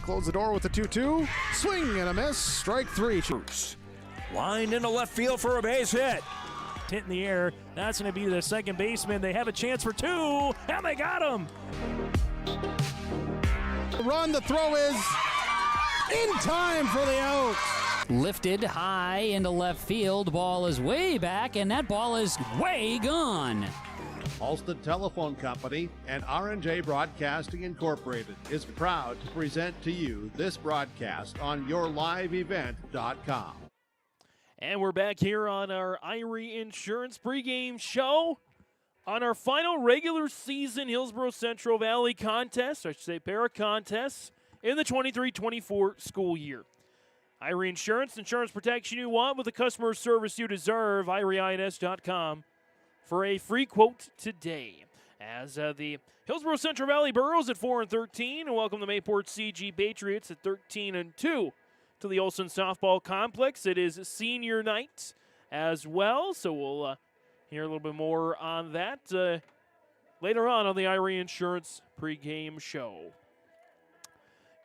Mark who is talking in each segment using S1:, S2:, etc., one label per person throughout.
S1: Close the door with the 2-2. Swing and a miss. Strike three.
S2: Lined into left field for a base hit.
S3: Hit in the air. That's going to be the second baseman. They have a chance for two, and they got him.
S1: Run. The throw is in time for the out.
S4: Lifted high into left field. Ball is way back, and that ball is way gone.
S5: Alston Telephone Company and R&J Broadcasting Incorporated is proud to present to you this broadcast on yourliveevent.com.
S3: And we're back here on our Irie Insurance pregame show on our final regular season Hillsboro-Central Valley contest, I should say para-contests, in the 23-24 school year. Irie Insurance protection you want with the customer service you deserve. IrieINS.com for a free quote today. As the Hillsboro-Central Valley Burros at 4-13, and welcome the Mayport CG Patriots at 13-2 to the Olson Softball Complex. It is senior night as well, so we'll hear a little bit more on that later on the Irie Insurance pregame show.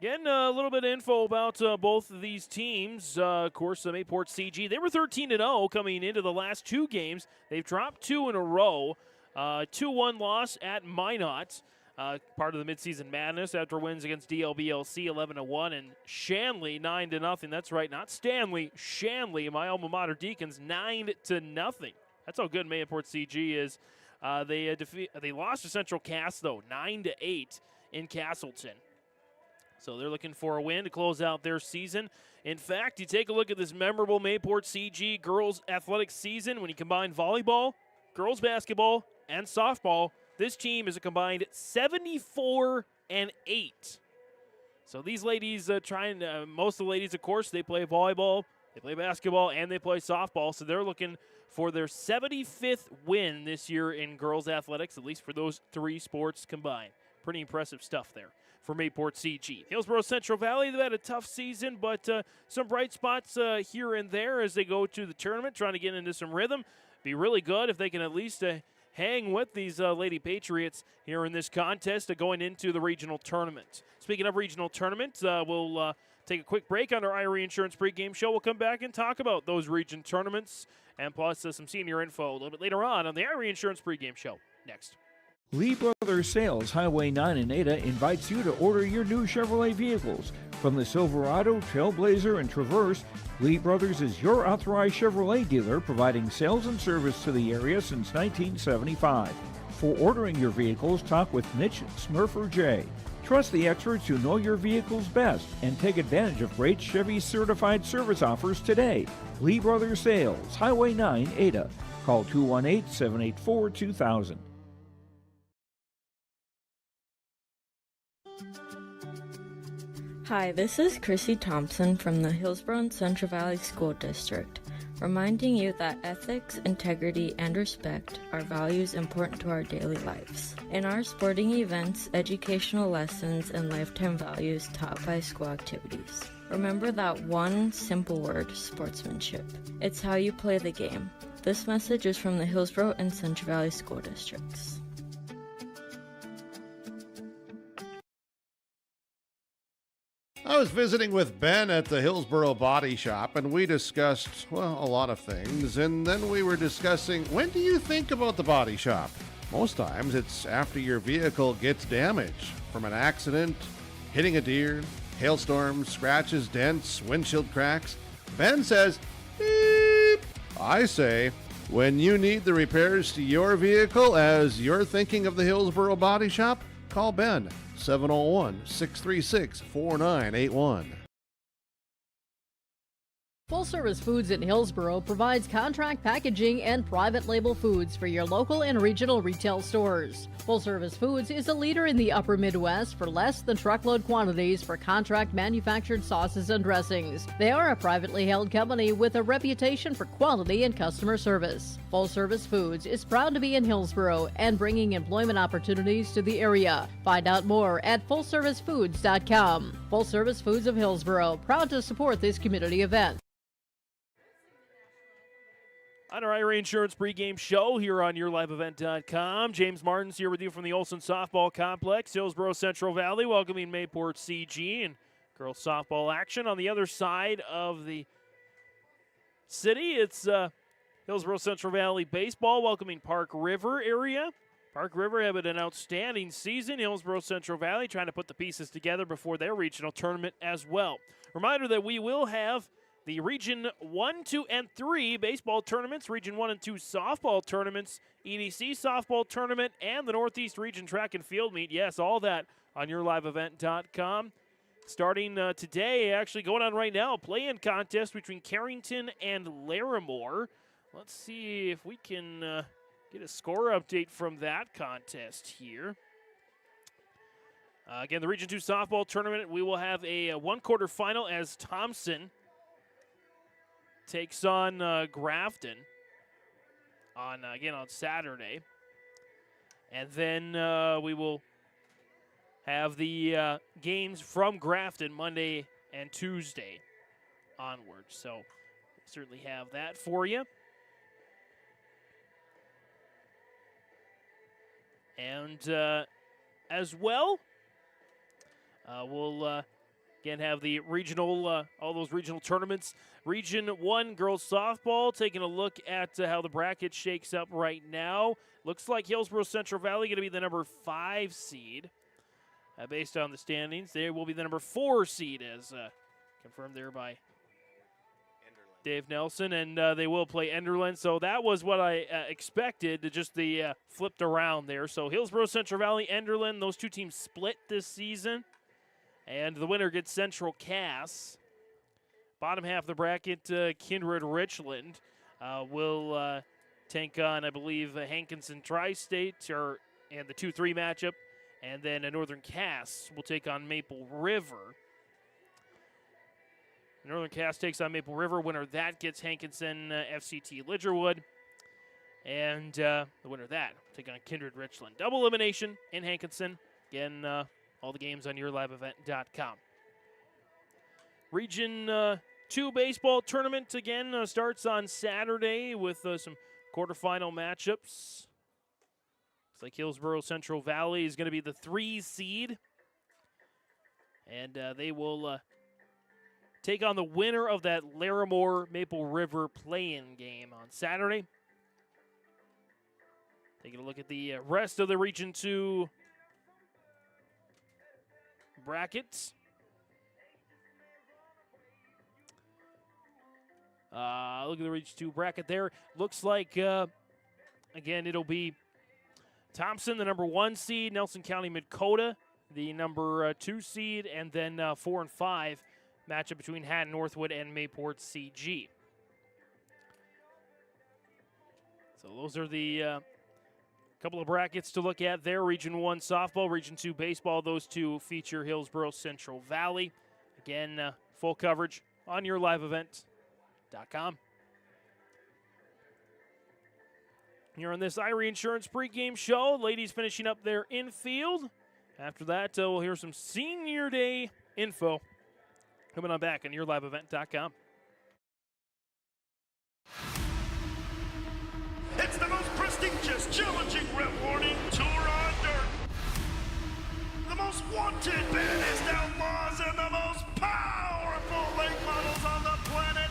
S3: Again, a little bit of info about both of these teams. Of course, the Mayport CG, they were 13-0 coming into the last two games. They've dropped two in a row. 2-1 loss at Minot, part of the midseason madness after wins against DLBLC 11-1 and Shanley 9-0. That's right, not Stanley, Shanley, my alma mater Deacons 9-0. That's how good Mayport CG is. They lost to Central Cass though 9-8 in Castleton. So they're looking for a win to close out their season. In fact, you take a look at this memorable Mayport CG girls athletics season. When you combine volleyball, girls basketball, and softball, this team is a combined 74-8. So these ladies most of the ladies, of course, they play volleyball, they play basketball, and they play softball. So they're looking for their 75th win this year in girls athletics, at least for those three sports combined. Pretty impressive stuff there for Mayport CG. Hillsboro-Central Valley, they've had a tough season, but some bright spots here and there as they go to the tournament, trying to get into some rhythm. Be really good if they can at least hang with these Lady Patriots here in this contest going into the regional tournament. Speaking of regional tournaments, we'll take a quick break on our Irie Insurance pregame show. We'll come back and talk about those region tournaments and plus some senior info a little bit later on the Irie Insurance pregame show. Next.
S6: Lee Brothers Sales, Highway 9 in Ada, invites you to order your new Chevrolet vehicles. From the Silverado, Trailblazer, and Traverse, Lee Brothers is your authorized Chevrolet dealer, providing sales and service to the area since 1975. For ordering your vehicles, talk with Mitch Smurfer J. Trust the experts who know your vehicles best and take advantage of great Chevy certified service offers today. Lee Brothers Sales, Highway 9, Ada. Call 218-784-2000.
S7: Hi, this is Chrissy Thompson from the Hillsboro-Central Valley School District, reminding you that ethics, integrity, and respect are values important to our daily lives. In our sporting events, educational lessons, and lifetime values taught by school activities. Remember that one simple word, sportsmanship. It's how you play the game. This message is from the Hillsboro and Central Valley School Districts.
S5: I was visiting with Ben at the Hillsboro Body Shop, and we discussed, well, a lot of things. And then we were discussing, when do you think about the body shop? Most times it's after your vehicle gets damaged from an accident, hitting a deer, hailstorms, scratches, dents, windshield cracks. Ben says, beep. I say, when you need the repairs to your vehicle as you're thinking of the Hillsboro Body Shop, call Ben. 701-636-4981.
S8: Full Service Foods in Hillsboro provides contract packaging and private label foods for your local and regional retail stores. Full Service Foods is a leader in the upper Midwest for less than truckload quantities for contract manufactured sauces and dressings. They are a privately held company with a reputation for quality and customer service. Full Service Foods is proud to be in Hillsboro and bringing employment opportunities to the area. Find out more at fullservicefoods.com. Full Service Foods of Hillsboro, proud to support this community event.
S3: On our IRA Insurance pregame show here on YourLiveEvent.com, James Martin's here with you from the Olson Softball Complex, Hillsboro-Central Valley, welcoming Mayport CG and girls softball action. On the other side of the city, it's Hillsboro-Central Valley baseball, welcoming Park River area. Park River having an outstanding season. Hillsboro-Central Valley trying to put the pieces together before their regional tournament as well. Reminder that we will have the Region 1, 2, and 3 baseball tournaments, Region 1 and 2 softball tournaments, EDC softball tournament, and the Northeast Region track and field meet. Yes, all that on YourLiveEvent.com. Starting today, actually going on right now, a play-in contest between Carrington and Larimore. Let's see if we can get a score update from that contest here. Again, the Region 2 softball tournament, we will have a one-quarter final as Thompson takes on Grafton on Saturday. And then we will have the games from Grafton Monday and Tuesday onward. So we'll certainly have that for you. And as well, we'll again have the regional, all those regional tournaments. Region 1 girls softball, taking a look at how the bracket shakes up right now. Looks like Hillsboro-Central Valley going to be the number 5 seed. Based on the standings, they will be the number 4 seed, as confirmed there by Dave Nelson, and they will play Enderlin. So that was what I expected, just the flipped around there. So Hillsboro-Central Valley, Enderlin, those two teams split this season, and the winner gets Central Cass. Bottom half of the bracket, Kindred Richland will take on, I believe, Hankinson Tri-State, and the 2-3 matchup. And then Northern Cass will take on Maple River. Northern Cass takes on Maple River. Winner of that gets Hankinson FCT Lidgerwood. And the winner of that will take on Kindred Richland. Double elimination in Hankinson. Again, all the games on YourLiveEvent.com. Region 2 baseball tournament, again, starts on Saturday with some quarterfinal matchups. Looks like Hillsboro-Central Valley is going to be the 3 seed. And they will take on the winner of that Larimore-Maple River play-in game on Saturday. Taking a look at the rest of the Region 2 brackets. Look at the Region 2 bracket there. Looks like, again, it'll be Thompson, the number 1 seed, Nelson County Dakota, the number 2 seed, and then 4 and 5 matchup between Hatton Northwood and Mayport CG. So those are the couple of brackets to look at there. Region 1 softball, Region 2 baseball. Those two feature Hillsboro-Central Valley. Again, full coverage on YourLiveEvent.com. Here on this IRE Insurance pregame show, ladies finishing up their infield. After that, we'll hear some Senior Day info coming on back on YourLiveEvent.com.
S9: It's the most prestigious, challenging rewarding tour on dirt. The most wanted, baddest outlaws, and the most powerful late models on the planet.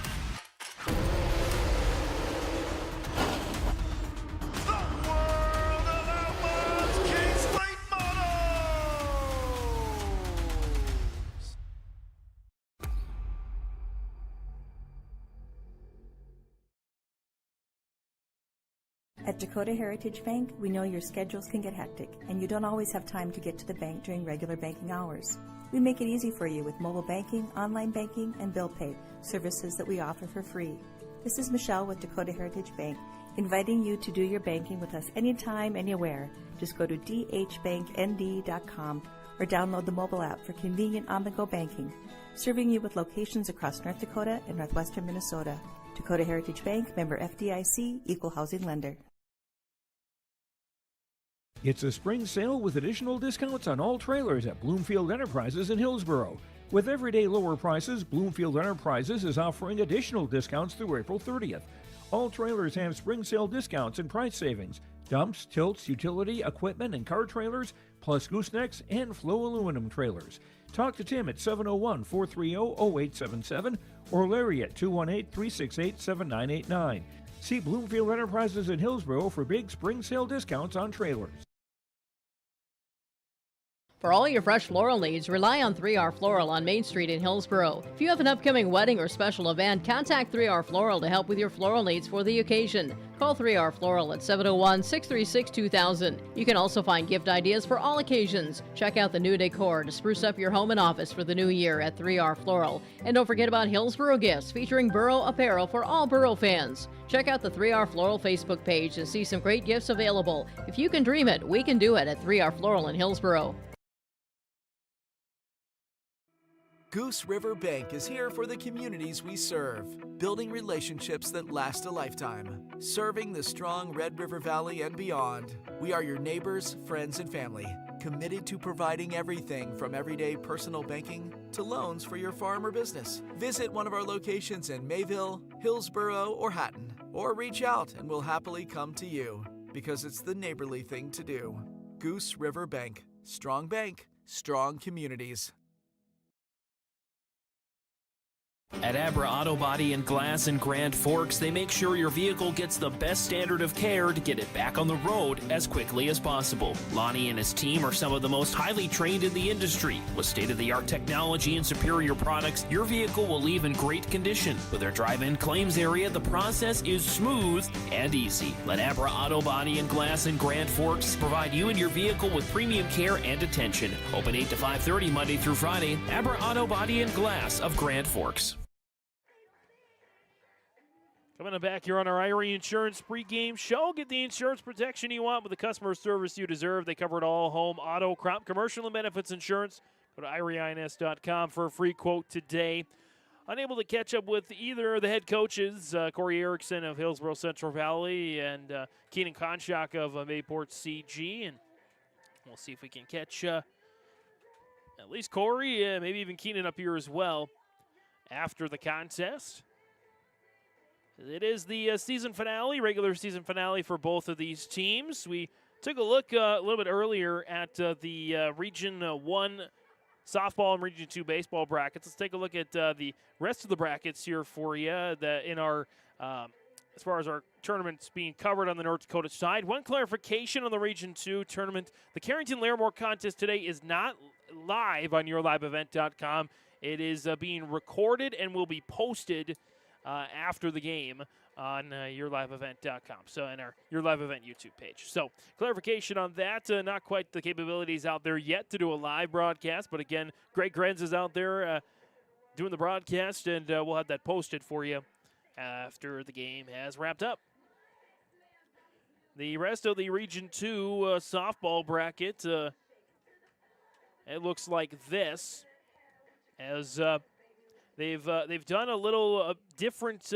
S9: The world of outlaws, King's Late Models.
S10: At Dakota Heritage Bank, we know your schedules can get hectic, and you don't always have time to get to the bank during regular banking hours. We make it easy for you with mobile banking, online banking, and bill pay, services that we offer for free. This is Michelle with Dakota Heritage Bank, inviting you to do your banking with us anytime, anywhere. Just go to dhbanknd.com or download the mobile app for convenient on-the-go banking, serving you with locations across North Dakota and northwestern Minnesota. Dakota Heritage Bank, member FDIC, equal housing lender.
S6: It's a spring sale with additional discounts on all trailers at Bloomfield Enterprises in Hillsboro. With everyday lower prices, Bloomfield Enterprises is offering additional discounts through April 30th. All trailers have spring sale discounts and price savings. Dumps, tilts, utility, equipment, and car trailers, plus goosenecks and flow aluminum trailers. Talk to Tim at 701-430-0877 or Larry at 218-368-7989. See Bloomfield Enterprises in Hillsboro for big spring sale discounts on trailers.
S8: For all your fresh floral needs, rely on 3R Floral on Main Street in Hillsboro. If you have an upcoming wedding or special event, contact 3R Floral to help with your floral needs for the occasion. Call 3R Floral at 701-636-2000. You can also find gift ideas for all occasions. Check out the new decor to spruce up your home and office for the new year at 3R Floral. And don't forget about Hillsboro Gifts, featuring Borough apparel for all Borough fans. Check out the 3R Floral Facebook page and see some great gifts available. If you can dream it, we can do it at 3R Floral in Hillsboro.
S11: Goose River Bank is here for the communities we serve, building relationships that last a lifetime. Serving the strong Red River Valley and beyond, we are your neighbors, friends, and family, committed to providing everything from everyday personal banking to loans for your farm or business. Visit one of our locations in Mayville, Hillsboro, or Hatton, or reach out and we'll happily come to you, because it's the neighborly thing to do. Goose River Bank. Strong bank, strong communities.
S2: At Abra Auto Body and Glass in Grand Forks, they make sure your vehicle gets the best standard of care to get it back on the road as quickly as possible. Lonnie and his team are some of the most highly trained in the industry. With state-of-the-art technology and superior products, your vehicle will leave in great condition. With their drive-in claims area, the process is smooth and easy. Let Abra Auto Body and Glass in Grand Forks provide you and your vehicle with premium care and attention. Open 8 to 5:30 Monday through Friday. Abra Auto Body and Glass of Grand Forks.
S3: Coming up back here on our Irie Insurance pregame show. Get the insurance protection you want with the customer service you deserve. They cover it all: home, auto, crop, commercial, and benefits insurance. Go to IrieINS.com for a free quote today. Unable to catch up with either of the head coaches, Corey Erickson of Hillsboro-Central Valley and Keenan Konchak of Mayport CG. And we'll see if we can catch at least Corey, maybe even Keenan up here as well after the contest. It is the season finale, regular season finale for both of these teams. We took a look a little bit earlier at the Region 1 softball and Region 2 baseball brackets. Let's take a look at the rest of the brackets here for you in our as far as our tournaments being covered on the North Dakota side. One clarification on the Region 2 tournament. The Carrington-Larimore contest today is not live on yourliveevent.com. It is being recorded and will be posted after the game on yourliveevent.com, so in our Your Live Event YouTube page. So clarification on that, not quite the capabilities out there yet to do a live broadcast, but again, Greg Grenz is out there doing the broadcast, and we'll have that posted for you after the game has wrapped up. The rest of the Region 2 softball bracket, it looks like this, as they've done a little different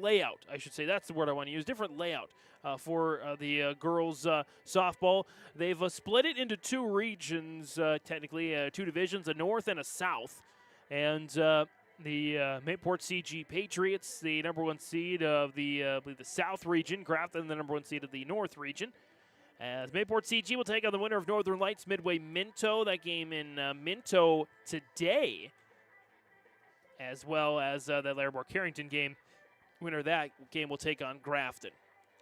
S3: layout, I should say. That's the word I want to use. Different layout for the girls softball. They've split it into two regions, technically two divisions, a north and a south. And the Mayport CG Patriots, the number one seed of the I believe the South region, Grafton, the number one seed of the North region. As Mayport CG will take on the winner of Northern Lights Midway Minto. That game in Minto today, as well as the Larimore-Carrington game. Winner of that game will take on Grafton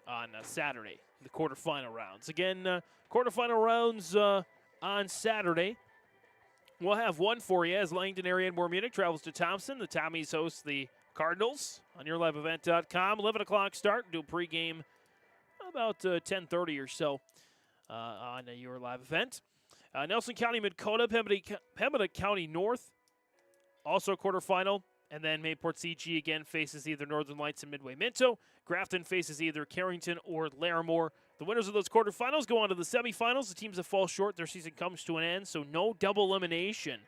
S3: on Saturday, the quarterfinal rounds. Again, quarterfinal rounds on Saturday. We'll have one for you as Langdon area and Munich travels to Thompson. The Tommies host the Cardinals on yourliveevent.com. 11 o'clock start. Do a pregame about 10:30 or so on Your Live Event. Nelson County, Dakota, Pembina County North, also quarterfinal. And then Mayport CG again faces either Northern Lights and Midway Minto. Grafton faces either Carrington or Larimore. The winners of those quarterfinals go on to the semifinals. The teams that fall short, their season comes to an end, so no double elimination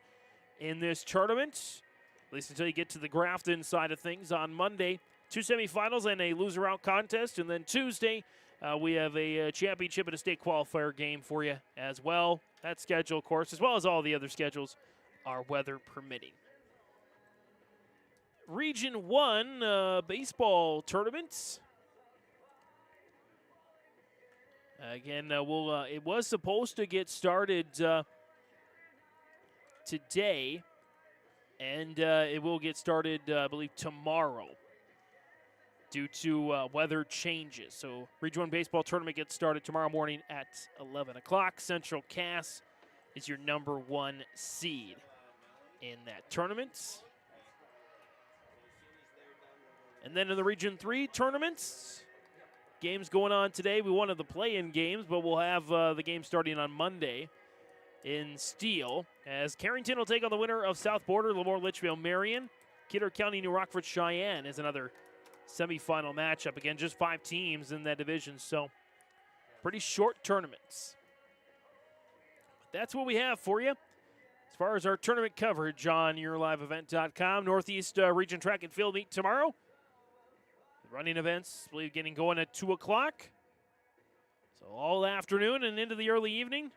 S3: in this tournament, at least until you get to the Grafton side of things on Monday. Two semifinals and a loser-out contest, and then Tuesday we have a championship and a state qualifier game for you as well. That schedule, of course, as well as all the other schedules, are weather permitting. Region 1 baseball tournament. Again, it was supposed to get started today, and it will get started, I believe, tomorrow due to weather changes. So Region 1 baseball tournament gets started tomorrow morning at 11 o'clock. Central Cass is your number 1 seed in that tournament. And then in the Region 3 tournaments, games going on today. We wanted the play-in games, but we'll have the game starting on Monday in Steele, as Carrington will take on the winner of South Border, Lemoore, Litchfield, Marion. Kidder County, New Rockford, Cheyenne is another semifinal matchup. Again, just 5 teams in that division, so pretty short tournaments. But that's what we have for you as far as our tournament coverage on YourLiveEvent.com. Northeast Region Track and Field meet tomorrow. The running events, I believe, getting going at 2 o'clock. So all afternoon and into the early evening.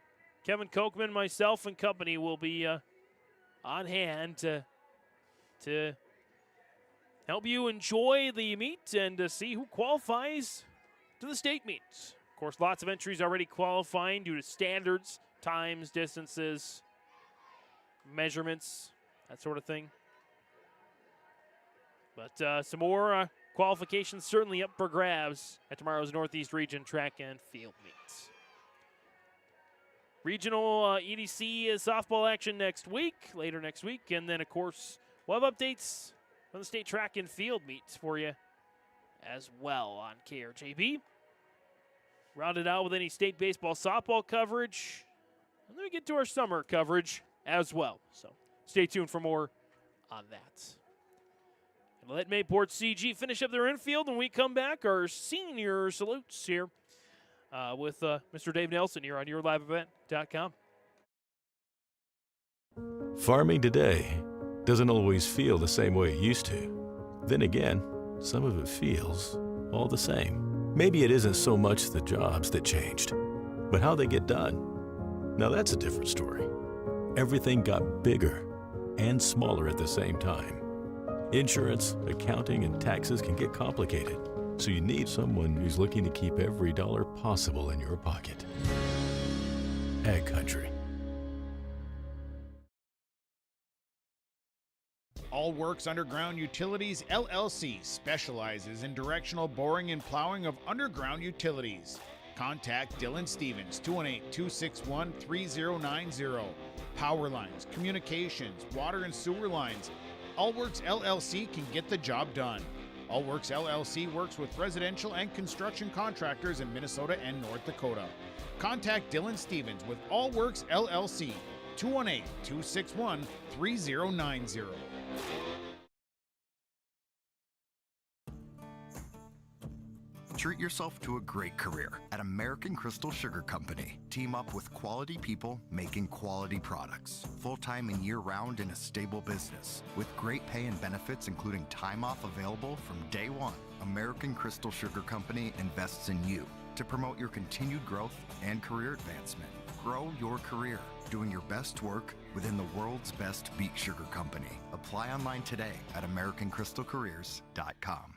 S3: Kevin Kochman, myself, and company will be on hand to help you enjoy the meet and to see who qualifies to the state meet. Of course, lots of entries already qualifying due to standards, times, distances, measurements, that sort of thing. But some more qualifications certainly up for grabs at tomorrow's Northeast Region Track and Field meet. Regional EDC softball action later next week. And then, of course, we'll have updates on the state track and field meets for you as well on KRJB. Rounded out with any state baseball, softball coverage. And then we get to our summer coverage as well. So stay tuned for more on that. And let Mayport CG finish up their infield. When we come back, our senior salutes here with Mr. Dave Nelson here on YourLiveEvent.com.
S12: Farming today doesn't always feel the same way it used to. Then again, some of it feels all the same. Maybe it isn't so much the jobs that changed, but how they get done. Now that's a different story. Everything got bigger and smaller at the same time. Insurance, accounting, and taxes can get complicated. So you need someone who's looking to keep every dollar possible in your pocket. Ag Country.
S1: All Works Underground Utilities, LLC specializes in directional boring and plowing of underground utilities. Contact Dylan Stevens, 218-261-3090. Power lines, communications, water and sewer lines. All Works LLC can get the job done. All Works LLC works with residential and construction contractors in Minnesota and North Dakota. Contact Dylan Stevens with All Works LLC, 218-261-3090.
S13: Treat yourself to a great career at American Crystal Sugar Company. Team up with quality people making quality products. Full-time and year-round in a stable business. With great pay and benefits including time off available from day one. American Crystal Sugar Company invests in you to promote your continued growth and career advancement. Grow your career doing your best work within the world's best beet sugar company. Apply online today at AmericanCrystalCareers.com.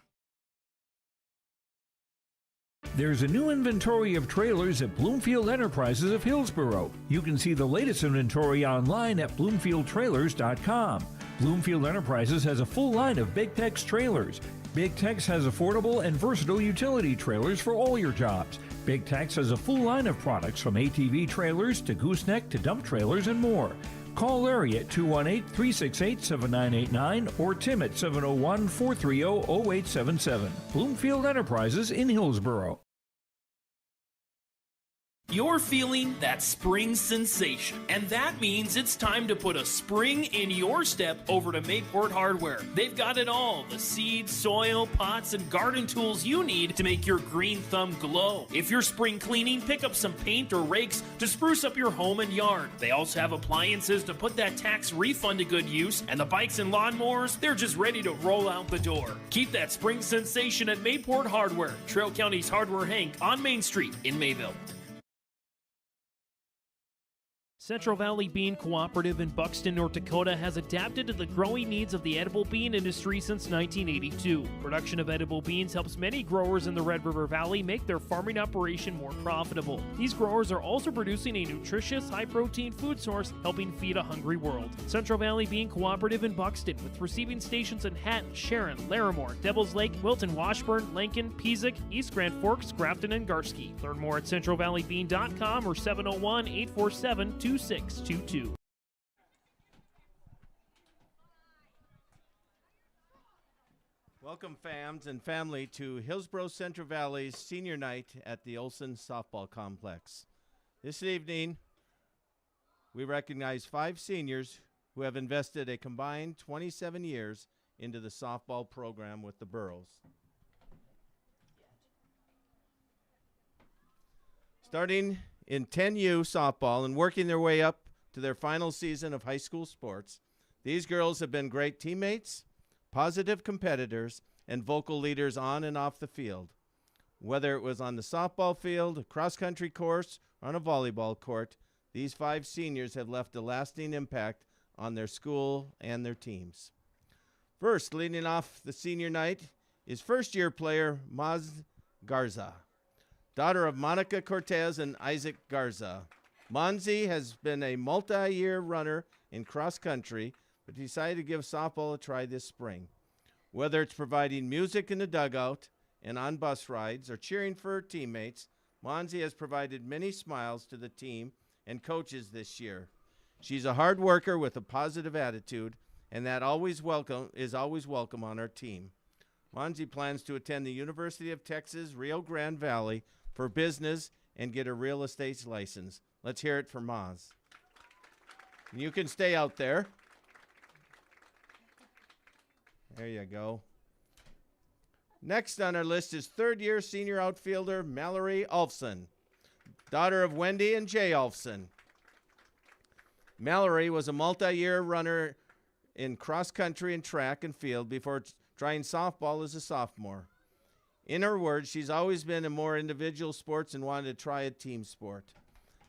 S6: There's a new inventory of trailers at Bloomfield Enterprises of Hillsboro. You can see the latest inventory online at BloomfieldTrailers.com. Bloomfield Enterprises has a full line of Big Tex trailers. Big Tex has affordable and versatile utility trailers for all your jobs. Big Tex has a full line of products from ATV trailers to gooseneck to dump trailers and more. Call Larry at 218-368-7989 or Tim at 701-430-0877. Bloomfield Enterprises in Hillsboro.
S2: You're feeling that spring sensation, and that means it's time to put a spring in your step over to Mayport Hardware. They've got it all, the seeds, soil, pots, and garden tools you need to make your green thumb glow. If you're spring cleaning, pick up some paint or rakes to spruce up your home and yard. They also have appliances to put that tax refund to good use, and the bikes and lawnmowers, they're just ready to roll out the door. Keep that spring sensation at Mayport Hardware, Trail County's Hardware Hank on Main Street in Mayville.
S3: Central Valley Bean Cooperative in Buxton, North Dakota has adapted to the growing needs of the edible bean industry since 1982. Production of edible beans helps many growers in the Red River Valley make their farming operation more profitable. These growers are also producing a nutritious, high-protein food source, helping feed a hungry world. Central Valley Bean Cooperative in Buxton, with receiving stations in Hatton, Sharon, Larimore, Devils Lake, Wilton, Washburn, Lincoln, Peasic, East Grand Forks, Grafton, and Garski. Learn more at centralvalleybean.com or 701-847-2622.
S14: Welcome, fams and family, to Hillsboro-Central Valley's senior night at the Olson Softball Complex. This evening, we recognize 5 seniors who have invested a combined 27 years into the softball program with the Burros. Starting in 10U softball and working their way up to their final season of high school sports, these girls have been great teammates, positive competitors, and vocal leaders on and off the field. Whether it was on the softball field, a cross-country course, or on a volleyball court, these 5 seniors have left a lasting impact on their school and their teams. First, leading off the senior night is first-year player Maz Garza, daughter of Monica Cortez and Isaac Garza. Monzi has been a multi-year runner in cross-country, but decided to give softball a try this spring. Whether it's providing music in the dugout and on bus rides or cheering for her teammates, Monzi has provided many smiles to the team and coaches this year. She's a hard worker with a positive attitude, and that is always welcome on our team. Monzi plans to attend the University of Texas Rio Grande Valley for business and get a real estate license. Let's hear it for Maz. You can stay out there. There you go. Next on our list is third-year senior outfielder Mallory Ulfson, daughter of Wendy and Jay Ulfson. Mallory was a multi-year runner in cross-country and track and field before trying softball as a sophomore. In her words, she's always been in more individual sports and wanted to try a team sport.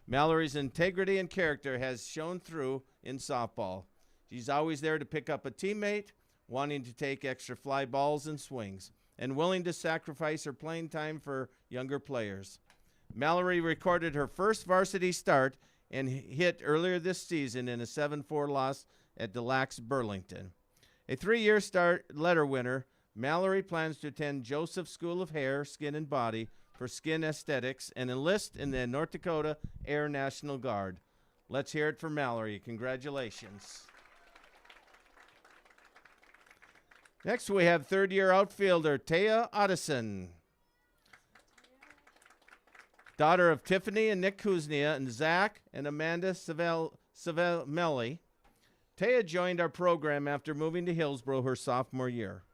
S14: Mallory's integrity and character has shown through in softball. She's always there to pick up a teammate, wanting to take extra fly balls and swings, and willing to sacrifice her playing time for younger players. Mallory recorded her first varsity start and hit earlier this season in a 7-4 loss at Des Lacs Burlington. A 3-year letter winner, Mallory plans to attend Joseph School of Hair, Skin, and Body for skin aesthetics and enlist in the North Dakota Air National Guard. Let's hear it for Mallory. Congratulations. Next, we have third-year outfielder Taya Otteson, daughter of Tiffany and Nick Kuznia and Zach and Amanda Savelmelli. Taya joined our program after moving to Hillsboro her sophomore year.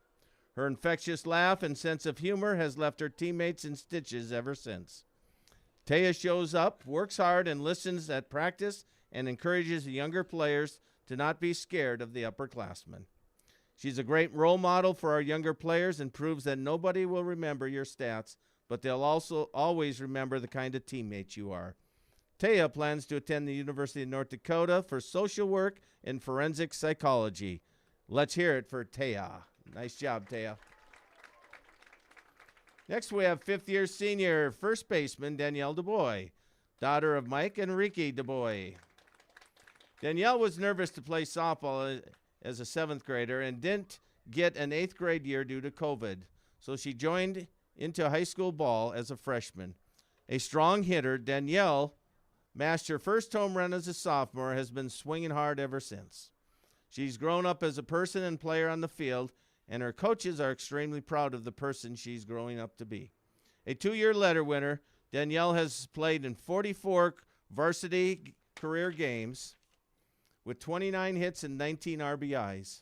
S14: Her infectious laugh and sense of humor has left her teammates in stitches ever since. Taya shows up, works hard, and listens at practice and encourages the younger players to not be scared of the upperclassmen. She's a great role model for our younger players and proves that nobody will remember your stats, but they'll also always remember the kind of teammate you are. Taya plans to attend the University of North Dakota for social work and forensic psychology. Let's hear it for Taya. Nice job, Taya. Next, we have fifth-year senior first baseman Danielle DuBois, daughter of Mike and Ricky DuBois. Danielle was nervous to play softball as a 7th grader and didn't get an 8th grade year due to COVID, so she joined into high school ball as a freshman. A strong hitter, Danielle mashed her first home run as a sophomore, has been swinging hard ever since. She's grown up as a person and player on the field, and her coaches are extremely proud of the person she's growing up to be. A 2-year letter winner, Danielle has played in 44 varsity career games with 29 hits and 19 RBIs.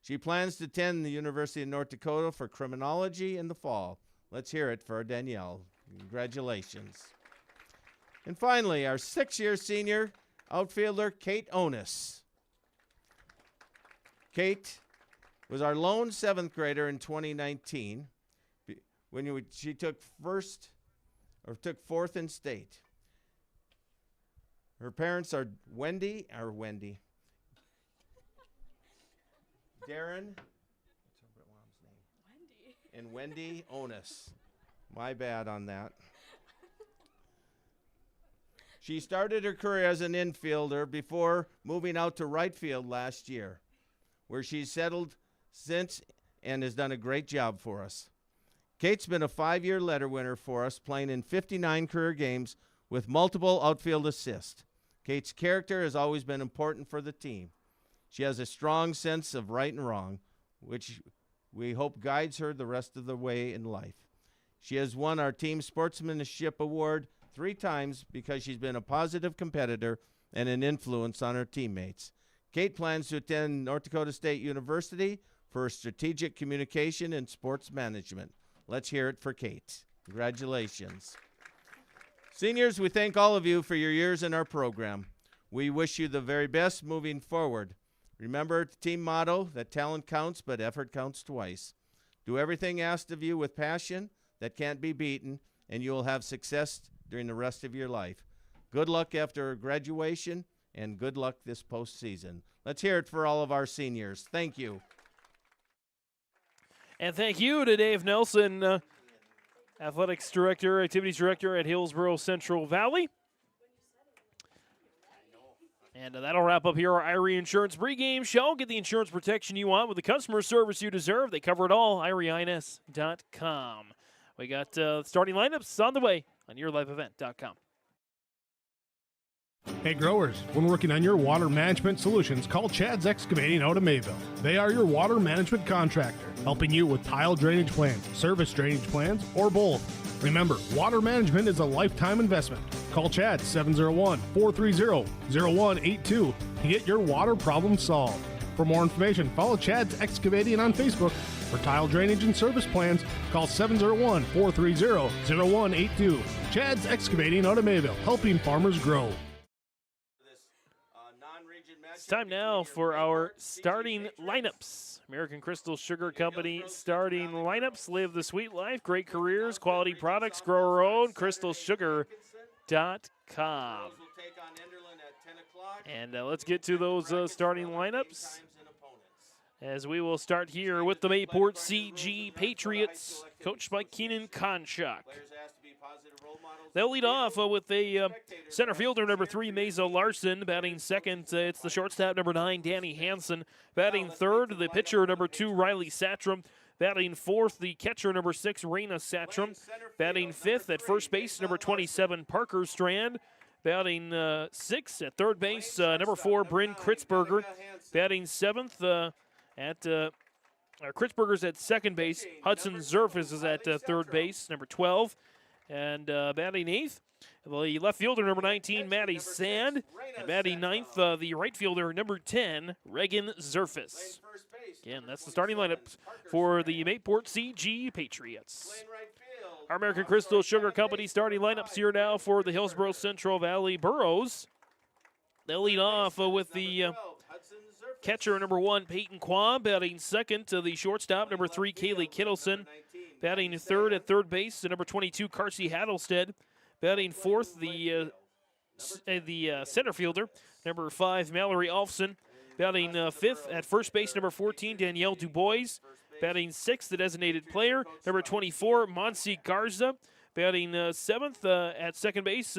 S14: She plans to attend the University of North Dakota for criminology in the fall. Let's hear it for Danielle. Congratulations. And finally, our 6-year senior outfielder, Kate Onis. Kate was our lone 7th grader in 2019 when she took 4th in state. Her parents are Wendy. Darren. What's her mom's name? And Wendy Onus. My bad on that. She started her career as an infielder before moving out to right field last year, where she's settled since and has done a great job for us. Kate's been a 5-year letter winner for us, playing in 59 career games with multiple outfield assists. Kate's character has always been important for the team. She has a strong sense of right and wrong, which we hope guides her the rest of the way in life. She has won our team sportsmanship award 3 times because she's been a positive competitor and an influence on her teammates. Kate plans to attend North Dakota State University for strategic communication and sports management. Let's hear it for Kate. Congratulations. Seniors, we thank all of you for your years in our program. We wish you the very best moving forward. Remember the team motto that talent counts, but effort counts twice. Do everything asked of you with passion that can't be beaten, and you will have success during the rest of your life. Good luck after graduation, and good luck this postseason. Let's hear it for all of our seniors. Thank you.
S3: And thank you to Dave Nelson, Athletics Director, Activities Director at Hillsboro-Central Valley. And that'll wrap up here our Irie Insurance pregame show. Get the insurance protection you want with the customer service you deserve. They cover it all, IrieINS.com. We got starting lineups on the way on YourLiveEvent.com.
S15: Hey growers, when working on your water management solutions, call Chad's Excavating out of Mayville. They are your water management contractor, helping you with tile drainage plans, service drainage plans, or both. Remember, water management is a lifetime investment. Call Chad 701-430-0182 to get your water problem solved. For more information, follow Chad's Excavating on Facebook. For tile drainage and service plans, call 701-430-0182. Chad's Excavating out of Mayville, helping farmers grow.
S3: It's time now for our starting lineups. American Crystal Sugar Company starting lineups. Live the sweet life, great careers, quality products, grow our own, crystalsugar.com. And let's get to those starting lineups, as we will start here with the Mayport CG Patriots, coached by Keenan Konchak. They'll lead off with a center fielder, number 3, Mesa Larson. Batting second, it's the shortstop, number 9, Danny Hansen. Batting third, the pitcher, number 2, Riley Satram. Batting fourth, the catcher, number 6, Raina Satram. Batting fifth at first base, number 27, Parker Strand. Batting sixth at third base, number 4, Bryn Kritzberger. Batting seventh Kritzberger's at second base. Hudson Zerfis is at third base, number 12. And batting eighth, the left fielder, number 19, Matty Sand. And batting ninth, the right fielder, number 10, Reagan Zerfis. Again, that's the starting lineup for the Mayport CG Patriots. Our American Crystal Sugar Company starting lineups here now for the Hillsboro-Central Valley Burros. They'll lead off with the catcher, number 1, Peyton Quam. Batting second to the shortstop, number 3, Kaylee Kittleson. Batting third at third base, number 22, Carsey Hattlestead. Batting fourth, the center fielder, number 5, Mallory Alfson. Batting fifth at first base, number 14, Danielle Dubois. Batting sixth, the designated player, number 24, Monsi Garza. Batting seventh at second base,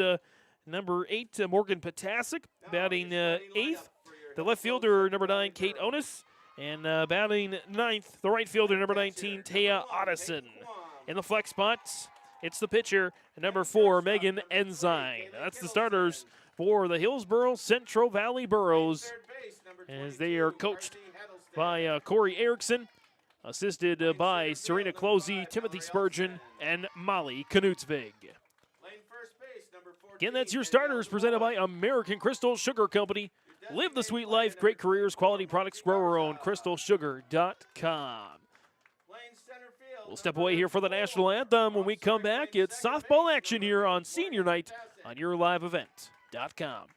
S3: number 8, Morgan Potasic. Batting eighth, the left fielder, number 9, Kate Onis. And batting ninth, the right fielder, number 19, Taya Otteson. In the flex spot, it's the pitcher, number 4, Megan Ensign. That's the starters for the Hillsboro-Central Valley Burros, as they are coached by Corey Erickson, assisted by Serena Closey, Timothy Spurgeon, and Molly Knutsvig. Again, that's your starters, presented by American Crystal Sugar Company. Live the sweet life, great careers, quality products, grow our own, crystalsugar.com. We'll step away here for the national anthem. When we come back, it's softball action here on senior night on YourLiveEvent.com.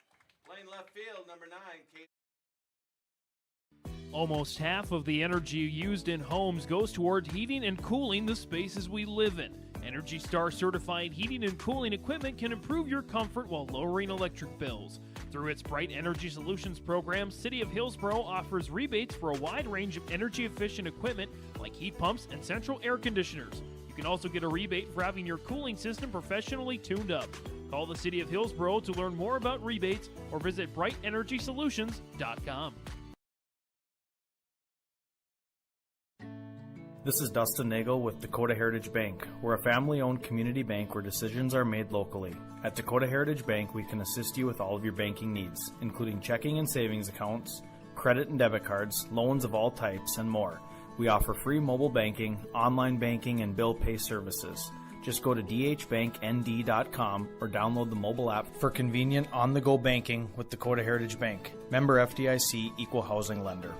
S3: Almost half of the energy used in homes goes toward heating and cooling the spaces we live in. Energy Star certified heating and cooling equipment can improve your comfort while lowering electric bills. Through its Bright Energy Solutions program, City of Hillsboro offers rebates for a wide range of energy-efficient equipment like heat pumps and central air conditioners. You can also get a rebate for having your cooling system professionally tuned up. Call the City of Hillsboro to learn more about rebates or visit brightenergysolutions.com.
S16: This is Dustin Nagel with Dakota Heritage Bank. We're a family-owned community bank where decisions are made locally. At Dakota Heritage Bank, we can assist you with all of your banking needs, including checking and savings accounts, credit and debit cards, loans of all types, and more. We offer free mobile banking, online banking, and bill pay services. Just go to dhbanknd.com or download the mobile app for convenient on-the-go banking with Dakota Heritage Bank. Member FDIC, Equal Housing Lender.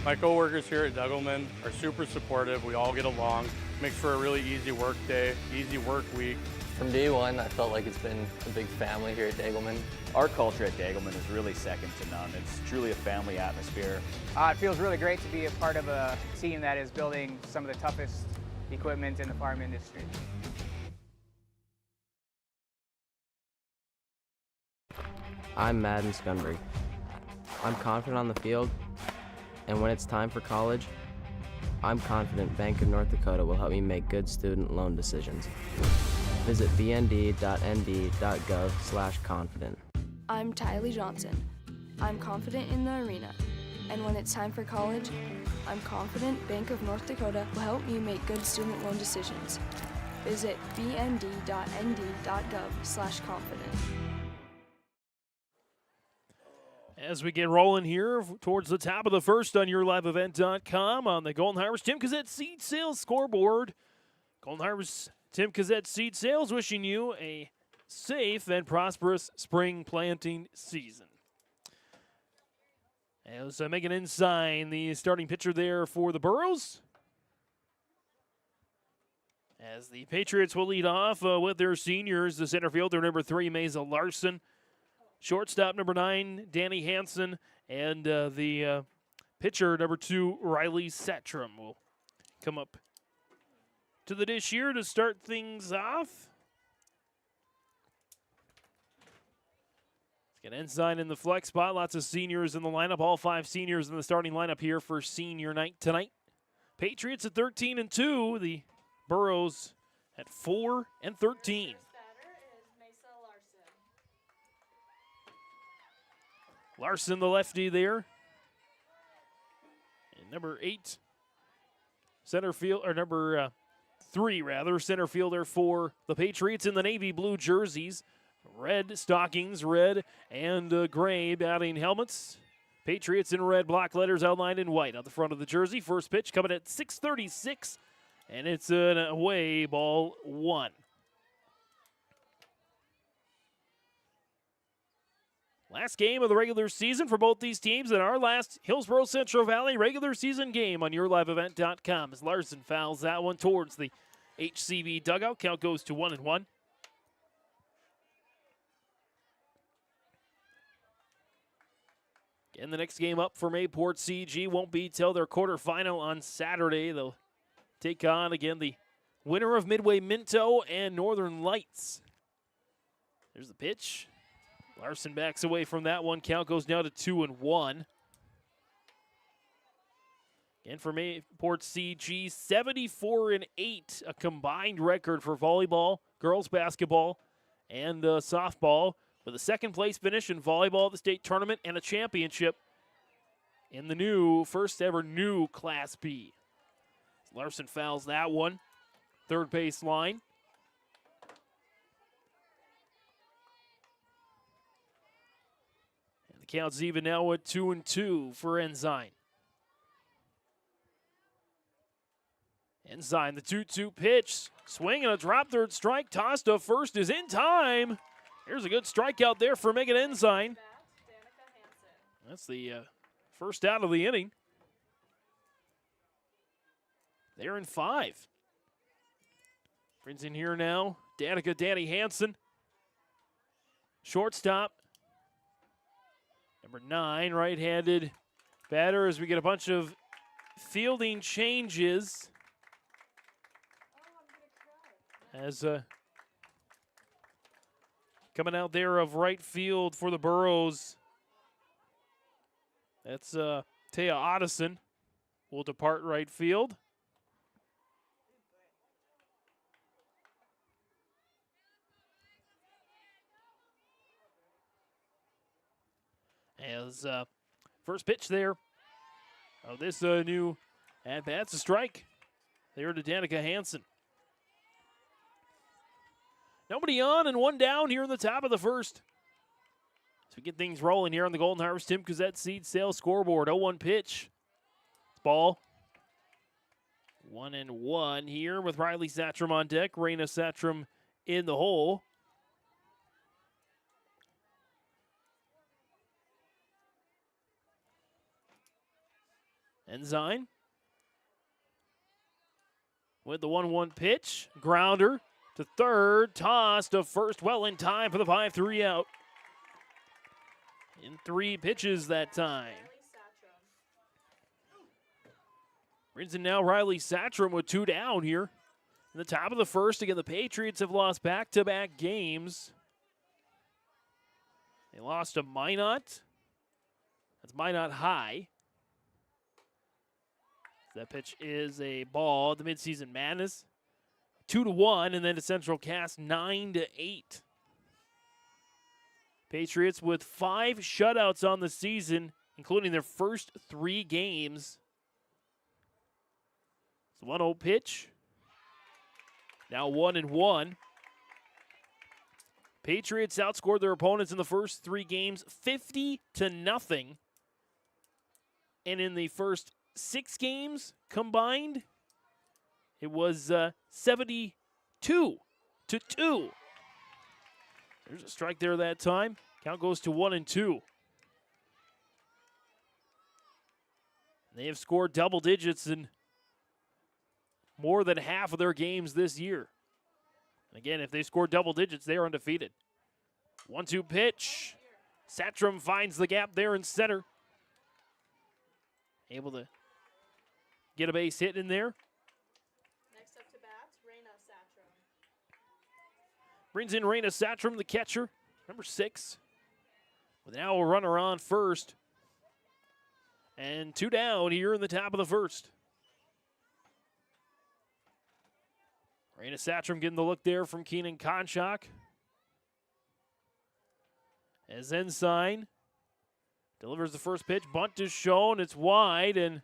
S17: My coworkers here at Degelman are super supportive. We all get along. Makes for a really easy work day, easy work week.
S18: From day one, I felt like it's been a big family here at Degelman.
S19: Our culture at Degelman is really second to none. It's truly a family atmosphere.
S20: It feels really great to be a part of a team that is building some of the toughest equipment in the farm industry.
S21: I'm Madden Scunberg. I'm confident on the field, and when it's time for college, I'm confident Bank of North Dakota will help me make good student loan decisions. Visit bnd.nd.gov/confident.
S22: I'm Tylee Johnson. I'm confident in the arena, and when it's time for college, I'm confident Bank of North Dakota will help me make good student loan decisions. Visit bnd.nd.gov/confident.
S3: As we get rolling here towards the top of the first on YourLiveEvent.com on the Golden Harvest Tim Cazette Seed Sales scoreboard. Golden Harvest Tim Cazette Seed Sales wishing you a safe and prosperous spring planting season. As Megan Ensign, the starting pitcher there for the Burros. As the Patriots will lead off with their seniors, the center fielder number 3, Mesa Larson. Shortstop number 9, Danny Hansen, and the pitcher number 2, Riley Setram will come up to the dish here to start things off. Let's get Ensign in the flex spot. Lots of seniors in the lineup. All 5 seniors in the starting lineup here for senior night tonight. Patriots at 13-2. The Burros at 4-13. Larson, the lefty there. And number 8, center field, or number 3 rather, center fielder for the Patriots in the navy blue jerseys. Red stockings, red and gray batting helmets. Patriots in red, block letters outlined in white on the front of the jersey. First pitch coming at 6:36, and it's an away ball 1. Last game of the regular season for both these teams and our last Hillsboro-Central Valley regular season game on YourLiveEvent.com as Larson fouls that one towards the HCV dugout. Count goes to 1-1. And the next game up for Mayport CG won't be till their quarterfinal on Saturday. They'll take on, again, the winner of Midway Minto and Northern Lights. There's the pitch. Larson backs away from that one. Count goes down to 2-1. And for Mayport CG, 74-8, a combined record for volleyball, girls basketball, and softball, with a second place finish in volleyball at the state tournament and a championship in the new, first ever new Class B. Larson fouls that one. Third base line. And the count's even now at 2-2 for Ensign. Ensign, the 2-2 pitch. Swing and a drop, third strike. Toss to first is in time. Here's a good strikeout there for Megan Ensign. That's the first out of the inning. They're in 5. Brings in here now, Danica Danny Hansen. Shortstop. Number 9, right-handed Batter as we get a bunch of fielding changes. As coming out there of right field for the Burros. That's Taya Otteson will depart right field. As first pitch there of this new at-bat's a strike there to Danica Hansen. Nobody on and one down here in the top of the first. So we get things rolling here on the Golden Harvest Tim Cozette Seed Sales scoreboard. 0-1 pitch. Ball. 1-1 here with Riley Satrom on deck. Raina Satrom in the hole. Ensign with the 1-1 pitch. Grounder to third. Toss to first. Well in time for the 5-3 out. In 3 pitches that time. Brings in now Riley Satrom with 2 down here. In the top of the first, again, the Patriots have lost back-to-back games. They lost to Minot. That's Minot High. That pitch is a ball. The midseason madness. 2-1, and then to Central Cass 9-8. Patriots with 5 shutouts on the season, including their first 3 games. It's 1-0 pitch. Now 1-1. Patriots outscored their opponents in the first 3 games 50-0. And in the first 6 games combined, it was 72-2. There's a strike there that time. Count goes to 1-2. They have scored double digits in more than half of their games this year. Again, if they score double digits, they are undefeated. 1-2 pitch. Satrom finds the gap there in center. Able to get a base hit in there.
S4: Next up to bat, Raina Satrom.
S3: Brings in Raina Satrom, the catcher, number 6. With now a runner on first. And 2 down here in the top of the first. Raina Satrom getting the look there from Keenan Konchak. As Ensign delivers the first pitch. Bunt is shown. It's wide, and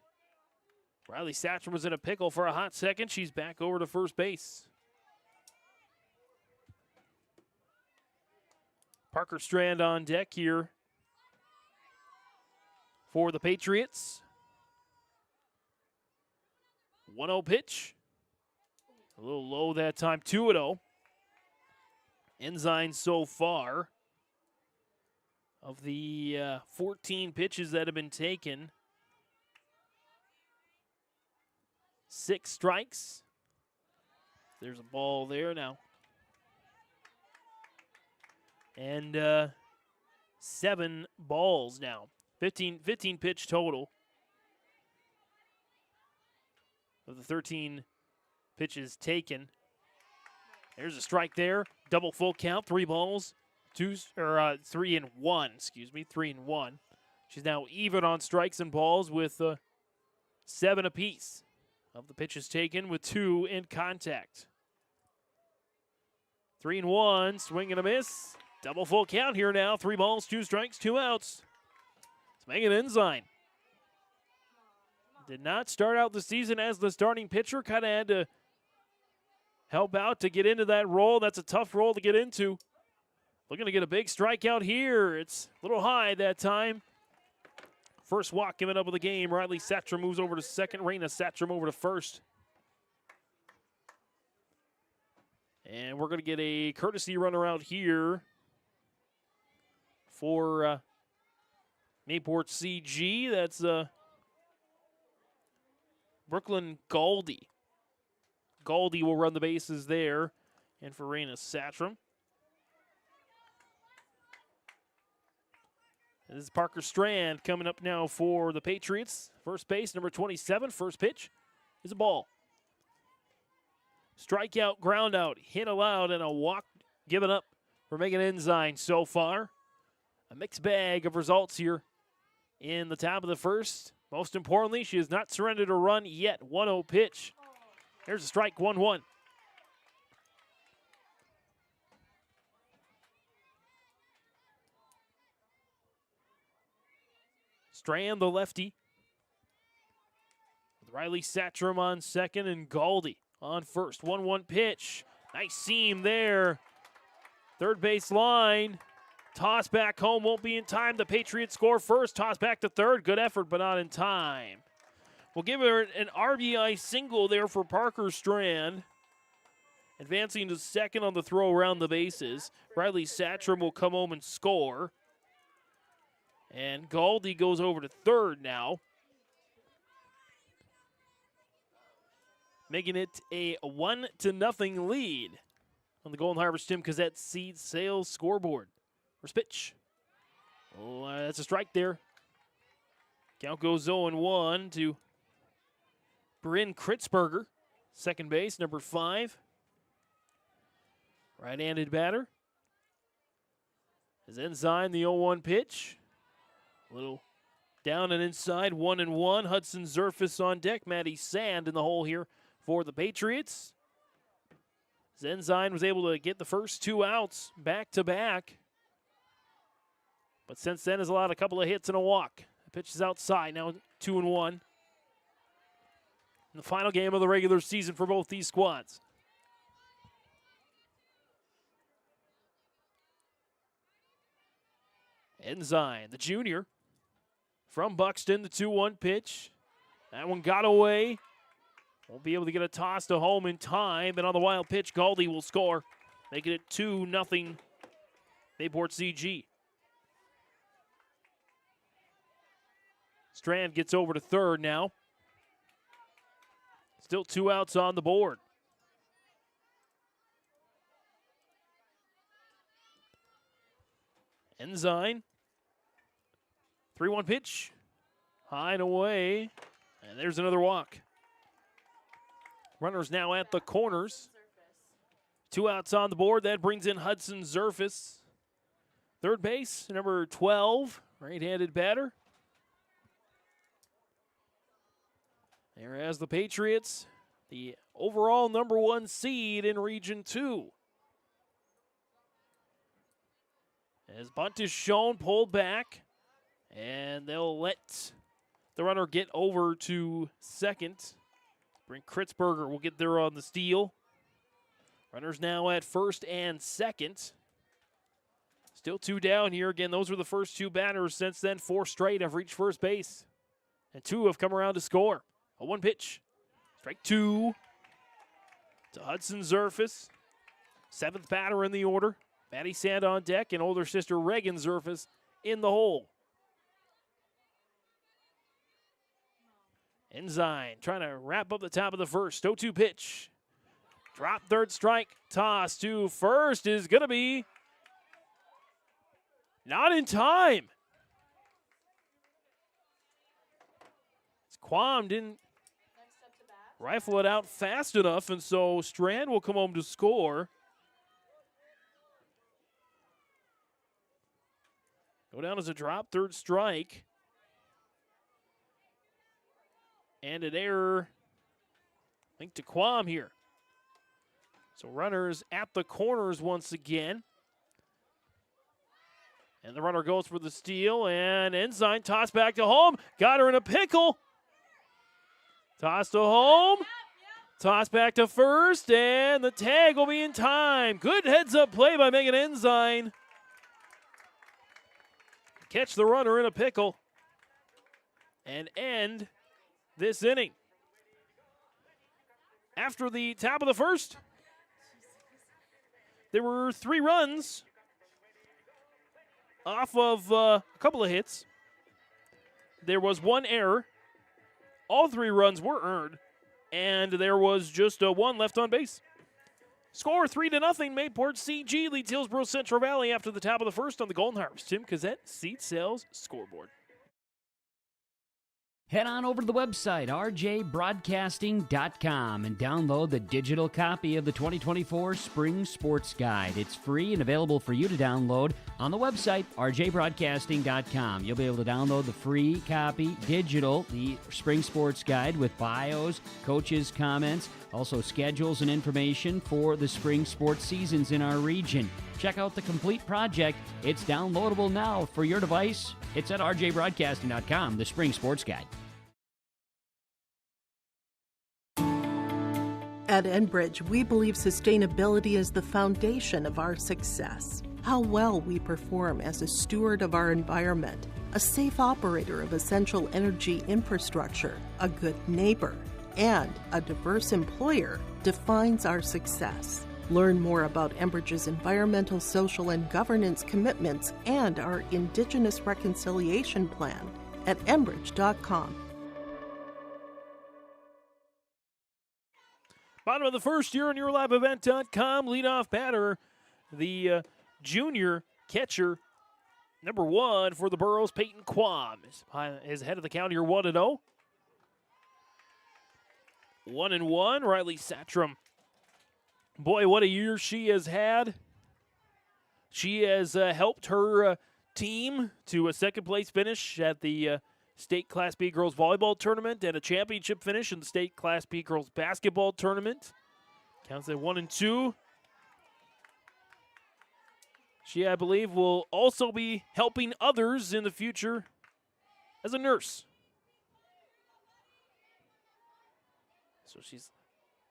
S3: Riley Satrom was in a pickle for a hot second. She's back over to first base. Parker Strand on deck here for the Patriots. 1-0 pitch. A little low that time. 2-0. Ensign so far, of the 14 pitches that have been taken, 6 strikes. There's a ball there now. And 7 balls now. 15 pitch total of the 13 pitches taken. There's a strike there. Double full count. 3 balls. 3 and 1. Excuse me. 3 and 1. She's now even on strikes and balls with 7 apiece of the pitches taken, with 2 in contact. 3 and 1. Swing and a miss. Double full count here now. 3 balls, 2 strikes, 2 outs. It's Megan Ensign. Did not start out the season as the starting pitcher. Kind of had to help out to get into that role. That's a tough role to get into. Looking to get a big strikeout here. It's a little high that time. First walk given up of the game. Riley Satrom moves over to second. Raina Satrom over to first. And we're going to get a courtesy runner out here for Mayport CG. That's Brooklyn Galdi. Galdi will run the bases there. And for Raina Satrom. This is Parker Strand coming up now for the Patriots. First base, number 27. First pitch is a ball. Strikeout, ground out, hit allowed, and a walk given up for Megan Ensign so far. A mixed bag of results here in the top of the first. Most importantly, she has not surrendered a run yet. 1-0 pitch. Here's a strike, 1-1. Strand, the lefty. With Riley Satcham on second and Galdi on first. 1-1 pitch. Nice seam there. Third base line. Toss back home, won't be in time. The Patriots score first. Toss back to third. Good effort, but not in time. We'll give her an RBI single there for Parker Strand. Advancing to second on the throw around the bases. Riley Satcham will come home and score. And Galdi goes over to third now. Making it a 1-0 lead on the Golden Harvest Tim Cazette Seed Sales scoreboard. First pitch. Oh, that's a strike there. Count goes 0-1 to Bryn Kritzberger. Second base, number 5. Right-handed batter. As Ensign, the 0-1 pitch. A little down and inside, 1-1. Hudson Zerfus on deck. Maddie Sand in the hole here for the Patriots. Ensign was able to get the first 2 outs back-to-back. But since then has allowed a couple of hits and a walk. The pitch is outside, now 2-1. In the final game of the regular season for both these squads. Ensign, the junior, from Buxton, the 2-1 pitch. That one got away. Won't be able to get a toss to home in time. And on the wild pitch, Galdi will score, making it 2-0 Bayport CG. Strand gets over to third now. Still 2 outs on the board. Ensign. 3-1 pitch. High and away. And there's another walk. Runners now at the corners. 2 outs on the board. That brings in Hudson Zerfus. Third base, number 12, right-handed batter. There has the Patriots, the overall number 1 seed in Region 2. As bunt is shown, pulled back, and they'll let the runner get over to second. Brent Kritzberger will get there on the steal. Runners now at first and second. Still 2 down here. Again, those were the first 2 batters. Since then, 4 straight have reached first base, and 2 have come around to score. A 1 pitch. Strike 2 to Hudson Zerfus. 7th batter in the order. Maddie Sand on deck, and older sister Reagan Zerfus in the hole. Ensign trying to wrap up the top of the first. 0-2 pitch. Drop third strike. Toss to first is going to be not in time. Quam didn't rifle it out fast enough, and so Strand will come home to score. Go down as a drop, third strike. And an error linked to Quam here. So runners at the corners once again. And the runner goes for the steal, and Ensign toss back to home. Got her in a pickle. Toss to home. Toss back to first, and the tag will be in time. Good heads-up play by Megan Ensign. Catch the runner in a pickle and end this inning. After the top of the first, there were 3 runs off of a couple of hits. There was 1 error. All 3 runs were earned, and there was just 1 left on base. Score 3-0. Mayport CG leads Hillsboro-Central Valley after the top of the first on the Golden Harvest. Tim Cassette, Seed Sales Scoreboard.
S5: Head on over to the website, rjbroadcasting.com, and download the digital copy of the 2024 Spring Sports Guide. It's free and available for you to download on the website, rjbroadcasting.com. You'll be able to download the free copy, digital, the Spring Sports Guide with bios, coaches' comments, also schedules and information for the spring sports seasons in our region. Check out the complete project. It's downloadable now for your device. It's at rjbroadcasting.com, the Spring Sports Guide.
S7: At Enbridge, we believe sustainability is the foundation of our success. How well we perform as a steward of our environment, a safe operator of essential energy infrastructure, a good neighbor, and a diverse employer defines our success. Learn more about Enbridge's environmental, social, and governance commitments and our Indigenous Reconciliation Plan at enbridge.com.
S3: Bottom of the first, you're on YourLiveEvent.com. Leadoff batter, the junior catcher, number 1 for the Burros, Peyton Quam, is ahead of the count here, 1-0. 1-1, Riley Satchram. Boy, what a year she has had. She has helped her team to a second-place finish at the State Class B Girls Volleyball Tournament and a championship finish in the State Class B Girls Basketball Tournament. Counts at 1-2. She, I believe, will also be helping others in the future as a nurse. So she's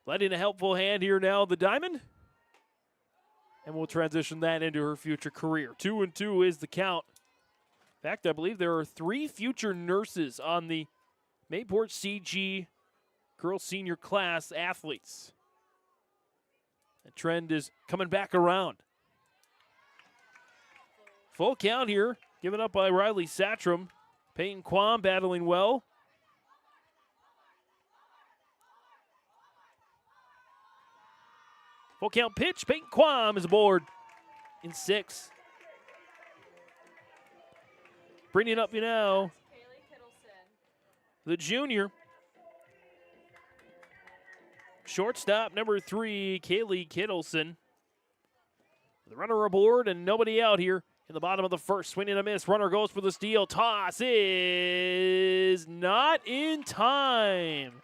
S3: letting a helpful hand here now, the Diamond. And we'll transition that into her future career. 2-2 is the count. In fact, I believe there are 3 future nurses on the Mayport CG girls senior class athletes. The trend is coming back around. Full count here, given up by Riley Satchram. Peyton Quam battling well. Full count pitch. Peyton Quam is aboard in 6. Bringing up now, the junior. Shortstop number 3, Kaylee Kittleson. The runner aboard and nobody out here in the bottom of the first. Swing and a miss. Runner goes for the steal. Toss is not in time.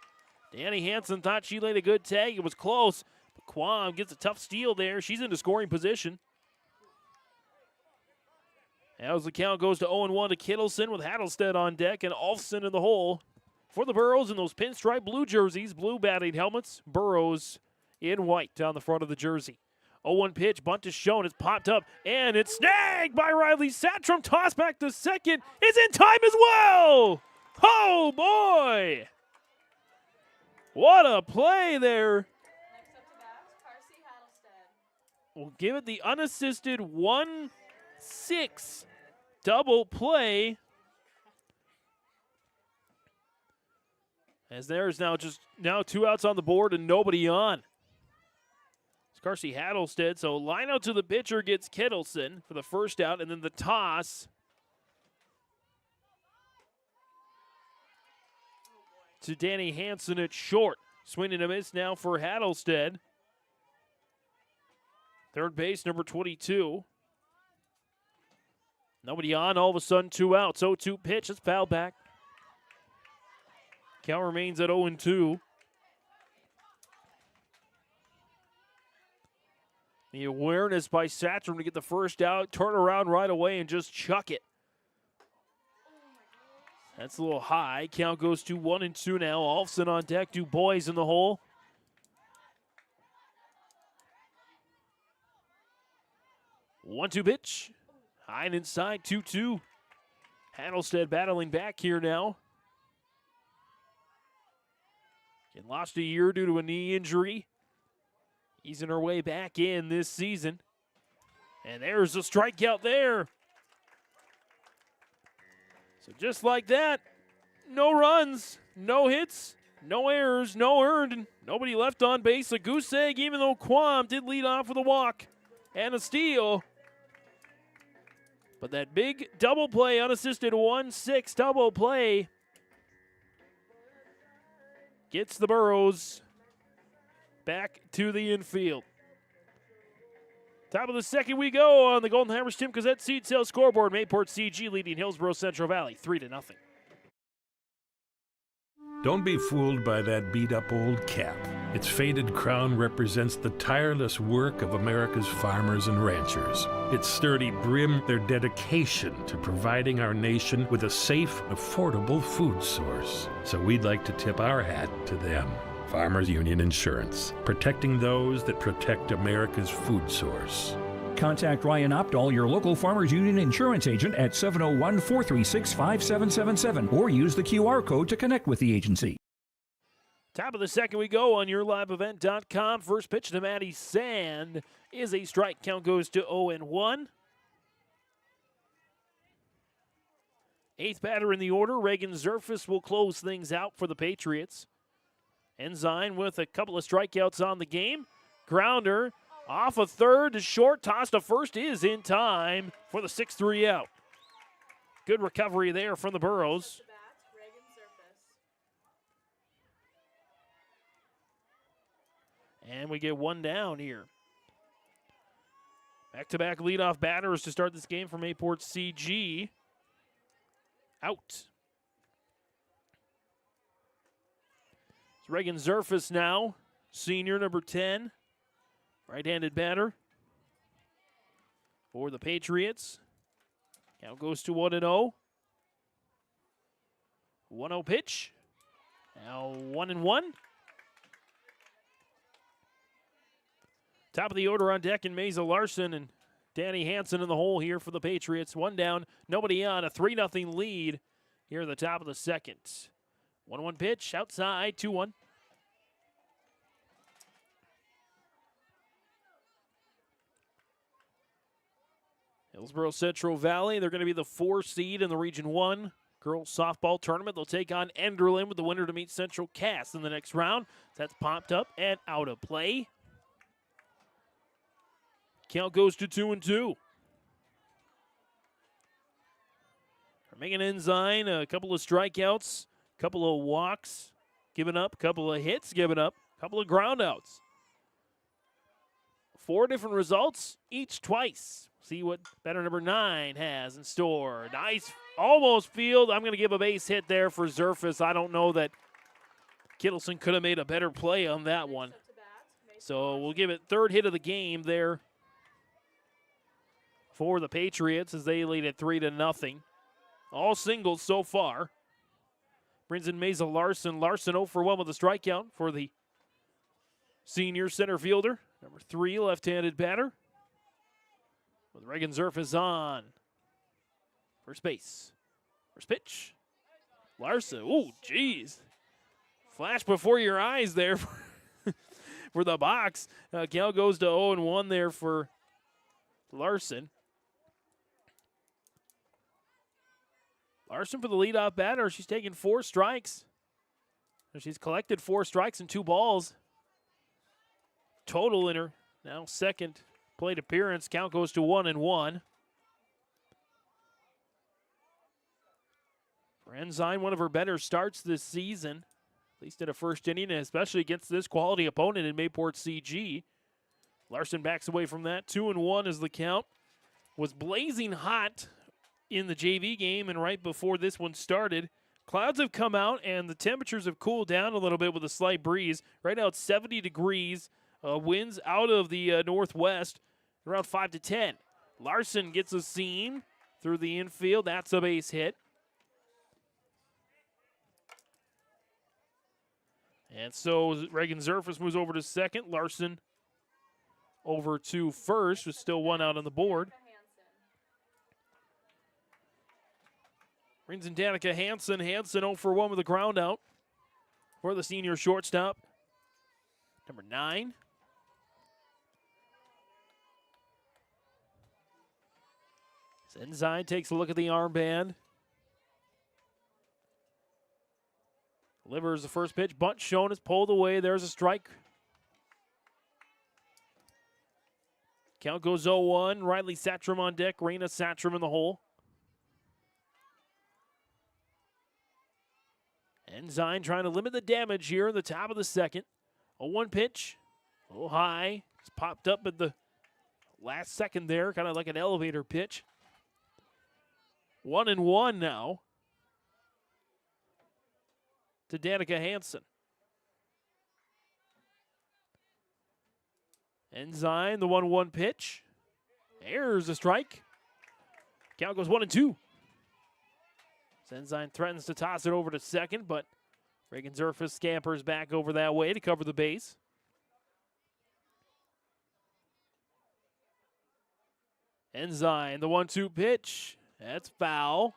S3: Danny Hansen thought she laid a good tag. It was close. But Quam gets a tough steal there. She's into scoring position. As the count goes to 0-1 to Kittleson with Hattlestead on deck and Olfson in the hole for the Burros in those pinstripe blue jerseys, blue batting helmets, Burros in white down the front of the jersey. 0-1 pitch, bunt is shown, it's popped up, and it's snagged by Riley Satchram. Toss back to second, is in time as well! Oh boy! What a play there! We'll give it the unassisted 1-6 double play. As there's now 2 outs on the board and nobody on. It's Carsey Hattlestead, so line out to the pitcher gets Kittleson for the first out, and then the toss to Danny Hansen at short. Swing and a miss now for Hattlestead. Third base, number 22. Nobody on, all of a sudden 2 outs. 0-2 pitch, it's fouled back. Count remains at 0-2. The awareness by Satchram to get the first out, turn around right away and just chuck it. That's a little high. Count goes to 1-2 now. Olfson on deck, Du Bois in the hole. One-two pitch. High and inside, 2-2. Hattlestead battling back here now. Getting lost a year due to a knee injury. Easing her way back in this season. And there's a strikeout there. So just like that, no runs, no hits, No errors, no earned, nobody left on base. A goose egg, even though Quam did lead off with a walk and a steal. But that big double play, unassisted 1-6 double play, gets the Burros back to the infield. Top of the second we go on the Golden Hammers Tim Cozette Seed Sales scoreboard. Mayport CG leading Hillsboro-Central Valley 3-0.
S9: Don't be fooled by that beat-up old cap. Its faded crown represents the tireless work of America's farmers and ranchers. Its sturdy brim, their dedication to providing our nation with a safe, affordable food source. So we'd like to tip our hat to them. Farmers Union Insurance, protecting those that protect America's food source.
S6: Contact Ryan Opdahl, your local Farmers Union insurance agent, at 701-436-5777 or use the QR code to connect with the agency.
S3: Top of the second we go on yourliveevent.com. First pitch to Maddie Sand is a strike. Count goes to 0-1. Eighth batter in the order, Reagan Zerfus will close things out for the Patriots. Ensign with a couple of strikeouts on the game. Grounder off a third to short, toss to first is in time for the 6-3 out. Good recovery there from the Burros. And we get one down here. Back-to-back leadoff batters to start this game from Mayport CG. Out. It's Reagan Zerfus now, senior number 10. Right-handed batter for the Patriots. Count goes to 1-0. 1-0 pitch. Now 1-1. Top of the order on deck in Mesa Larson and Danny Hansen in the hole here for the Patriots. One down, nobody on, a 3-0 lead here at the top of the second. 1-1 pitch, outside, 2-1. Hillsboro-Central Valley, they're going to be the 4 seed in the Region 1 girls softball tournament. They'll take on Enderlin with the winner to meet Central Cass in the next round. That's popped up and out of play. Count goes to 2-2. Megan Ensign, a couple of strikeouts, a couple of walks given up, a couple of hits given up, a couple of groundouts. 4 different results, each twice. See what batter number 9 has in store. Nice, almost field. I'm going to give a base hit there for Zerfus. I don't know that Kittleson could have made a better play on that one. So we'll give it third hit of the game there for the Patriots as they lead at 3-0. All singles so far. Brings in Mesa Larson. Larson 0 for 1 with a strikeout for the senior center fielder. Number 3, left-handed batter. With Reagan Zerfus on first base. First pitch. Larson. Ooh, geez. Flash before your eyes there for the box. Count goes to 0-1 there for Larson. Larson for the leadoff batter. She's taken 4 strikes. She's collected 4 strikes and 2 balls. Total in her now second plate appearance. Count goes to 1-1. For Ensign, one of her better starts this season, at least in a first inning, and especially against this quality opponent in Mayport CG. Larson backs away from that. 2-1 is the count. Was blazing hot in the JV game, and right before this one started, clouds have come out and the temperatures have cooled down a little bit with a slight breeze. Right now it's 70 degrees. Winds out of the northwest, around 5 to 10. Larson gets a seam through the infield. That's a base hit. And so Reagan Zerfus moves over to second. Larson over to first with still 1 out on the board. Brings in Danica Hansen. Hansen 0 for 1 with a ground out for the senior shortstop. Number 9. Ensign takes a look at the armband. Delivers the first pitch. Bunt shown is pulled away. There's a strike. Count goes 0-1. Riley Satrom on deck. Raina Satrom in the hole. Ensign trying to limit the damage here in the top of the second. 0-1 pitch. A little high. It's popped up at the last second there, kind of like an elevator pitch. 1-1 now to Danica Hansen. Ensign, the 1-1 pitch. There's a strike. Count goes 1-2. Ensign threatens to toss it over to second, but Reagan Zerfus scampers back over that way to cover the base. Ensign, the 1-2 pitch. That's foul.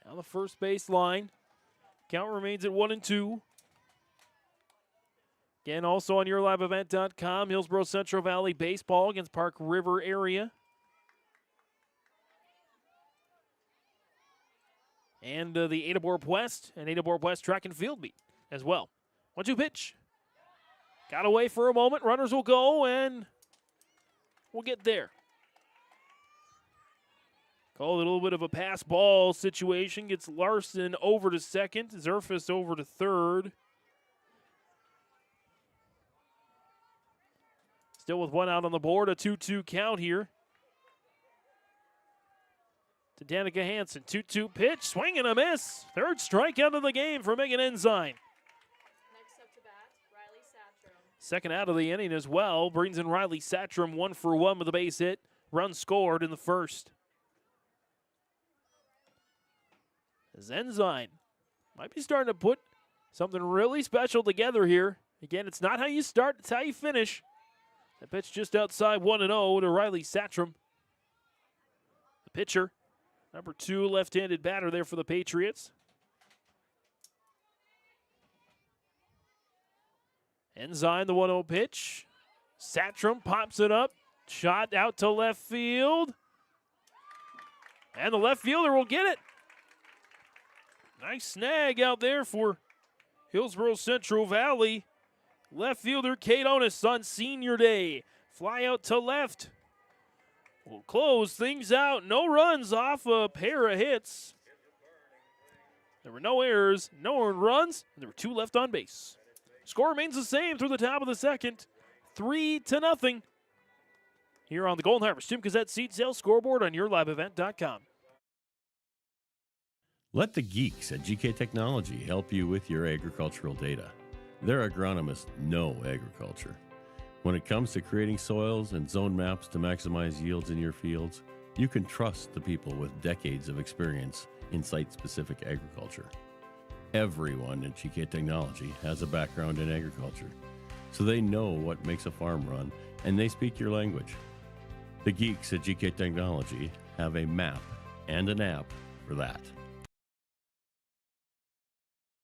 S3: Down the first base line. Count remains at 1-2. Again, also on YourLiveEvent.com, Hillsboro-Central Valley baseball against Park River area. And the Ada-Borp West and Ada-Borp West track and field meet as well. 1-2 pitch. Got away for a moment. Runners will go, and we'll get there. Call it a little bit of a pass ball situation. Gets Larson over to second. Zerfus over to third. Still with one out on the board. A 2-2 count here. To Danica Hansen. 2-2 pitch. Swing and a miss. Third strikeout of the game for Megan Ensign.
S4: Next up to bat, Riley Satrom.
S3: Second out of the inning as well. Brings in Riley Satrom 1-for-1 with a base hit. Run scored in the first. Ensign might be starting to put something really special together here. Again, it's not how you start, it's how you finish. The pitch just outside 1-0 to Riley Satrom. The pitcher, number 2 left-handed batter there for the Patriots. Ensign, the 1-0 pitch. Satrom pops it up. Shot out to left field. And the left fielder will get it. Nice snag out there for Hillsboro-Central Valley. Left fielder Kate Onis on senior day. Fly out to left. We'll close things out. No runs off a pair of hits. There were no errors, no earned runs, and there were 2 left on base. Score remains the same through the top of the second. 3-0 here on the Golden Harvest Tim Gazette Seed Sales Scoreboard on YourLiveEvent.com.
S8: Let the geeks at GK Technology help you with your agricultural data. Their agronomists know agriculture. When it comes to creating soils and zone maps to maximize yields in your fields, you can trust the people with decades of experience in site-specific agriculture. Everyone at GK Technology has a background in agriculture, so they know what makes a farm run, and they speak your language. The geeks at GK Technology have a map and an app for that.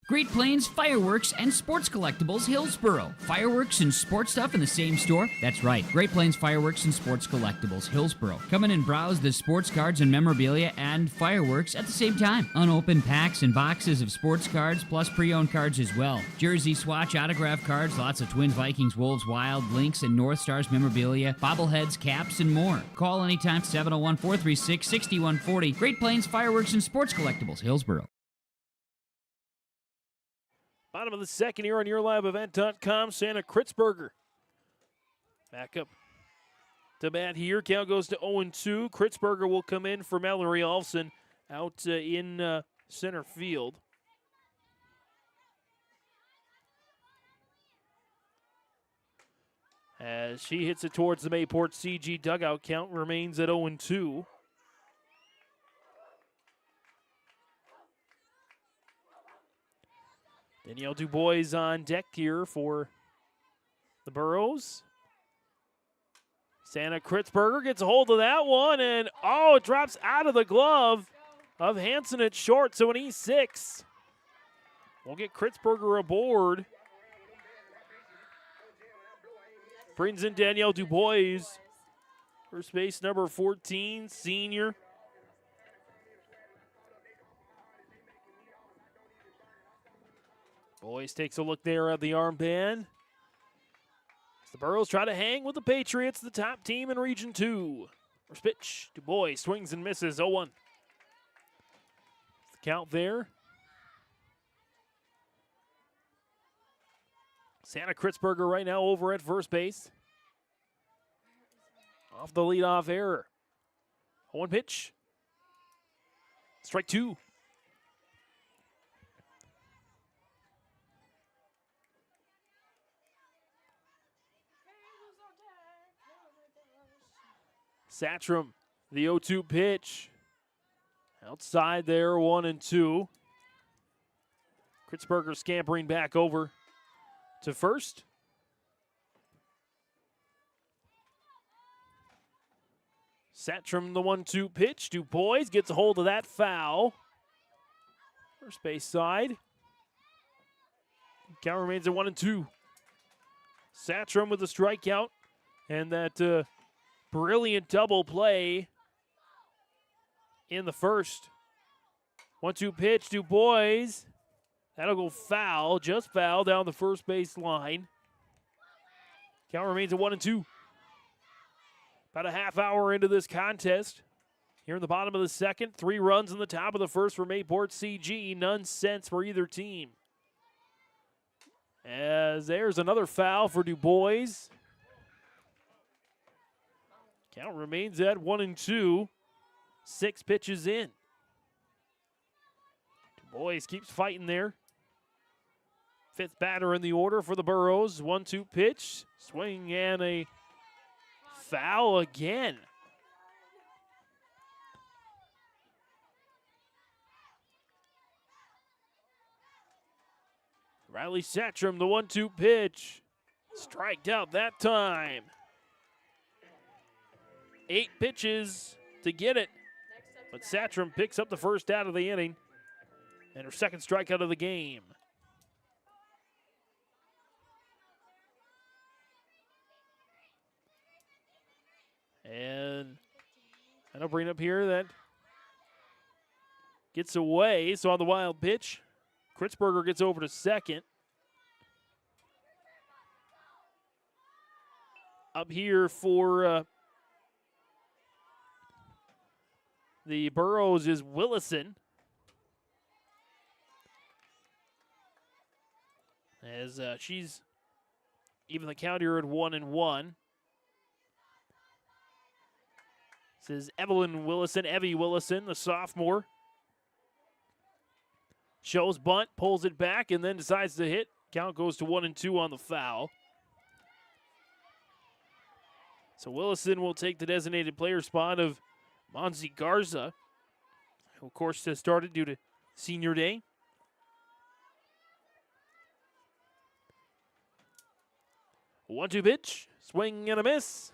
S5: Great Plains Fireworks and Sports Collectibles, Hillsboro. Fireworks and sports stuff in the same store? That's right. Great Plains Fireworks and Sports Collectibles, Hillsboro. Come in and browse the sports cards and memorabilia and fireworks at the same time. Unopened packs and boxes of sports cards, plus pre-owned cards as well. Jersey swatch autograph cards, lots of Twins, Vikings, Wolves, Wild, Lynx, and North Stars memorabilia, bobbleheads, caps, and more. Call anytime, 701-436-6140. Great Plains Fireworks and Sports Collectibles, Hillsboro.
S3: Bottom of the second here on YourLiveEvent.com. Santa Kritzberger back up to bat here. Count goes to 0-2. Kritzberger will come in for Mallory Olson out in center field. As she hits it towards the Mayport CG dugout, count remains at 0-2. Danielle Dubois on deck here for the Burros. Santa Kritzberger gets a hold of that one, and it drops out of the glove of Hansen at short, so an E6. We'll get Kritzberger aboard. Brings in Danielle Dubois. First base number 14, senior. Boys takes a look there at the armband. As the Burros try to hang with the Patriots, the top team in Region 2. First pitch, Du Bois swings and misses, 0-1. The count there. Santa Kritzberger right now over at first base. Off the leadoff error. 0-1 pitch. Strike 2. Satcham, the 0-2 pitch. Outside there, 1-2. Kritzberger scampering back over to first. Satcham, the 1-2 pitch. Du Bois gets a hold of that foul. First base side. Count remains at 1-2. Satcham with a strikeout. And that brilliant double play in the first. 1-2 pitch, Du Bois. That'll go foul, just foul down the first base line. Count remains at 1-2. About a half hour into this contest. Here in the bottom of the second, 3 runs in the top of the first for Mayport CG. None since for either team. As there's another foul for Du Bois. Count remains at 1-2. 6 pitches in. Du Bois keeps fighting there. 5th batter in the order for the Burros. 1-2 pitch. Swing and a foul again. Riley Satcham, the 1-2 pitch. Striked out that time. 8 pitches to get it. But Satcham picks up the first out of the inning. And her second strikeout of the game. And I'll bring up here that gets away. So on the wild pitch, Kritzberger gets over to second. Up here for the Burros is Willison. As she's even the count here at 1-1. This is Evelyn Willison, Evie Willison, the sophomore. Shows bunt, pulls it back, and then decides to hit. Count goes to 1-2 on the foul. So Willison will take the designated player spot of Monzi Garza, who of course has started due to senior day. A 1-2 pitch, swing and a miss.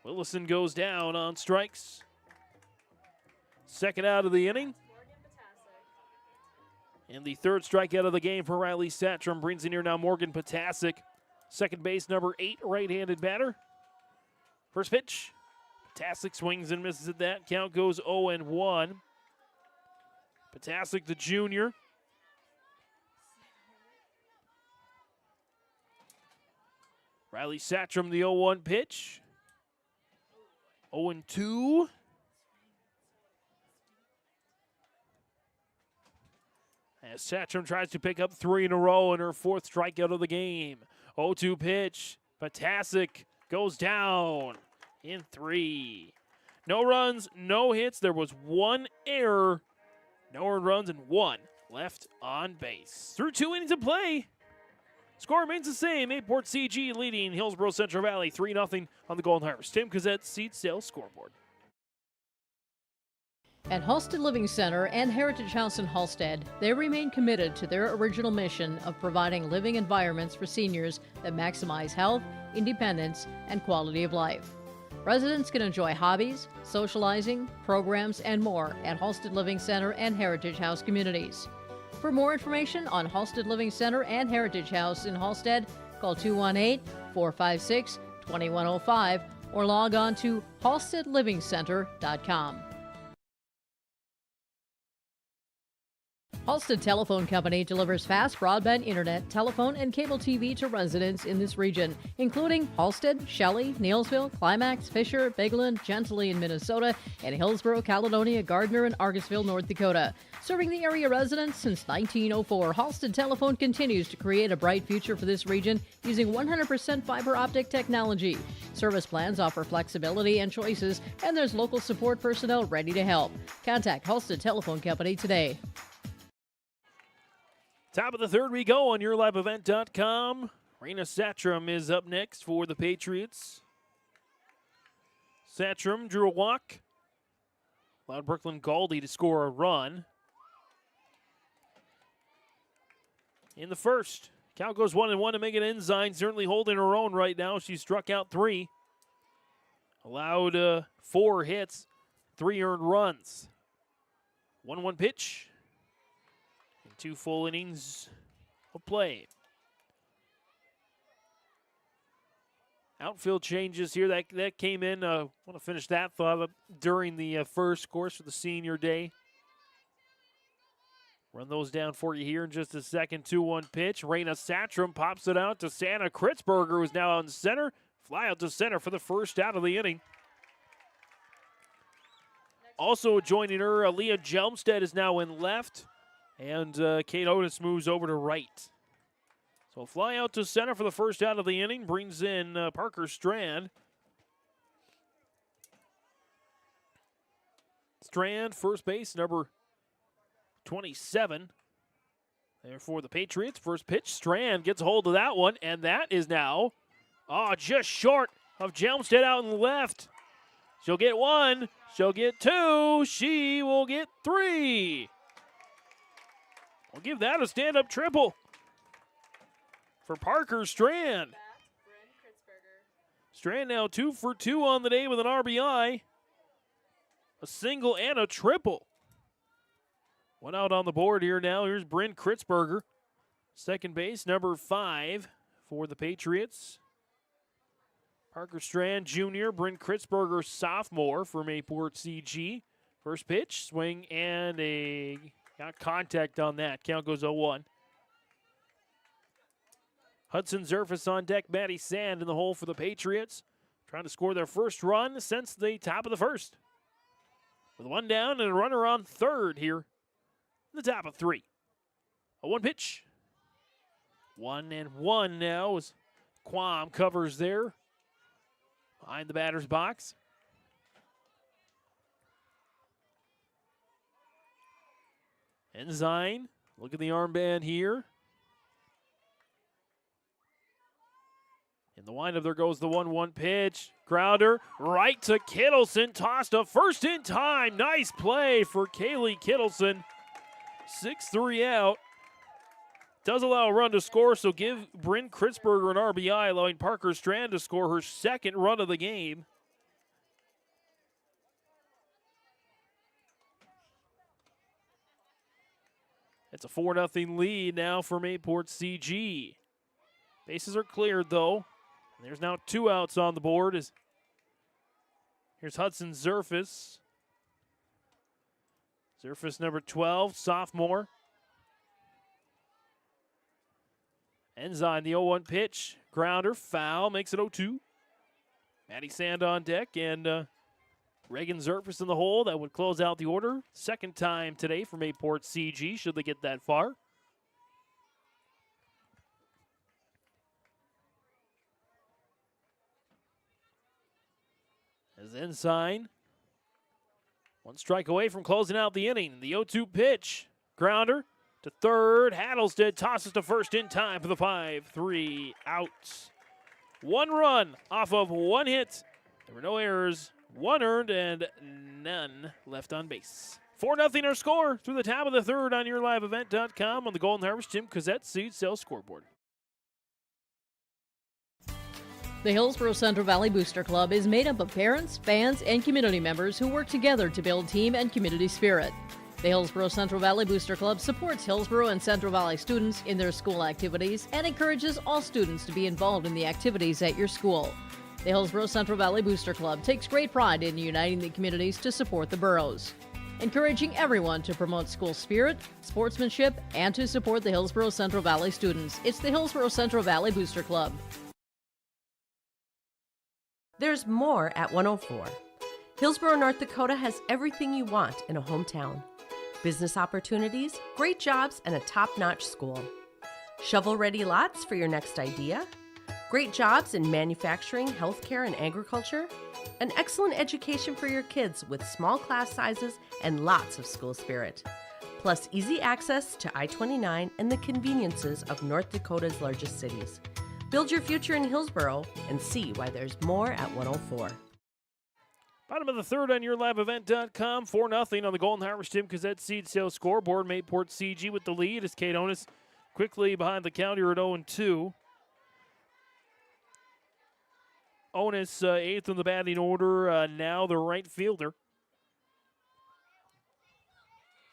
S3: Willison goes down on strikes. Second out of the inning. And the third strikeout of the game for Riley Satcham brings in here now Morgan Potasic. Second base, number 8, right-handed batter. First pitch. Potasic swings and misses at that. Count goes 0-1. Potasic, the junior. Riley Satcham, the 0-1 pitch. 0-2. As Satcham tries to pick up 3 in a row in her 4th strikeout of the game. 0-2 pitch. Potasic goes down in 3. No runs, no hits. There was 1 error. No earned runs and 1 left on base. Through 2 innings of play. Score remains the same. Mayport CG leading Hillsboro-Central Valley 3-0 on the Golden Harvest. Tim Cazette, Seed Sales Scoreboard.
S10: At Halstead Living Center and Heritage House in Halstead, they remain committed to their original mission of providing living environments for seniors that maximize health, independence, and quality of life. Residents can enjoy hobbies, socializing, programs, and more at Halstead Living Center and Heritage House communities. For more information on Halstead Living Center and Heritage House in Halstead, call 218-456-2105 or log on to halsteadlivingcenter.com. Halstead Telephone Company delivers fast broadband internet, telephone, and cable TV to residents in this region, including Halstead, Shelley, Neelsville, Climax, Fisher, Bigland, Gentilly in Minnesota, and Hillsboro, Caledonia, Gardner, and Argosville, North Dakota. Serving the area residents since 1904, Halstead Telephone continues to create a bright future for this region using 100% fiber optic technology. Service plans offer flexibility and choices, and there's local support personnel ready to help. Contact Halstead Telephone Company today.
S3: Top of the third we go on YourLiveEvent.com. Raina Satrum is up next for the Patriots. Satrum drew a walk. Allowed Brooklyn Galdi to score a run. In the first, count goes 1-1 to Megan Ensign, certainly holding her own right now. She struck out 3. Allowed 4 hits, 3 earned runs. 1-1 pitch. 2 full innings of play. Outfield changes here. That came in. I want to finish that thought up during the first course for the senior day. Run those down for you here in just a second. 2-1 pitch. Raina Satrum pops it out to Santa Kritzberger, who's now out in center. Fly out to center for the first out of the inning. Also joining her, Leah Jelmstead is now in left. And Kate Otis moves over to right. So fly out to center for the first out of the inning. Brings in Parker Strand. Strand, first base, number 27. There for the Patriots. First pitch, Strand gets a hold of that one. And that is now just short of Jelmstead out in the left. She'll get 1. She'll get 2. She will get 3. We'll give that a stand-up triple for Parker Strand. Strand now 2 for 2 on the day with an RBI, a single and a triple. One out on the board here now. Here's Bryn Kritzberger, second base, number 5 for the Patriots. Parker Strand, junior. Bryn Kritzberger, sophomore for Mayport CG. First pitch, swing, and got contact on that. Count goes 0-1. Hudson Zerfus on deck. Maddie Sand in the hole for the Patriots. Trying to score their first run since the top of the first. With 1 down and a runner on third here in the top of 3. A 1 pitch. 1-1 now as Quam covers there behind the batter's box. Ensign, look at the armband here. In the windup, there goes the 1-1 pitch. Grounder, right to Kittleson, tossed to first in time. Nice play for Kaylee Kittleson. 6-3 out. Does allow a run to score, so give Bryn Kritzberger an RBI, allowing Parker Strand to score her second run of the game. It's a 4-0 lead now for Mayport CG. Bases are cleared, though. There's now 2 outs on the board. Here's Hudson Zerfus. Zerfus number 12, sophomore. Ensign, the 0-1 pitch. Grounder, foul, makes it 0-2. Maddie Sand on deck, and Reagan Zerfus in the hole. That would close out the order. Second time today for Mayport CG, should they get that far. As Ensign, 1 strike away from closing out the inning. The 0-2 pitch. Grounder to third. Hattlestead tosses to first in time for the 5-3 outs. 1 run off of 1 hit. There were no errors. 1 earned and none left on base. 4-0 our score through the top of the third on YourLiveEvent.com on the Golden Harvest Jim Cozette Seed Sales Scoreboard.
S10: The Hillsboro-Central Valley Booster Club is made up of parents, fans, and community members who work together to build team and community spirit. The Hillsboro-Central Valley Booster Club supports Hillsboro and Central Valley students in their school activities and encourages all students to be involved in the activities at your school. The Hillsboro-Central Valley Booster Club takes great pride in uniting the communities to support the boroughs. encouraging everyone to promote school spirit, sportsmanship, and to support the Hillsboro-Central Valley students. It's the Hillsboro-Central Valley Booster Club.
S11: There's more at 104. Hillsboro, North Dakota has everything you want in a hometown. Business opportunities, great jobs, and a top-notch school. Shovel-ready lots for your next idea. Great jobs in manufacturing, healthcare, and agriculture. An excellent education for your kids with small class sizes and lots of school spirit. Plus easy access to I-29 and the conveniences of North Dakota's largest cities. Build your future in Hillsboro and see why there's more at 104.
S3: Bottom of the third on YourLiveEvent.com. 4-0 on the Golden Harvest Tim Cassette Seed Sales scoreboard. Mayport CG with the lead as Kate Onis quickly behind the count here at 0-2. Onis, eighth in the batting order, now the right fielder.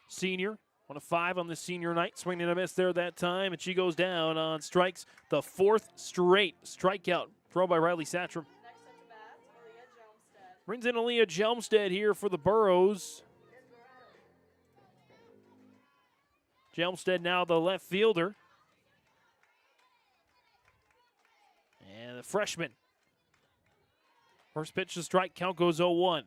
S3: Senior, 1 of 5 on the senior night. Swinging a miss there that time, and she goes down on strikes. The 4th straight strikeout thrown by Riley Satcham. Brings in Aaliyah Jelmstead here for the Burros. Jelmstead now the left fielder. And the freshman. First pitch to strike, count goes 0-1.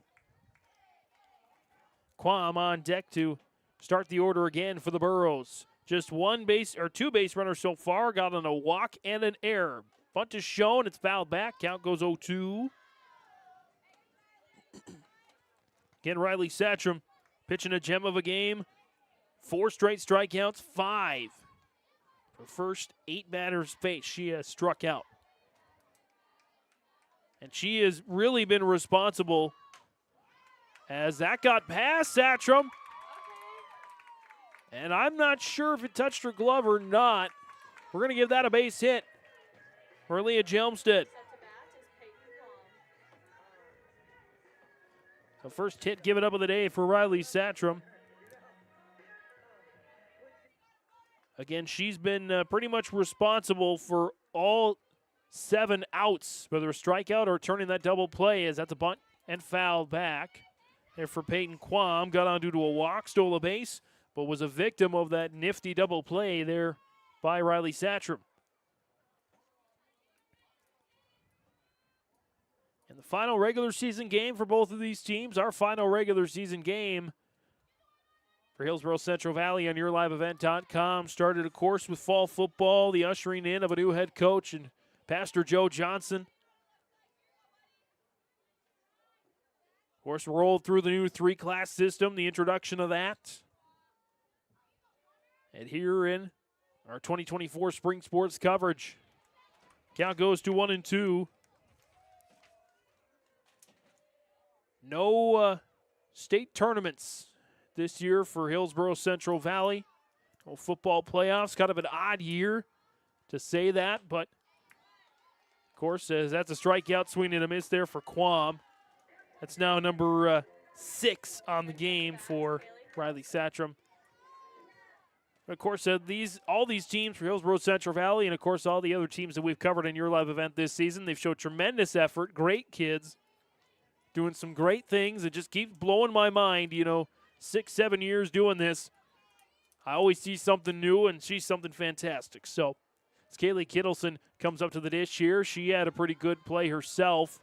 S3: Quam on deck to start the order again for the Burros. Just 2 base runners so far. Got on a walk and an error. Bunt is shown. It's fouled back. Count goes 0-2. Again, Riley Satcham pitching a gem of a game. 4 straight strikeouts, 5. Her first 8 batters faced, she has struck out. And she has really been responsible as that got past Satcham. And I'm not sure if it touched her glove or not. We're going to give that a base hit for Leah Jelmstead. The first hit given up of the day for Riley Satcham. Again, she's been pretty much responsible for all 7 outs, whether a strikeout or turning that double play, as that's a bunt and fouled back. There for Peyton Quam, got on due to a walk, stole a base, but was a victim of that nifty double play there by Riley Satcham. And the final regular season game for both of these teams, our final regular season game for Hillsboro-Central Valley on YourLiveEvent.com, started, of course, with fall football, the ushering in of a new head coach and Pastor Joe Johnson. Of course, rolled through the new 3-class system, the introduction of that. And here in our 2024 spring sports coverage, count goes to 1-2. No state tournaments this year for Hillsboro-Central Valley. No football playoffs. Kind of an odd year to say that, but of course, as that's a strikeout, swing and a miss there for Quam. That's now number 6 on the game for Riley Satcham. Of course, all these teams for Hillsboro-Central Valley, and of course all the other teams that we've covered in your live event this season, they've showed tremendous effort, great kids, doing some great things. It just keeps blowing my mind, 6-7 years doing this. I always see something new, and she's something fantastic. So, as Kaylee Kittleson comes up to the dish here, she had a pretty good play herself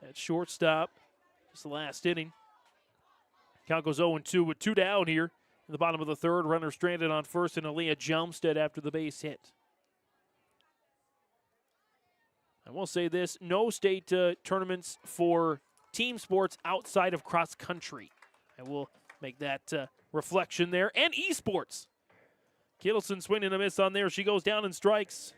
S3: at shortstop, just the last inning. Count goes 0-2 with 2 down here in the bottom of the third. Runner stranded on first, and Aaliyah Jelmstead after the base hit. I will say this, no state tournaments for team sports outside of cross country. I will make that reflection there. And esports. Kittleson swinging a miss on there. She goes down and strikes.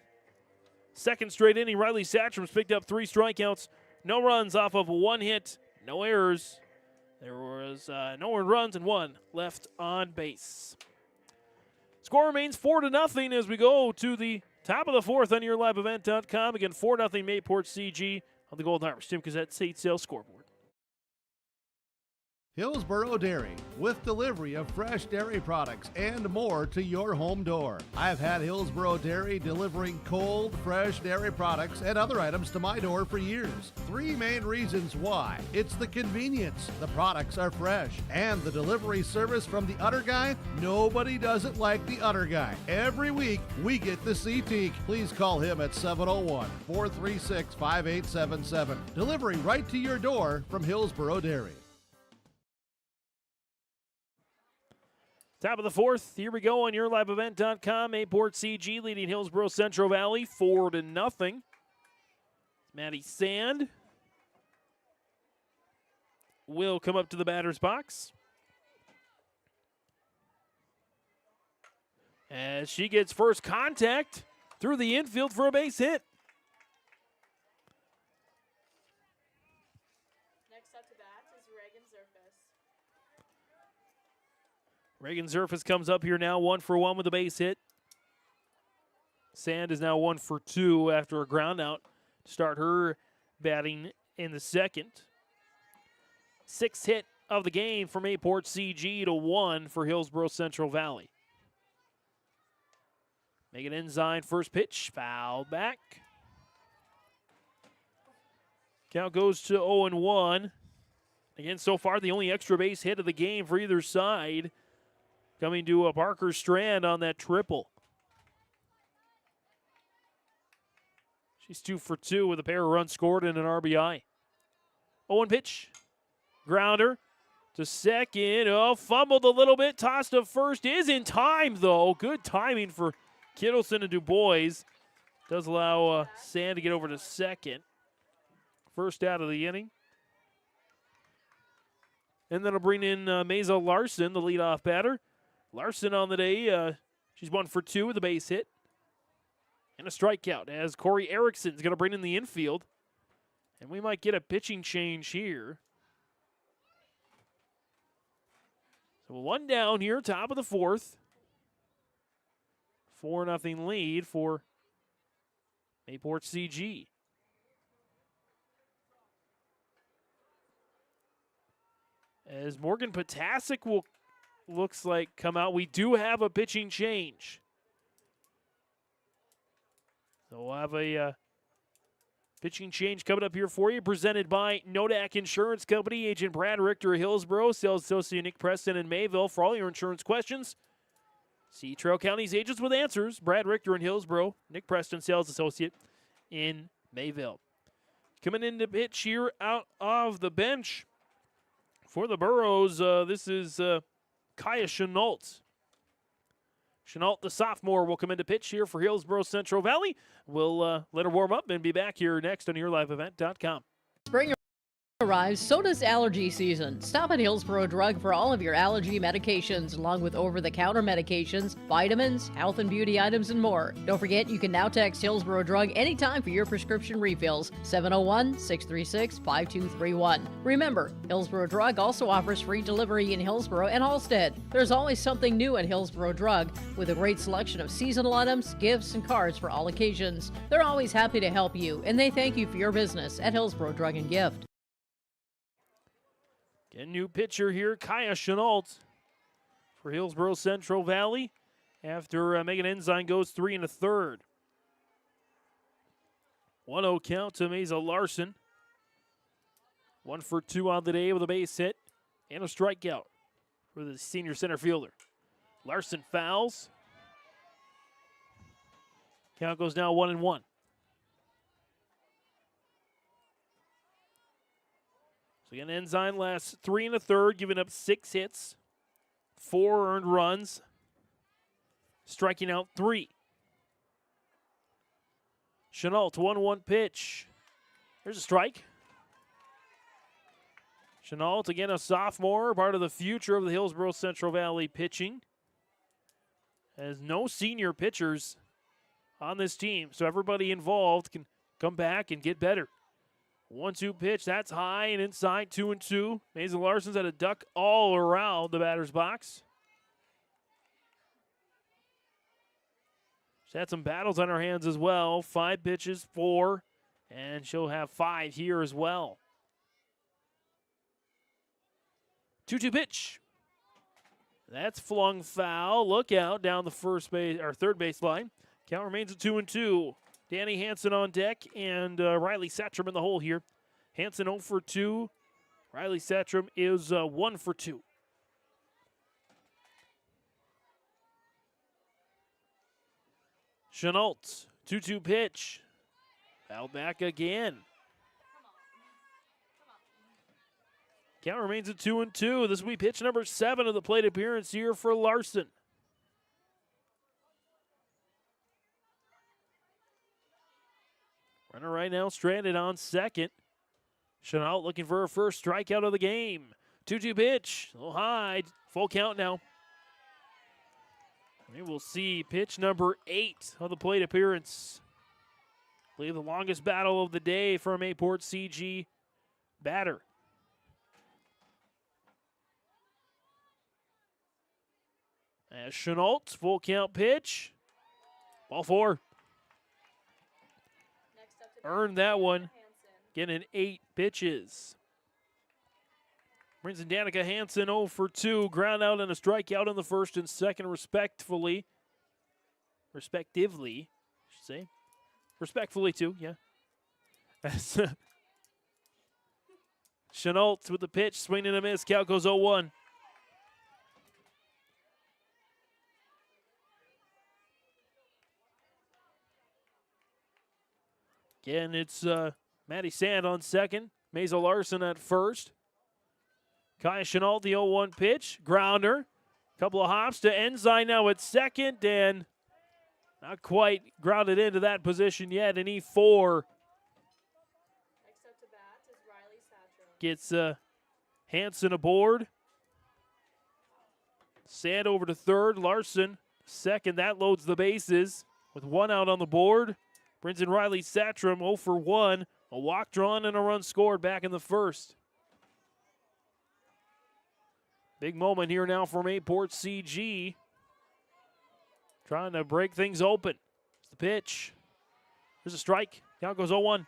S3: Second straight inning, Riley Satcham's picked up 3 strikeouts. No runs off of 1 hit. No errors. There was no earned runs and 1 left on base. Score remains 4-0 as we go to the top of the 4th on YourLiveEvent.com. Again, 4-0 Mayport CG on the Golden Harvest Tim Cassette Seed Sales scoreboard.
S15: Hillsboro Dairy, with delivery of fresh dairy products and more to your home door. I've had Hillsboro Dairy delivering cold, fresh dairy products and other items to my door for years. 3 main reasons why. It's the convenience, the products are fresh, and the delivery service from the Udder Guy. Nobody does it like the Udder Guy. Every week, we get to see Teak. Please call him at 701-436-5877. Delivery right to your door from Hillsboro Dairy.
S3: Top of the fourth, here we go on YourLiveEvent.com. Mayport CG leading Hillsboro-Central Valley 4-0. Maddie Sand will come up to the batter's box as she gets first contact through the infield for a base hit.
S4: Next up to bat is Reagan Zerfus.
S3: Reagan Zerfus comes up here now 1-for-1 with a base hit. Sand is now 1-for-2 after a ground out to start her batting in the second. 6th hit of the game for Mayport CG to 1 for Hillsboro-Central Valley. Megan Ensign, first pitch, fouled back. Count goes to 0-1. Again, so far the only extra base hit of the game for either side, coming to a Parker Strand on that triple. She's 2-for-2 with a pair of runs scored and an RBI. 0-1 pitch. Grounder to second. Oh, fumbled a little bit. Tossed to first. Is in time, though. Good timing for Kittleson and DuBois. Does allow Sand to get over to second. First out of the inning. And then I'll bring in Mesa Larson, the leadoff batter. Larson on the day, she's 1-for-2 with a base hit and a strikeout as Corey Erickson's going to bring in the infield. And we might get a pitching change here. So 1 down here, top of the fourth. 4-0 lead for Mayport CG. As Morgan Potasic will, looks like, come out. We do have a pitching change. So we'll have a pitching change coming up here for you, presented by Nodak Insurance Company. Agent Brad Richter of Hillsboro, Sales Associate Nick Preston in Mayville. For all your insurance questions, see Trail County's agents with answers. Brad Richter in Hillsboro, Nick Preston, Sales Associate in Mayville. Coming in to pitch here out of the bench for the Burros, this is Kaya Chenault. Chenault, the sophomore, will come into pitch here for Hillsboro-Central Valley. We'll let her warm up and be back here next on YourLiveEvent.com.
S10: Spring arrives, so does allergy season. Stop at Hillsboro Drug for all of your allergy medications, along with over-the-counter medications, vitamins, health and beauty items, and more. Don't forget, you can now text Hillsboro Drug anytime for your prescription refills, 701-636-5231. Remember, Hillsboro Drug also offers free delivery in Hillsboro and Halstead. There's always something new at Hillsboro Drug, with a great selection of seasonal items, gifts, and cards for all occasions. They're always happy to help you, and they thank you for your business at Hillsboro Drug and Gift.
S3: Again, new pitcher here, Kaya Chenault for Hillsboro-Central Valley after Megan Ensign goes 3 1/3. 1-0 count to Mesa Larson. 1-for-2 on the day with a base hit and a strikeout for the senior center fielder. Larson fouls. Count goes now 1-1. Again, Ensign lasts 3 1/3, giving up 6 hits, 4 earned runs, striking out 3. Chenault, 1-1 pitch. There's a strike. Chenault, again, a sophomore, part of the future of the Hillsboro-Central Valley pitching. Has no senior pitchers on this team, so everybody involved can come back and get better. 1-2 pitch, that's high and inside, 2-2. Mesa Larson's had a duck all around the batter's box. She's had some battles on her hands as well. 5 pitches, 4, and she'll have 5 here as well. 2-2 pitch. That's flung foul. Look out down the third base line. Count remains at 2-2. Danny Hansen on deck and Riley Satcham in the hole here. Hansen 0 for 2. Riley Satcham is 1 for 2. Chenault, 2-2 pitch. Foul back again. Count remains at 2-2. This will be pitch number 7 of the plate appearance here for Larson. Runner right now stranded on second. Chenault looking for her first strikeout of the game. 2-2 pitch, a little high, full count now. We will see pitch number 8 of the plate appearance. I believe the longest battle of the day from Mayport CG batter. As Chenault, full count pitch. Ball 4. Earned that one. Getting 8 pitches. Brings in Danica Hansen 0 for 2. Ground out and a strikeout in the first and second, respectively, I should say. Respectfully, too, yeah. Chenault with the pitch, swing and a miss. Count goes 0-1. Again, it's Maddie Sand on second. Maisel Larson at first. Kaya Chenault, the 0-1 pitch. Grounder. Couple of hops to Ensign now at second, and not quite grounded into that position yet. An E4
S4: Next up to bat is Riley Satcham.
S3: gets Hansen aboard. Sand over to third. Larson second. That loads the bases with 1 out on the board. Brings in Riley Satcham, 0 for 1. A walk drawn and a run scored back in the first. Big moment here now for Mayport CG. Trying to break things open. It's the pitch. There's a strike. Count goes 0-1.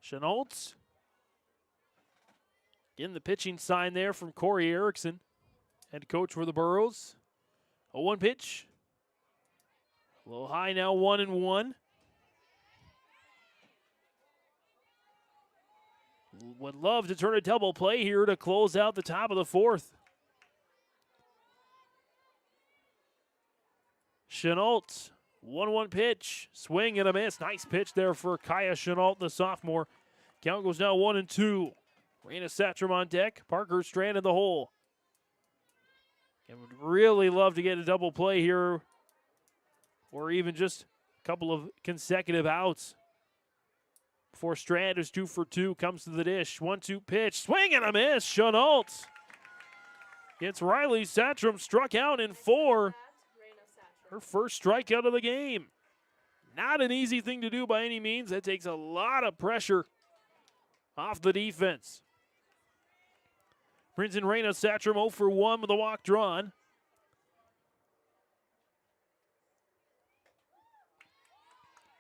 S3: Chenault. Getting the pitching sign there from Corey Erickson, head coach for the Burros. 0-1 pitch. A little high now, 1-1. Would love to turn a double play here to close out the top of the fourth. Chenault, 1-1 pitch. Swing and a miss. Nice pitch there for Kaya Chenault, the sophomore. Count goes now 1-2. Raina Satcham on deck. Parker Strand in the hole. And would really love to get a double play here, or even just a couple of consecutive outs before Strand is 2 for 2, comes to the dish. 1-2 pitch, swing and a miss. Chenault gets Riley Satcham, struck out in 4. Her first strikeout of the game. Not an easy thing to do by any means. That takes a lot of pressure off the defense. Brings in Raina Satcham, 0 for 1 with a walk drawn.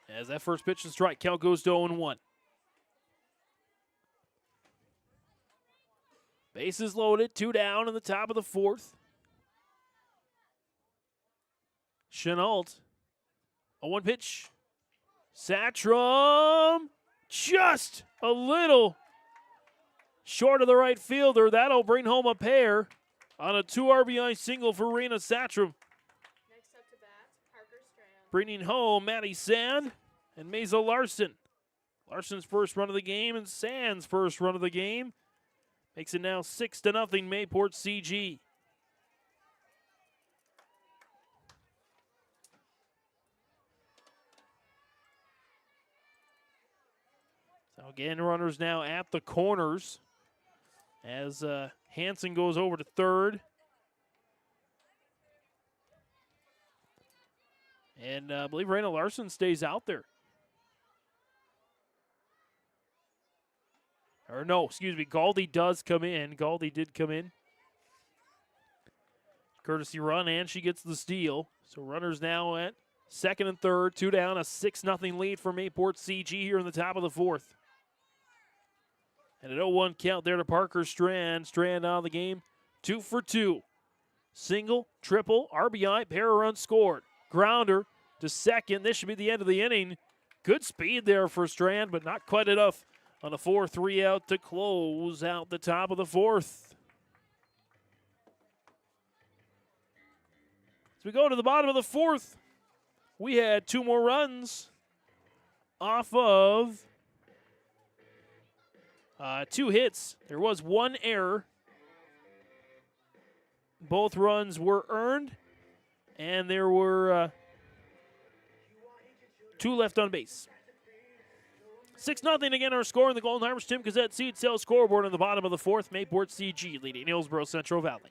S3: As that first pitch and strike, count goes to 0-1. Bases loaded, 2 down in the top of the fourth. Chenault, 0-1 pitch. Satcham, just a little short of the right fielder. That'll bring home a pair on a 2 RBI single for Raina Satcham.
S4: Next up to bat, Parker Strand.
S3: Bringing home Maddie Sand and Maisel Larson. Larson's first run of the game and Sand's first run of the game makes it now 6-0 Mayport CG. So again, runners now at the corners as Hansen goes over to third. And I believe Raina Larson stays out there. Or no, excuse me, Galdi does come in. Galdi did come in. Courtesy run, and she gets the steal. So runners now at Second and third, 2 down, a 6-0 lead for Mayport CG here in the top of the fourth. And an 0-1 count there to Parker Strand. Strand out of the game, 2 for 2. Single, triple, RBI, pair of runs scored. Grounder to second. This should be the end of the inning. Good speed there for Strand, but not quite enough on a 4-3 out to close out the top of the fourth. As we go to the bottom of the fourth, we had 2 more runs off of 2 hits. There was 1 error. Both runs were earned, and there were 2 left on base. 6-0 again our score in the Golden Harvest Tim Gazette Seed Sales scoreboard on the bottom of the fourth. Mayport CG leading Hillsboro-Central Valley.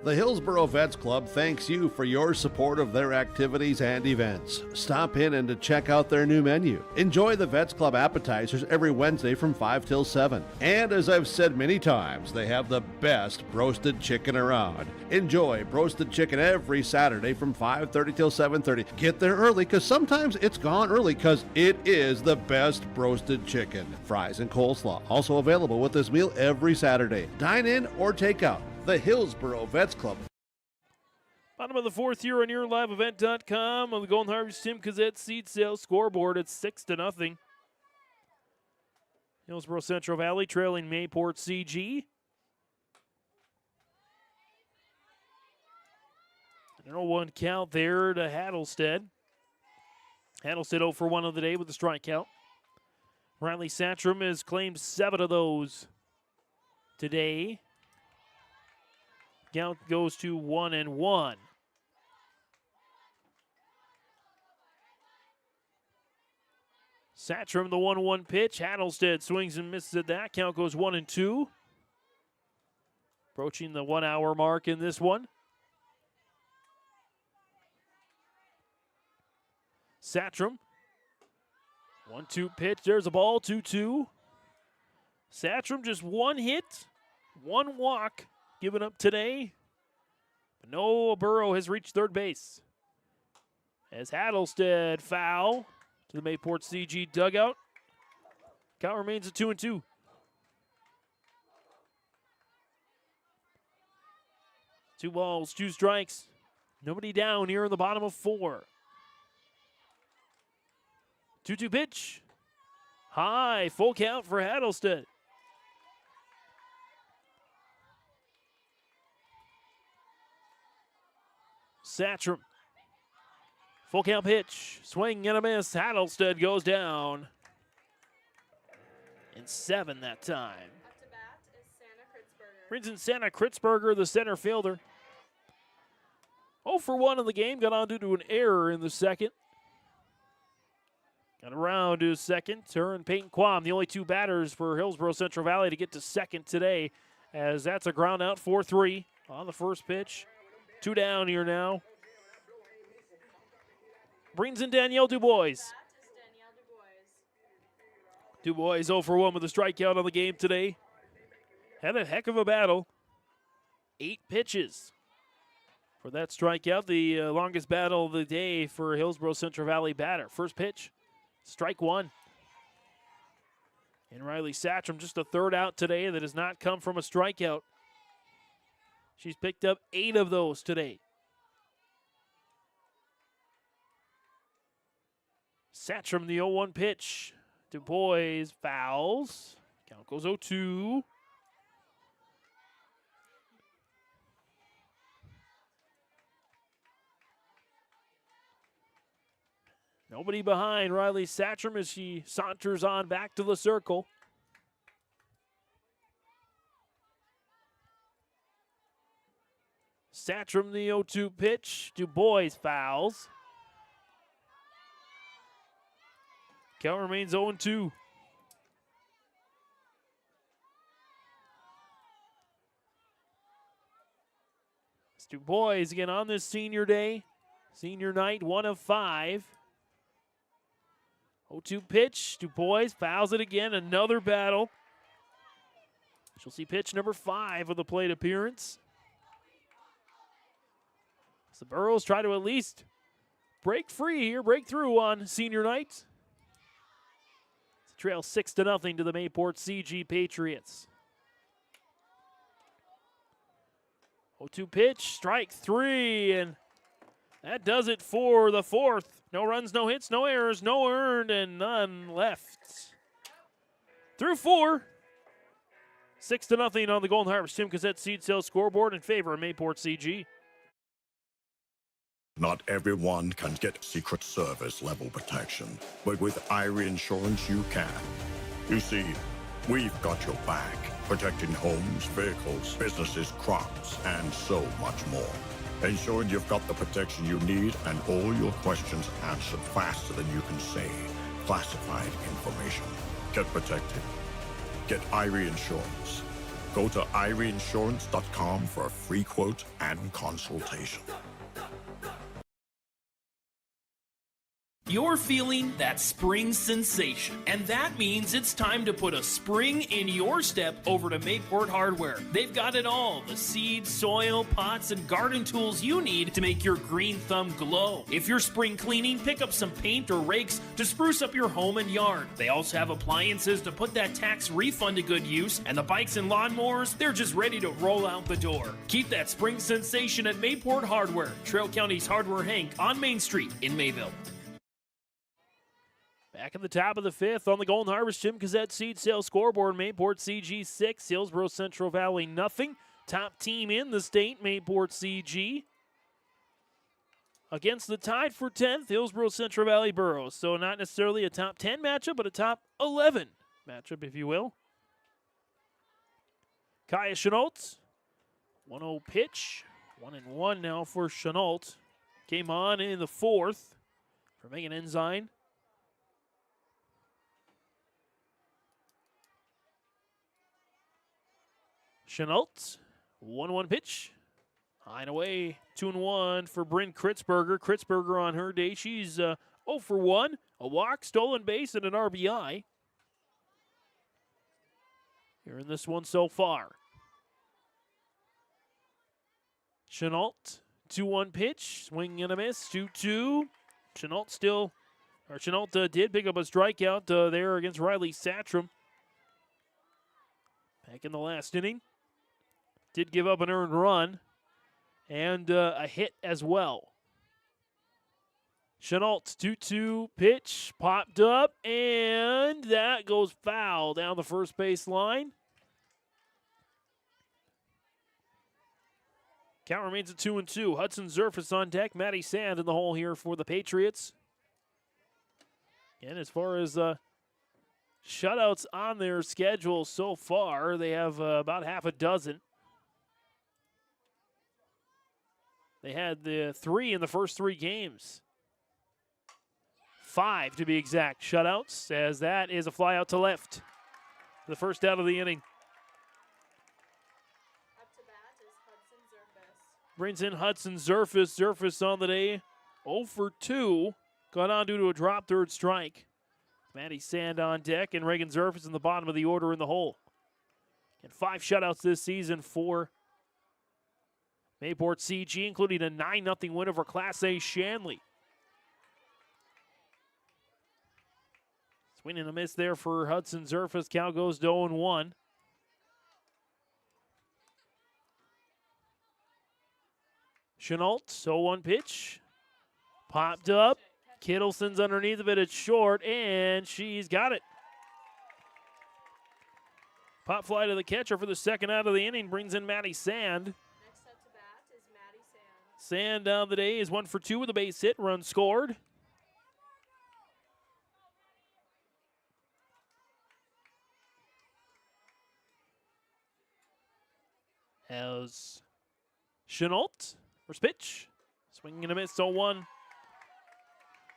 S1: The Hillsboro Vets Club thanks you for your support of their activities and events. Stop in and to check out their new menu. Enjoy the Vets Club appetizers every Wednesday from 5 till 7. And as I've said many times, they have the best roasted chicken around. Enjoy roasted chicken every Saturday from 5:30 till 7:30. Get there early because sometimes it's gone early because it is the best roasted chicken. Fries and coleslaw also available with this meal every Saturday. Dine in or take out. The Hillsboro Vets Club.
S3: Bottom of the fourth here on YourLiveEvent.com on the Golden Harvest Tim Gazette Seed Sales scoreboard. It's 6-0. Hillsboro-Central Valley trailing Mayport CG. An 0-1 count there to Hattlestead. Hattlestead 0 for 1 of the day with a strikeout. Riley Satcham has claimed 7 of those today. Count goes to 1-1. Satcham, the 1-1 pitch. Hattlestead swings and misses at that. Count goes 1-2. Approaching the 1 hour mark in this one. Satcham. 1-2 pitch. There's a ball. 2-2. Satcham just 1 hit, 1 walk given up today. But no Burrow has reached third base. As Hattlestead foul to the Mayport CG dugout. Count remains at 2-2. Two balls, 2 strikes. Nobody down here in the bottom of 4. 2-2 pitch. High, full count for Hattlestead. Satcham. Full count pitch. Swing and a miss. Hattlestead goes down. In 7 that time. Brings in Santa Kritzberger, the center fielder. 0 for 1 in the game. Got on due to an error in the second. Got around to second. Her and Peyton Quam, the only 2 batters for Hillsboro-Central Valley to get to second today, as that's a ground out 4-3 on the first pitch. 2 down here now. Brings in Danielle Dubois. Dubois 0 for 1 with a strikeout on the game today. Had a heck of a battle. 8 pitches for that strikeout. The longest battle of the day for Hillsboro-Central Valley batter. First pitch, strike 1. And Riley Satcham, just a 3rd out today that has not come from a strikeout. She's picked up 8 of those today. Satcham, the 0-1 pitch. Dubois fouls. Count goes 0-2. Nobody behind Riley Satcham as she saunters on back to the circle. Satcham, the 0-2 pitch. Dubois fouls. Count remains 0-2. It's Dubois again on this senior day. Senior night, 1 of 5. 0-2 pitch. Dubois fouls it again. Another battle. She'll see pitch number 5 of the plate appearance. So Burrows try to at least break free here, break through on senior night. Trail 6-0 to the Mayport CG Patriots. 0-2 pitch, strike 3, and that does it for the fourth. No runs, no hits, no errors, no earned, and none left. Through 4. 6-0 on the Golden Harvest Tim Cassette Seed Sales scoreboard in favor of Mayport CG.
S12: Not everyone can get Secret Service level protection, but with Irie Insurance you can. You see, we've got your back, protecting homes, vehicles, businesses, crops, and so much more. Ensuring you've got the protection you need and all your questions answered faster than you can say classified information. Get protected. Get Irie Insurance. Go to IrieInsurance.com for a free quote and consultation.
S2: You're feeling that spring sensation, and that means it's time to put a spring in your step over to Mayport Hardware. They've got it all, the seeds, soil, pots, and garden tools you need to make your green thumb glow. If you're spring cleaning, pick up some paint or rakes to spruce up your home and yard. They also have appliances to put that tax refund to good use, and the bikes and lawnmowers, they're just ready to roll out the door. Keep that spring sensation at Mayport Hardware, Trail County's Hardware Hank on Main Street in Mayville.
S3: Back in the top of the 5th on the Golden Harvest Tim Cassette Seed Sales scoreboard. Mayport CG 6, Hillsboro-Central Valley nothing. Top team in the state, Mayport CG. Against the tied for 10th, Hillsboro-Central Valley Burros. So not necessarily a top 10 matchup, but a top 11 matchup, if you will. Kaya Chenault, 1-0 pitch. 1-1 now for Chenault. Came on in the 4th for Megan Ensign. Chenault, 1-1 pitch. High and away, 2-1 for Bryn Kritzberger. Kritzberger on her day, she's 0 for 1. A walk, stolen base, and an RBI. Here in this one so far. Chenault, 2-1 pitch. Swing and a miss, 2-2. Chenault did pick up a strikeout there against Riley Satcham. Back in the last inning. Did give up an earned run and a hit as well. Chenault, 2-2 pitch, popped up, and that goes foul down the first base line. Count remains at 2-2. Hudson Zerfus on deck. Maddie Sand in the hole here for the Patriots. And as far as shutouts on their schedule so far, they have about half a dozen. They had the 3 in the first 3 games. 5 to be exact shutouts, as that is a fly out to left. The first out of the inning.
S4: Up to bat is Hudson Zerfus.
S3: Brings in Hudson Zerfus. Zerfus on the day, 0 for 2. Got on due to a drop third strike. Maddie Sand on deck, and Reagan Zerfus in the bottom of the order in the hole. And 5 shutouts this season for Mayport CG, including a 9-0 win over Class A Shanley. Swing and a miss there for Hudson Zerfus. Count goes to 0-1. Chenault, 0-1 pitch. Popped up. Kittleson's underneath of it. It's short, and she's got it. Pop fly to the catcher for the second out of the inning. Brings in Maddie Sand.
S4: Next up to bat is Maddie Sand.
S3: Sand down the day is 1 for 2 with a base hit. Run scored. As Chenault, first pitch. Swinging and a miss, 0-1.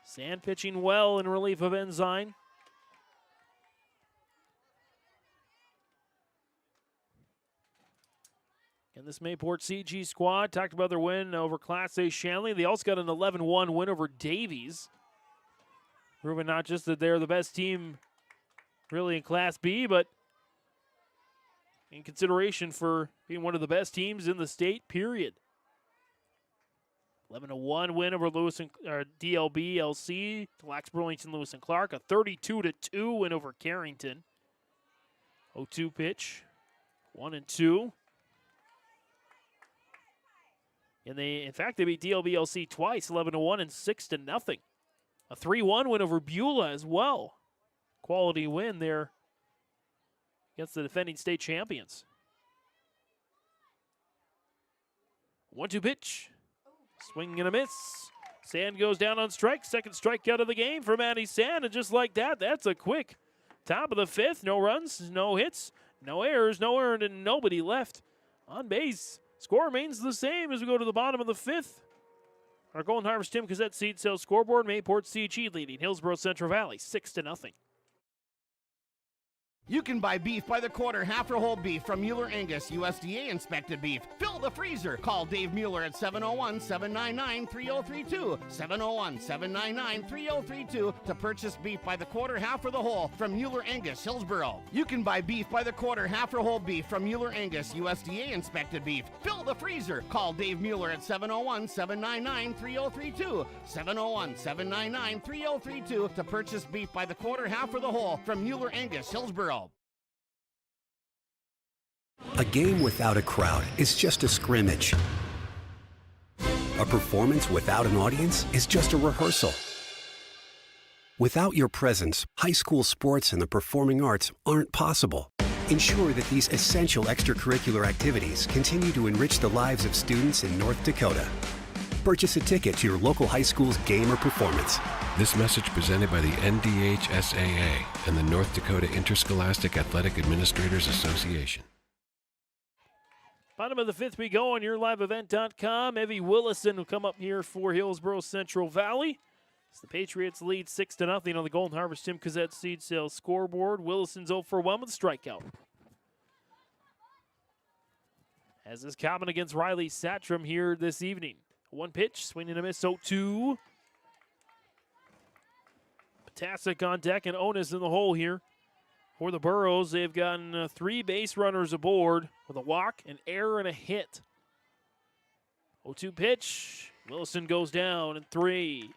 S3: Sand pitching well in relief of Ensign. And this Mayport CG squad talked about their win over Class A Shanley. They also got an 11-1 win over Davies. Proving not just that they're the best team really in Class B, but in consideration for being one of the best teams in the state, period. 11-1 win over DLB LC. Lax Burlington, Lewis and Clark. A 32-2 win over Carrington. 0-2 pitch. 1-2. And in fact, they beat DLB LC twice, 11-1 and 6-0. A 3-1 win over Beulah as well. Quality win there against the defending state champions. 1-2 pitch. Swing and a miss. Sand goes down on strike. Second strikeout of the game for Maddie Sand. And just like that, that's a quick top of the fifth. No runs, no hits, no errors, no earned, and nobody left on base. Score remains the same as we go to the bottom of the fifth. Our Golden Harvest Tim Cassette seed sales scoreboard. Mayport CG leading Hillsboro-Central Valley 6-0.
S13: You can buy beef by the quarter, half or whole beef from Mueller Angus, USDA inspected beef. Fill the freezer. Call Dave Mueller at 701-799-3032. 701-799-3032 to purchase beef by the quarter, half or the whole from Mueller Angus, Hillsboro. You can buy beef by the quarter, half or whole beef from Mueller Angus, USDA inspected beef. Fill the freezer. Call Dave Mueller at 701-799-3032. 701-799-3032 to purchase beef by the quarter, half or the whole from Mueller Angus, Hillsboro.
S14: A game without a crowd is just a scrimmage. A performance without an audience is just a rehearsal. Without your presence, high school sports and the performing arts aren't possible. Ensure that these essential extracurricular activities continue to enrich the lives of students in North Dakota. Purchase a ticket to your local high school's game or performance.
S23: This message presented by the NDHSAA and the North Dakota Interscholastic Athletic Administrators Association.
S3: Bottom of the fifth we go on yourliveevent.com. Evie Willison will come up here for Hillsboro-Central Valley. As the Patriots lead 6-0 on the Golden Harvest Tim Cassette seed sales scoreboard. Willison's 0 for 1 with a strikeout. As is common against Riley Satcham here this evening. One pitch, swing and a miss, 0-2. Potasic on deck and Onus in the hole here. For the Burros, they've gotten 3 base runners aboard with a walk, an error, and a hit. 0-2 pitch. Willison goes down in 3.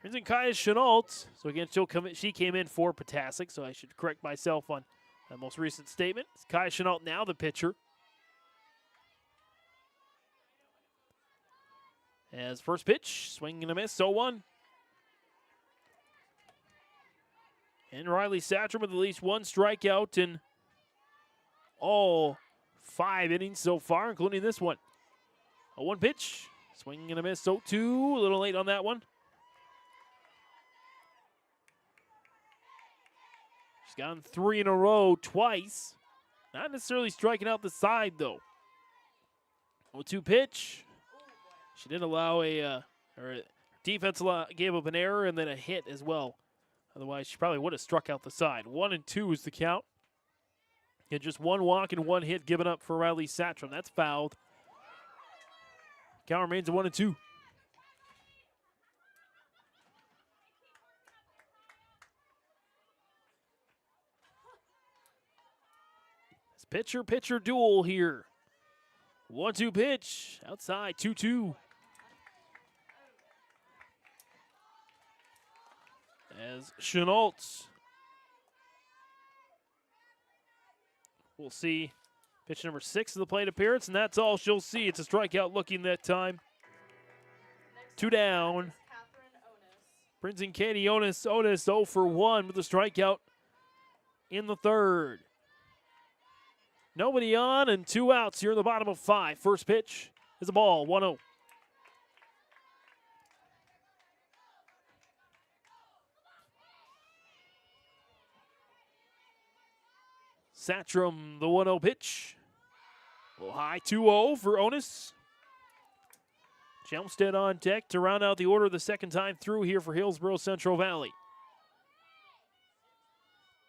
S3: Brings in Kaya Chenault. So again, she came in for Potasic, so I should correct myself on that most recent statement. It's Kaya Chenault now the pitcher. As first pitch, swing and a miss, 0-1. And Riley Satcham with at least 1 strikeout in all 5 innings so far, including this one. A 1 pitch, swing and a miss, 0-2. A little late on that one. She's gotten 3 in a row twice. Not necessarily striking out the side, though. 0-2 pitch. She did allow defense gave up an error and then a hit as well. Otherwise, she probably would have struck out the side. 1-2 is the count. And just 1 walk and 1 hit given up for Riley Satcham. That's fouled. Count remains at 1-2. It's pitcher duel here. 1-2 pitch. Outside, 2-2. As Chenault, we'll see pitch number 6 of the plate appearance, and that's all she'll see. It's a strikeout looking that time. 2 down. Brings in Katie Onus. Onus 0 for 1 with a strikeout in the 3rd. Nobody on and 2 outs here in the bottom of 5. First pitch is a ball, 1-0. Satcham, the 1-0 pitch. A little high, 2-0 for Onus. Chelmstead on deck to round out the order the second time through here for Hillsboro-Central Valley.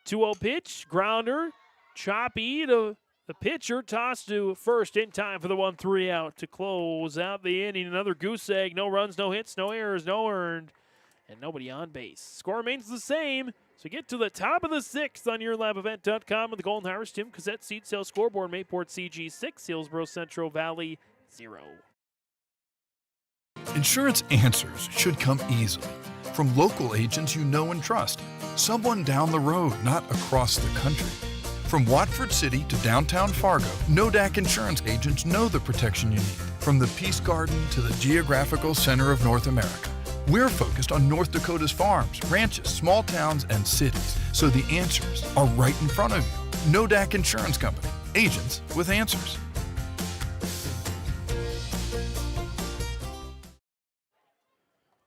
S3: 2-0 pitch, grounder, choppy to the pitcher, tossed to first in time for the 1-3 out to close out the inning. Another goose egg, no runs, no hits, no errors, no earned, and nobody on base. Score remains the same, So get to the top of the 6th on YourLabEvent.com with the Golden Harvest Tim Cassette Seed Sale Scoreboard. Mayport CG 6, Hillsboro-Central Valley 0.
S16: Insurance answers should come easily from local agents you know and trust. Someone down the road, not across the country. From Watford City to downtown Fargo, Nodak Insurance agents know the protection you need. From the Peace Garden to the geographical center of North America. We're focused on North Dakota's farms, ranches, small towns, and cities, so the answers are right in front of you. Nodak Insurance Company, agents with answers.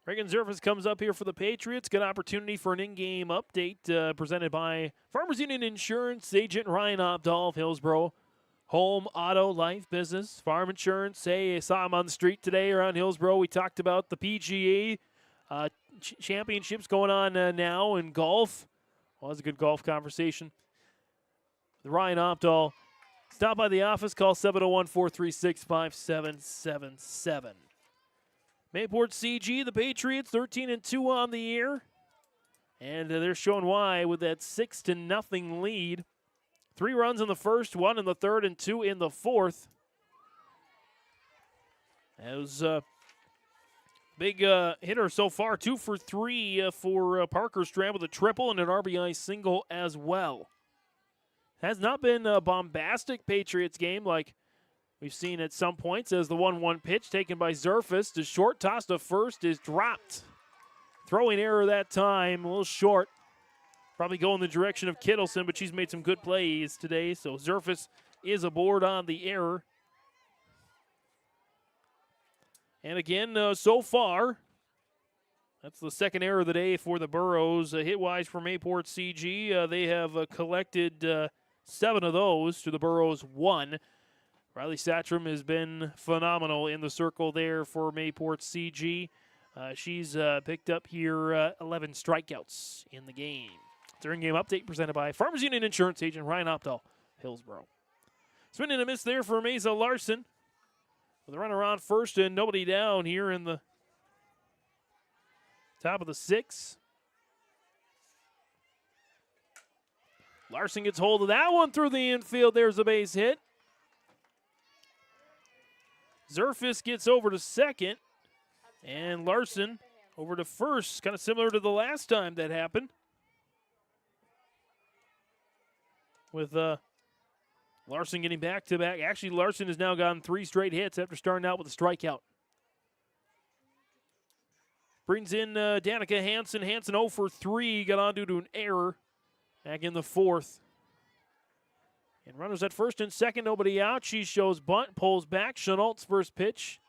S3: Reagan Zerfus comes up here for the Patriots. Good opportunity for an in-game update presented by Farmers Union Insurance agent Ryan Opdahl of Hillsboro. Home, auto, life, business, farm insurance. Hey, I saw him on the street today around Hillsboro. We talked about the PGA championships going on now in golf. Well, that was a good golf conversation. The Ryan Opdahl. Stop by the office. Call 701-436-5777. Mayport CG, the Patriots, 13-2 on the year. And they're showing why with that 6-0 lead. 3 runs in the first, 1 in the third, and 2 in the fourth. That was a big hitter so far. 2 for 3 for Parker Strand with a triple and an RBI single as well. Has not been a bombastic Patriots game like we've seen at some points, as the 1-1 pitch taken by Zerfus. The short toss to first is dropped. Throwing error that time, a little short. Probably go in the direction of Kittleson, but she's made some good plays today, so Zerfus is aboard on the error. And again, so far, that's the second error of the day for the Burros. Hit-wise for Mayport CG, they have collected 7 of those to the Burros 1. Riley Satcham has been phenomenal in the circle there for Mayport CG. She's picked up here 11 strikeouts in the game. During game update presented by Farmers Union Insurance agent Ryan Opdahl, Hillsboro. Swing and a miss there for Mesa Larson. With a runner on first and nobody down here in the top of the 6th. Larson gets hold of that one through the infield. There's a base hit. Zerfus gets over to second. And Larson over to first. Kind of similar to the last time that happened. With Larson getting back-to-back. Actually, Larson has now gotten 3 straight hits after starting out with a strikeout. Brings in Danica Hansen. Hansen 0 for 3. Got on due to an error back in the 4th. And runners at first and second. Nobody out. She shows bunt. Pulls back. Chenault's first pitch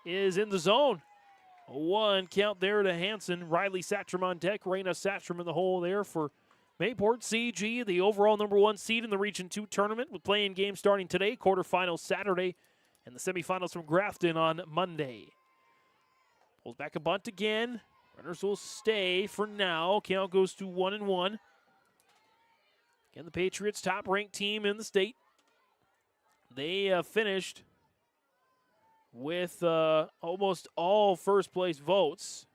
S3: is in the zone. A 1 count there to Hansen. Riley Satcham on deck. Raina Satcham in the hole there for Mayport CG, the overall number 1 seed in the Region 2 tournament, with playing games starting today, quarterfinals Saturday, and the semifinals from Grafton on Monday. Pulls back a bunt again. Runners will stay for now. Count goes to 1-1. Again, the Patriots, top-ranked team in the state. They finished with almost all first-place votes.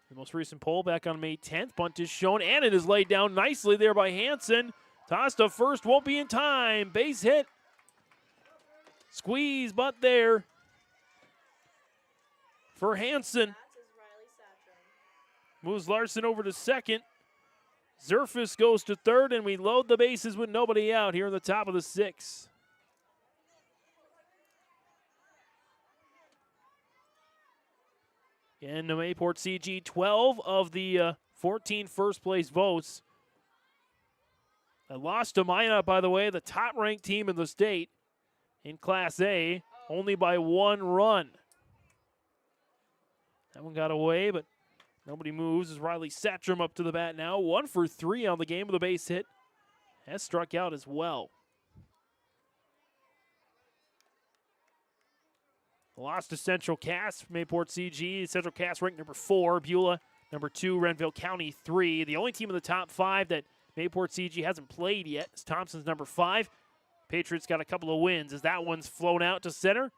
S3: The most recent poll back on May 10th. Bunt is shown, and it is laid down nicely there by Hansen. Toss to first, won't be in time. Base hit. Squeeze bunt there for Hansen. Moves Larson over to second. Zerfus goes to third, and we load the bases with nobody out here in the top of the 6th. And the Mayport CG, 12 of the 14 first-place votes. A loss to Minot, by the way, the top-ranked team in the state in Class A, only by 1 run. That one got away, but nobody moves as Riley Satcham up to the bat now. 1 for 3 on the game with a base hit. Has struck out as well. Lost to Central Cass, Mayport CG. Central Cass ranked number 4. Beulah, number 2. Renville County, 3. The only team in the top 5 that Mayport CG hasn't played yet is Thompson's number 5. Patriots got a couple of wins as that one's flown out to center.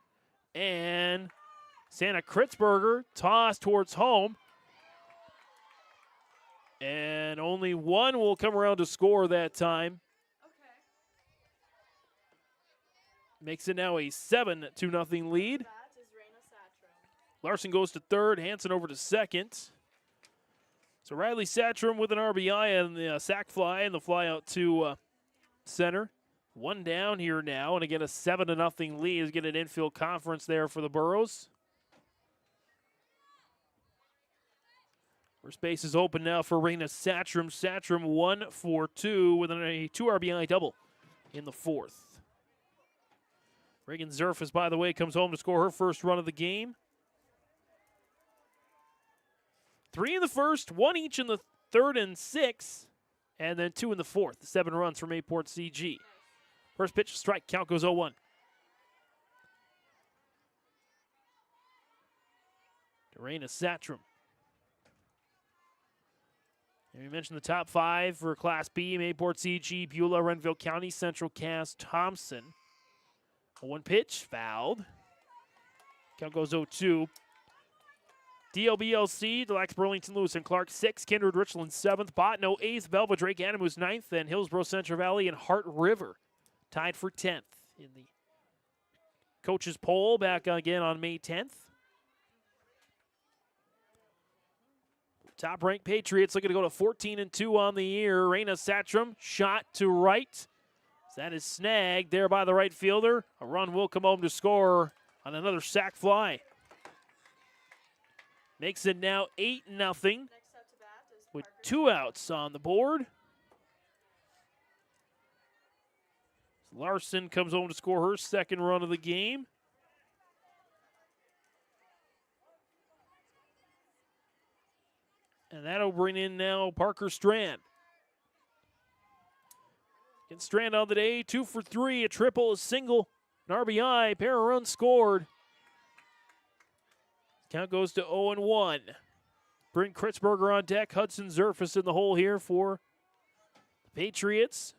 S3: And Santa Kritzberger tossed towards home. And only one will come around to score that time. Makes it now a 7-0 lead. Larson goes to third, Hansen over to second. So Riley Satchram with an RBI and the sac fly and the fly out to center. One down here now, and again a 7-0 lead is getting an infield conference there for the Burros. First base is open now for Raina Satchram. Satchram 1 for 2 with a 2 RBI double in the fourth. Reagan Zerfus, by the way, comes home to score her first run of the game. 3 in the first, 1 each in the third and 6, and then 2 in the fourth. 7 runs from Mayport CG. First pitch, strike, count goes 0-1. Raina Satchram. And we mentioned the top 5 for Class B, Mayport CG, Beulah, Renville County, Central Cass, Thompson. A 1 pitch, fouled. Count goes 0-2. DLBLC, Delax, Burlington, Lewis, and Clark 6, Kindred, Richland 7th, Botno 8th, Belva, Drake, Animus 9th, and Hillsboro-Central Valley and Hart River tied for 10th in the coaches poll back again on May 10th. Top-ranked Patriots looking to go to 14-2 on the year. Raina Satchram, shot to right. That is snagged there by the right fielder. A run will come home to score on another sac fly. Makes it now 8-0 with 2 outs on the board. Larson comes home to score her second run of the game. And that'll bring in now Parker Strand. Getting Strand on the day, 2 for 3, a triple, a single, an RBI, pair of runs scored. Count goes to 0-1. Brent Kritzberger on deck, Hudson Zerfus in the hole here for the Patriots.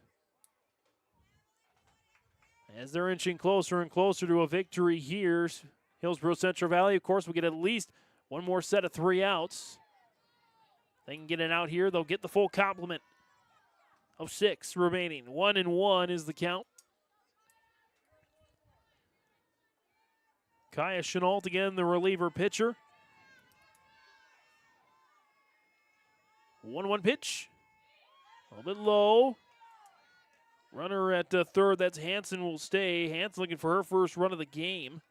S3: As they're inching closer and closer to a victory here, Hillsboro-Central Valley, of course, will get at least one more set of 3 outs. They can get it out here, they'll get the full complement of 6 remaining. 1-1 is the count. Kaya Chenault again, the reliever pitcher. 1-1 pitch. A little bit low. Runner at third, that's Hansen, will stay. Hansen looking for her first run of the game.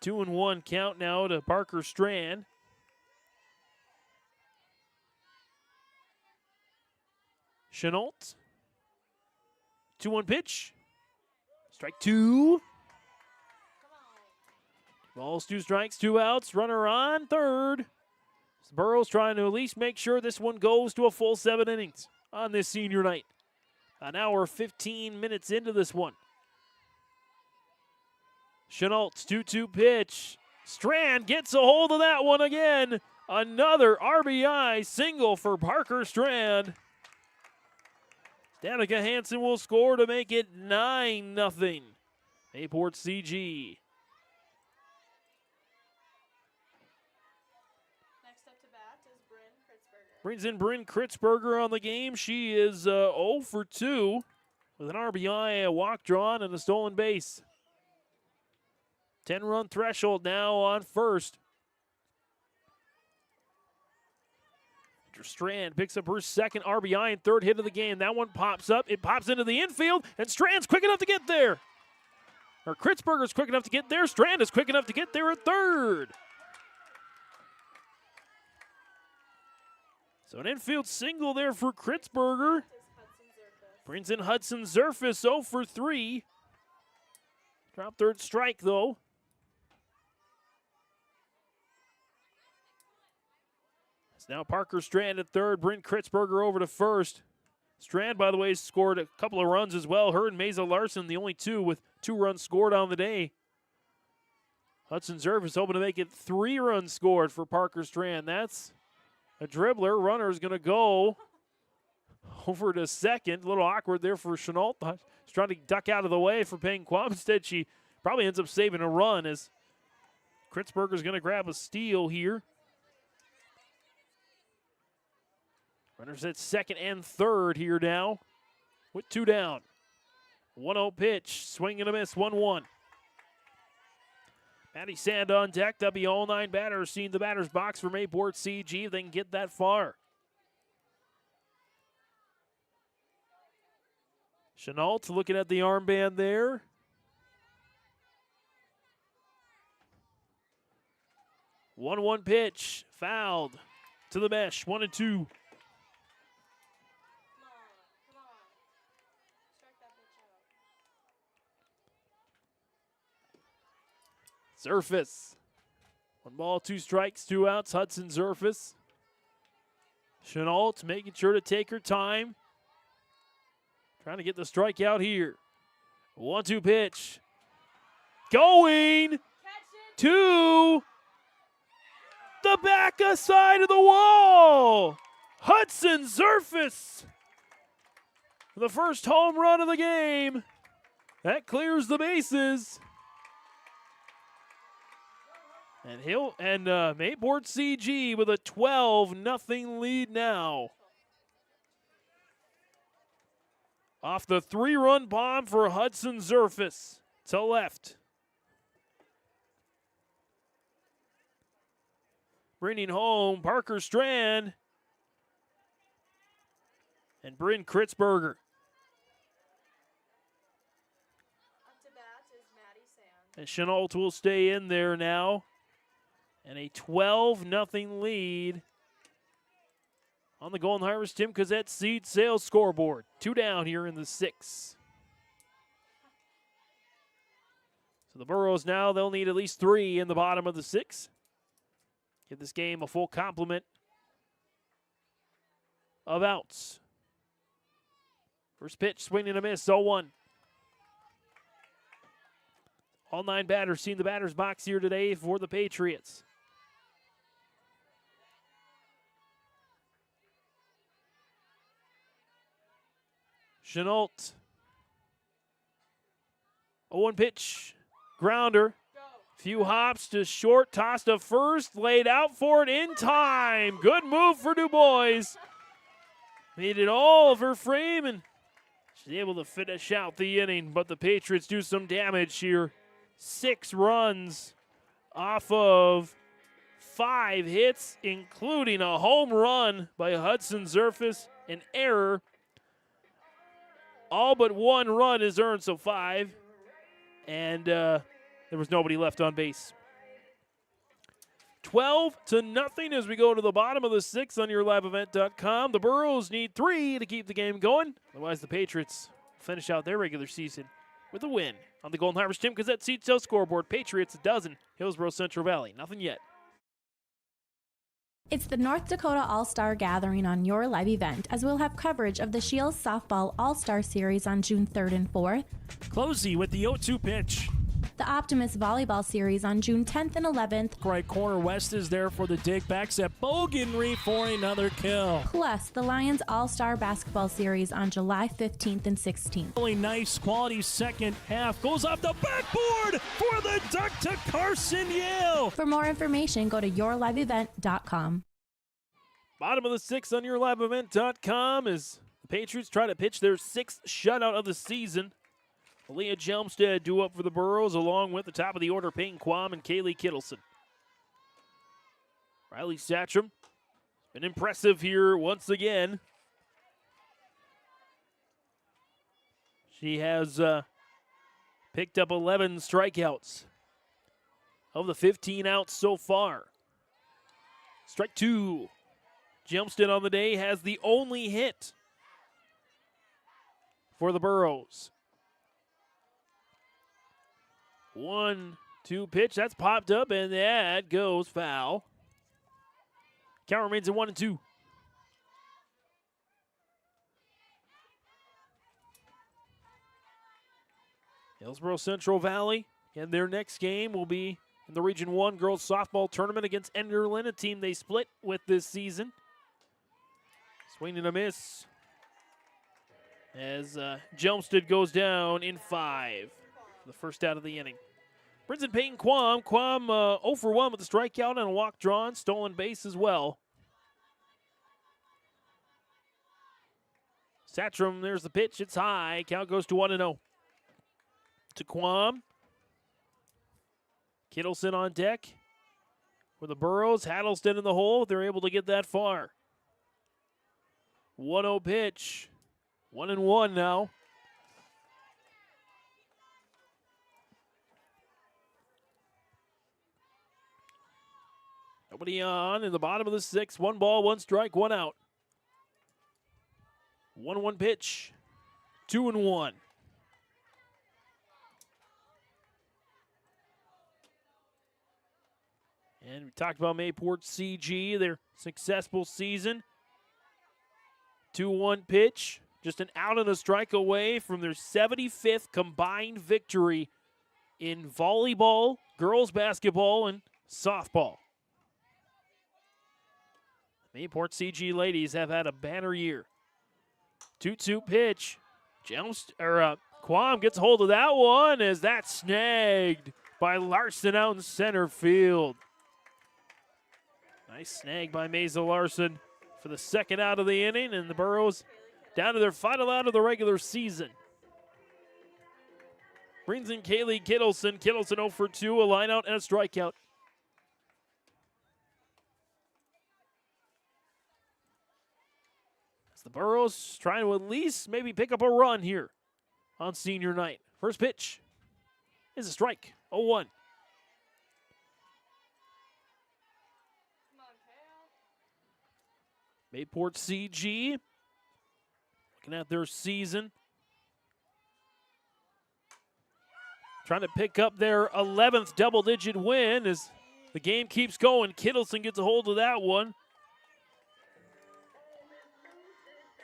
S3: 2-1 count now to Parker Strand. Chenault. 2-1 pitch. Strike 2. Balls, 2 strikes, 2 outs. Runner on third. Burrows trying to at least make sure this one goes to a full 7 innings on this senior night. An hour, 15 minutes into this one. Chenault, 2-2 pitch. Strand gets a hold of that one again. Another RBI single for Parker Strand. Danica Hansen will score to make it 9-0. Mayport CG.
S4: Next up to bat is Bryn Kritzberger.
S3: Brings in Bryn Kritzberger on the game. She is 0 for 2 with an RBI, a walk drawn, and a stolen base. 10-run threshold now on first. Strand picks up her second RBI and third hit of the game. That one pops up. It pops into the infield, and Strand's quick enough to get there. Or Kritzberger's quick enough to get there. Strand is quick enough to get there at third. So an infield single there for Kritzberger. Brings in Hudson Zerfus, 0 for 3. Drop third strike, though. Now Parker Strand at third, Brent Kritzberger over to first. Strand, by the way, scored a couple of runs as well. Her and Mesa Larson, the only 2 with 2 runs scored on the day. Hudson Zerfus hoping to make it 3 runs scored for Parker Strand. That's a dribbler. Runner is going to go over to second. A little awkward there for Chenault. She's trying to duck out of the way for Payne Quam. Instead, she probably ends up saving a run as Kritzberger's going to grab a steal here. Runners at second and third here now with 2 down. 1-0 pitch, swing and a miss, 1-1. Maddie Sand on deck. That'll be all 9 batters seeing the batter's box for Mayport CG if they can get that far. Chenault looking at the armband there. One pitch, fouled to the mesh, 1-2. Surface. 1 ball, 2 strikes, 2 outs. Hudson Surface. Chenault making sure to take her time. Trying to get the strikeout here. 1-2 pitch. Going to the back side of the wall. Hudson Surface. The first home run of the game. That clears the bases. And Mayport CG with a 12-0 lead now. Off the 3-run bomb for Hudson Surface to left. Bringing home Parker Strand and Bryn Kritzberger.
S4: Up to bat is Maddie Sand.
S3: And Chenault will stay in there now. And a 12-0 lead on the Golden Harvest Tim Cozette Seed Sales scoreboard. 2 down here in the 6th. So the Burros now, they'll need at least 3 in the bottom of the 6th. Give this game a full complement of outs. First pitch, swing and a miss, 0-1. All 9 batters seen the batter's box here today for the Patriots. Chenault. 0-1 pitch. Grounder. Few hops to short. Toss to first. Laid out for it in time. Good move for Du Bois. Made it all of her frame, and she's able to finish out the inning. But the Patriots do some damage here. 6 runs off of 5 hits, including a home run by Hudson Surface. An error. All but 1 run is earned, so 5. And there was nobody left on base. 12-0 as we go to the bottom of the 6th on YourLiveEvent.com. The Burros need 3 to keep the game going. Otherwise, the Patriots finish out their regular season with a win. On the Golden Harvest Tim Cozette Seed Sales scoreboard, Patriots 1 dozen, Hillsboro-Central Valley, nothing yet.
S17: It's the North Dakota All-Star Gathering on Your Live Event, as we'll have coverage of the Shields Softball All-Star Series on June 3rd and 4th.
S3: Closey with the 0-2 pitch.
S17: The Optimist Volleyball Series on June 10th and 11th.
S3: Right corner West is there for the dig backs at Bogenry for another kill.
S17: Plus, the Lions All-Star Basketball Series on July 15th and 16th.
S3: Really nice quality second half. Goes off the backboard for the duck to Carson Yale.
S17: For more information, go to yourliveevent.com.
S3: Bottom of the 6th on YourLiveEvent.com as the Patriots try to pitch their 6th shutout of the season. Leah Jelmstead due up for the Burros, along with the top of the order, Peyton Quam and Kaylee Kittleson. Riley Satcham been impressive here once again. She has picked up 11 strikeouts of the 15 outs so far. Strike 2. Jelmstead on the day has the only hit for the Burros. 1-2 pitch. That's popped up, and that goes foul. Count remains at 1-2. Hillsboro-Central Valley, and their next game will be in the Region 1 Girls Softball Tournament against Enderlin, a team they split with this season. Swing and a miss as Jelmstead goes down in 5. The first out of the inning. Brings in Peyton Quam. Quam 0 for 1 with a strikeout and a walk drawn. Stolen base as well. Satcham, there's the pitch. It's high. Count goes to 1-0. To Quam. Kittleson on deck. For the Burrows, Hattlestead in the hole. They're able to get that far. 1-0 pitch. 1-1 now. Nobody on in the bottom of the sixth. 1 ball, 1 strike, 1 out. 1-1 pitch. 2-1. And we talked about Mayport CG, their successful season. 2-1 pitch. Just an out and a strike away from their 75th combined victory in volleyball, girls basketball, and softball. Mayport CG ladies have had a banner year. 2-2 pitch. Quam gets hold of that one as that's snagged by Larson out in center field. Nice snag by Mesa Larson for the second out of the inning, and the Burrows down to their final out of the regular season. Brings in Kaylee Kittleson. Kittleson 0 for 2, a line out and a strikeout. As the Burrows trying to at least maybe pick up a run here on senior night. First pitch is a strike, 0-1. Mayport CG looking at their season. Trying to pick up their 11th double-digit win as the game keeps going. Kittleson gets a hold of that one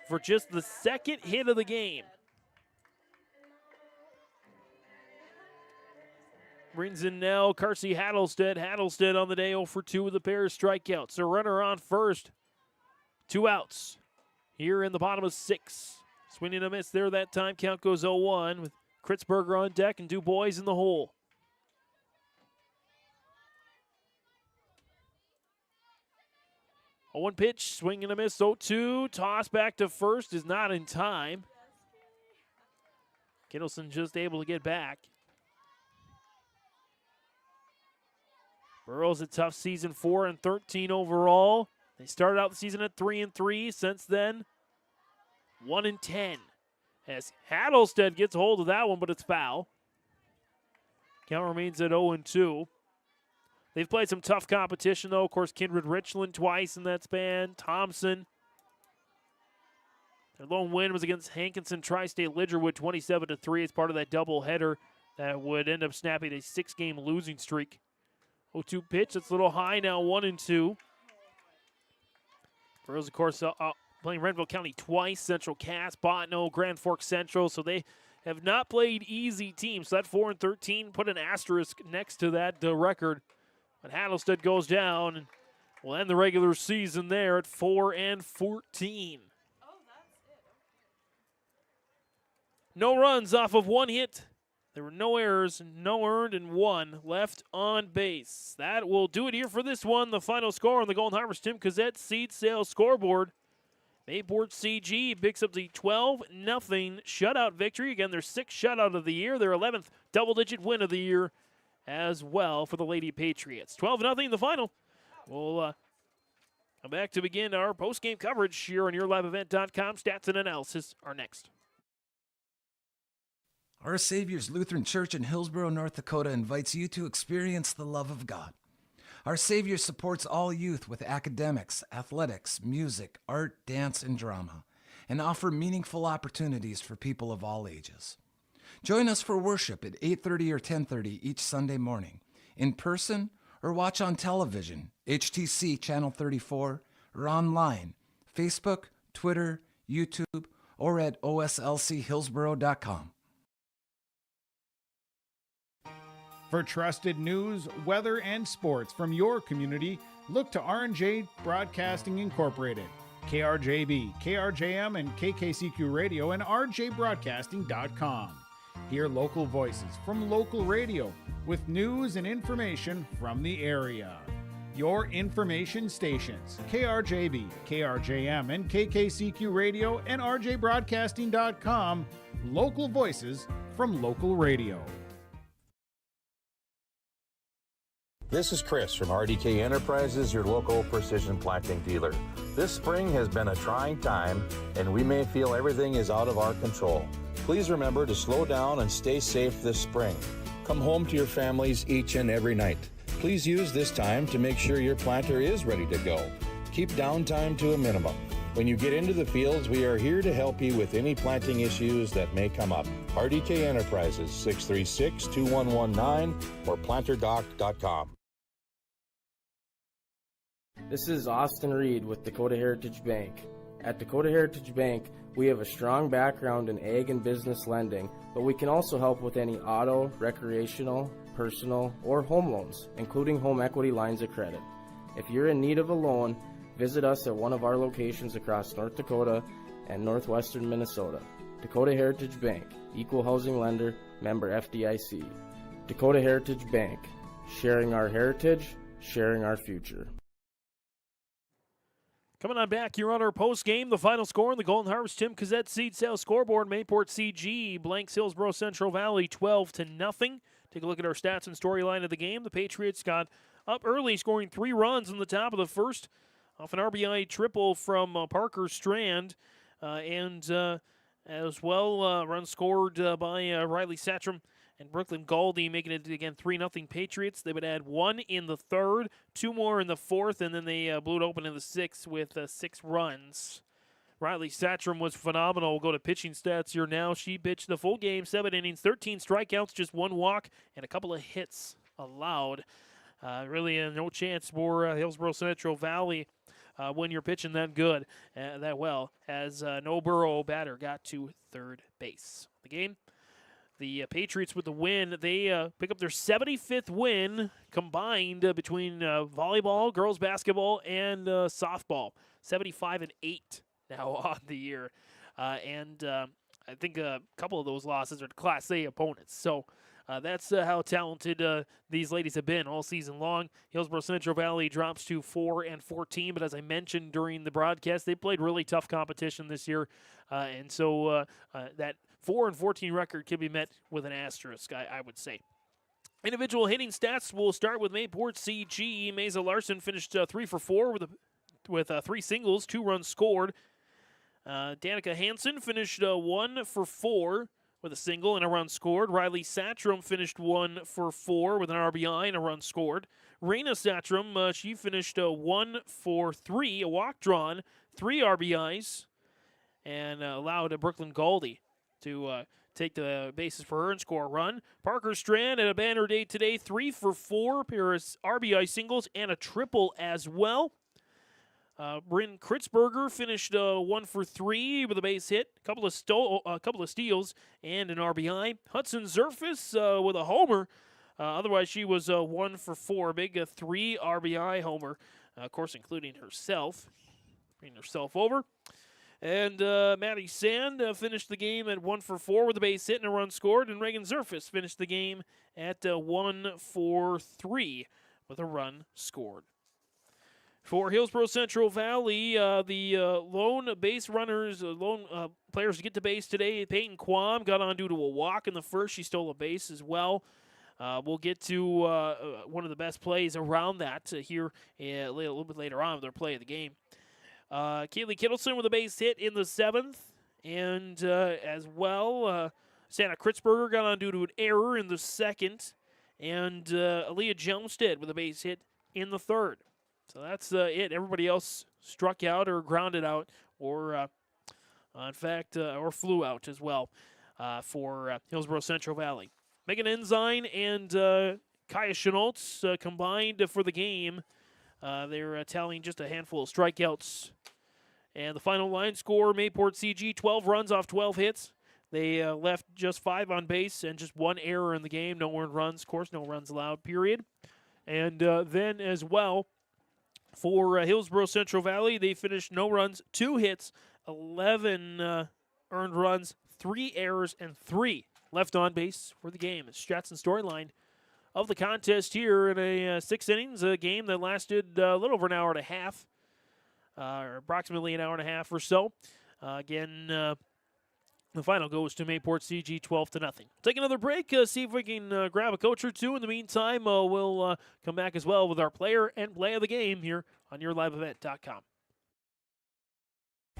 S3: for just the second hit of the game. Brings in now Carsey Hattlestead. Hattlestead on the day 0 for 2 with a pair of strikeouts. So runner on first. 2 outs here in the bottom of 6. Swing and a miss there that time. Count goes 0-1 with Kritzberger on deck and DuBois in the hole. A 1 pitch, swing and a miss, 0-2. Toss back to first is not in time. Kittleson just able to get back. Burrows a tough season, 4-13 overall. They started out the season at 3-3. Since then, 1-10. As Hattlestead gets hold of that one, but it's foul. Count remains at 0-2. They've played some tough competition, though. Of course, Kindred Richland twice in that span. Thompson. Their lone win was against Hankinson Tri-State Lidgerwood 27-3 as part of that doubleheader that would end up snapping a 6-game losing streak. 0-2 pitch. That's a little high now, 1-2. Burrows, of course, playing Renville County twice, Central Cass, Botno, Grand Forks Central, so they have not played easy teams. So that 4-13 put an asterisk next to that record. But Hattlestead goes down and will end the regular season there at 4-14. No runs off of 1 hit. There were no errors, no earned, and 1 left on base. That will do it here for this one. The final score on the Golden Harvest Tim Cazette Seed Sales scoreboard. Mayport CG picks up the 12-0 shutout victory. Again, their 6th shutout of the year. Their 11th double-digit win of the year as well for the Lady Patriots. 12-0 in the final. We'll come back to begin our post-game coverage here on YourLiveEvent.com. Stats and analysis are next.
S18: Our Savior's Lutheran Church in Hillsboro, North Dakota invites you to experience the love of God. Our Savior supports all youth with academics, athletics, music, art, dance, and drama, and offer meaningful opportunities for people of all ages. Join us for worship at 8:30 or 10:30 each Sunday morning, in person or watch on television, HTC Channel 34, or online, Facebook, Twitter, YouTube, or at oslchillsboro.com.
S19: For trusted news, weather, and sports from your community, look to R&J Broadcasting Incorporated, KRJB, KRJM, and KKCQ Radio, and rjbroadcasting.com. Hear local voices from local radio with news and information from the area. your information stations. KRJB, KRJM, and KKCQ Radio, and RJBroadcasting.com. Local voices from local radio.
S20: This is Chris from RDK Enterprises, your local precision planting dealer. This spring has been a trying time, and we may feel everything is out of our control. Please remember to slow down and stay safe this spring. Come home to your families each and every night. Please use this time to make sure your planter is ready to go. Keep downtime to a minimum. When you get into the fields, we are here to help you with any planting issues that may come up. RDK Enterprises, 636-2119 or planterdoc.com.
S21: This is Austin Reed with Dakota Heritage Bank. At Dakota Heritage Bank, we have a strong background in ag and business lending, but we can also help with any auto, recreational, personal, or home loans, including home equity lines of credit. If you're in need of a loan, visit us at one of our locations across North Dakota and northwestern Minnesota. Dakota Heritage Bank, equal housing lender, member FDIC. Dakota Heritage Bank, sharing our heritage, sharing our future.
S3: Coming on back here on our post game, the final score in the Golden Harvest Tim Cassette Seed Sales scoreboard. Mayport CG blanks Hillsboro-Central Valley 12-0. Take a look at our stats and storyline of the game. The Patriots got up early, scoring 3 runs in the top of the first off an RBI triple from Parker Strand, and as well run scored by Riley Satcham and Brooklyn Galdi, making it again 3-0 Patriots. They would add 1 in the third, 2 more in the fourth, and then they blew it open in the sixth with 6 runs. Riley Satcham was phenomenal. We'll go to pitching stats here now. She pitched the full game, 7 innings, 13 strikeouts, just 1 walk, and a couple of hits allowed. Really no chance for Hillsboro-Central Valley when you're pitching that good, that well, as no Burrow batter got to third base. The game, the Patriots with the win, they pick up their 75th win combined between volleyball, girls basketball, and softball. 75-8 now on the year. And I think a couple of those losses are to Class A opponents. So that's how talented these ladies have been all season long. Hillsboro-Central Valley drops to 4-14, but as I mentioned during the broadcast, they played really tough competition this year. And so that 4-14 record can be met with an asterisk, I would say. Individual hitting stats, we'll start with Mayport CG. Mesa Larson finished 3 for 4 with 3 singles, 2 runs scored. Danica Hansen finished 1 for 4 with a single and a run scored. Riley Satcham finished 1 for 4 with an RBI and a run scored. Raina Satcham, she finished 1 for 3, a walk drawn, 3 RBIs, and allowed Brooklyn Galdi to take the bases for her and score a run. Parker Strand had a banner day today, 3 for 4, pair of RBI singles and a triple as well. Bryn Kritzberger finished 1 for 3 with a base hit, a couple of steals, and an RBI. Hudson Zerfus with a homer. Otherwise, she was 1 for 4, big 3 RBI homer, of course, including herself, bringing herself over. And Maddie Sand finished the game at 1 for 4 with a base hit and a run scored. And Reagan Zerfus finished the game at 1 for 3 with a run scored. For Hillsboro-Central Valley, the lone base runners, lone players to get to base today, Peyton Quam got on due to a walk in the first. She stole a base as well. We'll get to one of the best plays around that here a little bit later on with their play of the game. Kaylee Kittleson with a base hit in the 7th. And as well, Santa Kritzberger got on due to an error in the 2nd. And Aaliyah Jonested with a base hit in the 3rd. So that's it. Everybody else struck out or grounded out or, in fact, or flew out as well for Hillsboro-Central Valley. Megan Ensign and Kaya Chenoltz combined for the game. They're tallying just a handful of strikeouts. And the final line score, Mayport CG, 12 runs off 12 hits. They left just 5 on base and just 1 error in the game. No earned runs, of course, no runs allowed, period. And then as well, for Hillsboro-Central Valley, they finished no runs, 2 hits, 11 earned runs, 3 errors, and 3 left on base for the game. It's Stats and storyline of the contest here in a 6 innings, a game that lasted a little over an hour and a half, or approximately an hour and a half or so. Again, the final goes to Mayport CG 12-0. Take another break, see if we can grab a coach or two. In the meantime, we'll come back as well with our player and play of the game here on YourLiveEvent.com.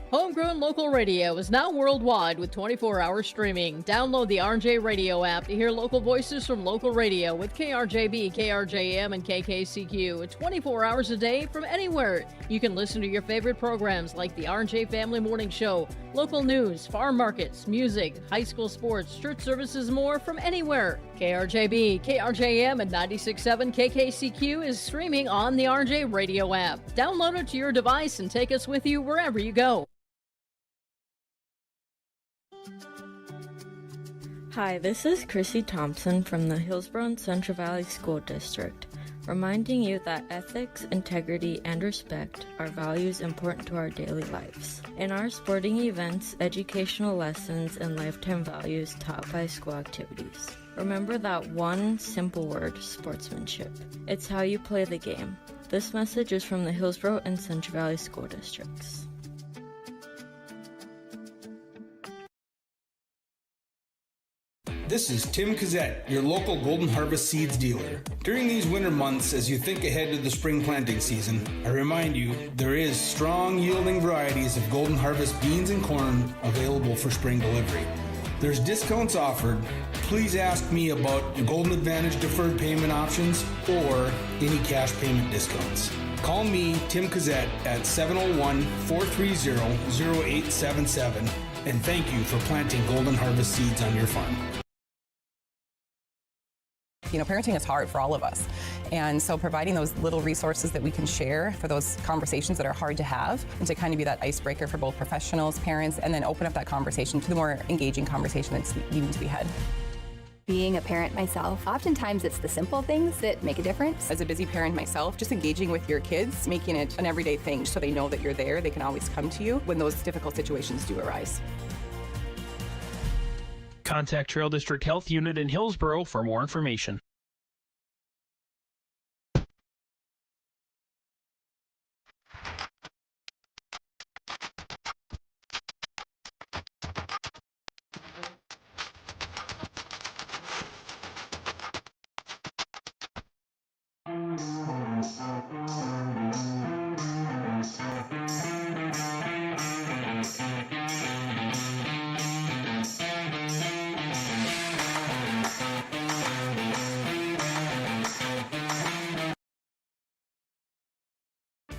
S10: Homegrown local radio is now worldwide with 24-hour streaming. Download the RJ Radio app to hear local voices from local radio with KRJB, KRJM, and KKCQ. 24 hours a day from anywhere. You can listen to your favorite programs like the RJ Family Morning Show, local news, farm markets, music, high school sports, church services, more from anywhere. KRJB, KRJM, and 96.7 KKCQ is streaming on the RJ Radio app. Download it to your device and take us with you wherever you go.
S7: Hi, this is Chrissy Thompson from the Hillsboro-Central Valley School District, reminding you that ethics, integrity, and respect are values important to our daily lives. In our sporting events, educational lessons, and lifetime values taught by school activities. Remember that one simple word, sportsmanship. It's how you play the game. This message is from the Hillsboro and Central Valley School Districts.
S9: This is Tim Cazzette, your local Golden Harvest Seeds dealer. During these winter months, as you think ahead to the spring planting season, I remind you there is strong yielding varieties of Golden Harvest beans and corn available for spring delivery. There's discounts offered. Please ask me about Golden Advantage deferred payment options or any cash payment discounts. Call me, Tim Cazzette, at 701-430-0877, and thank you for planting Golden Harvest seeds on your farm.
S22: You know, parenting is hard for all of us. And so providing those little resources that we can share for those conversations that are hard to have, and to kind of be that icebreaker for both professionals, parents, and then open up that conversation to the more engaging conversation that's needing to be had.
S24: Being a parent myself, oftentimes it's the simple things that make a difference.
S22: As a busy parent myself, just engaging with your kids, making it an everyday thing so they know that you're there, they can always come to you when those difficult situations do arise.
S2: Contact Trail District Health Unit in Hillsboro for more information.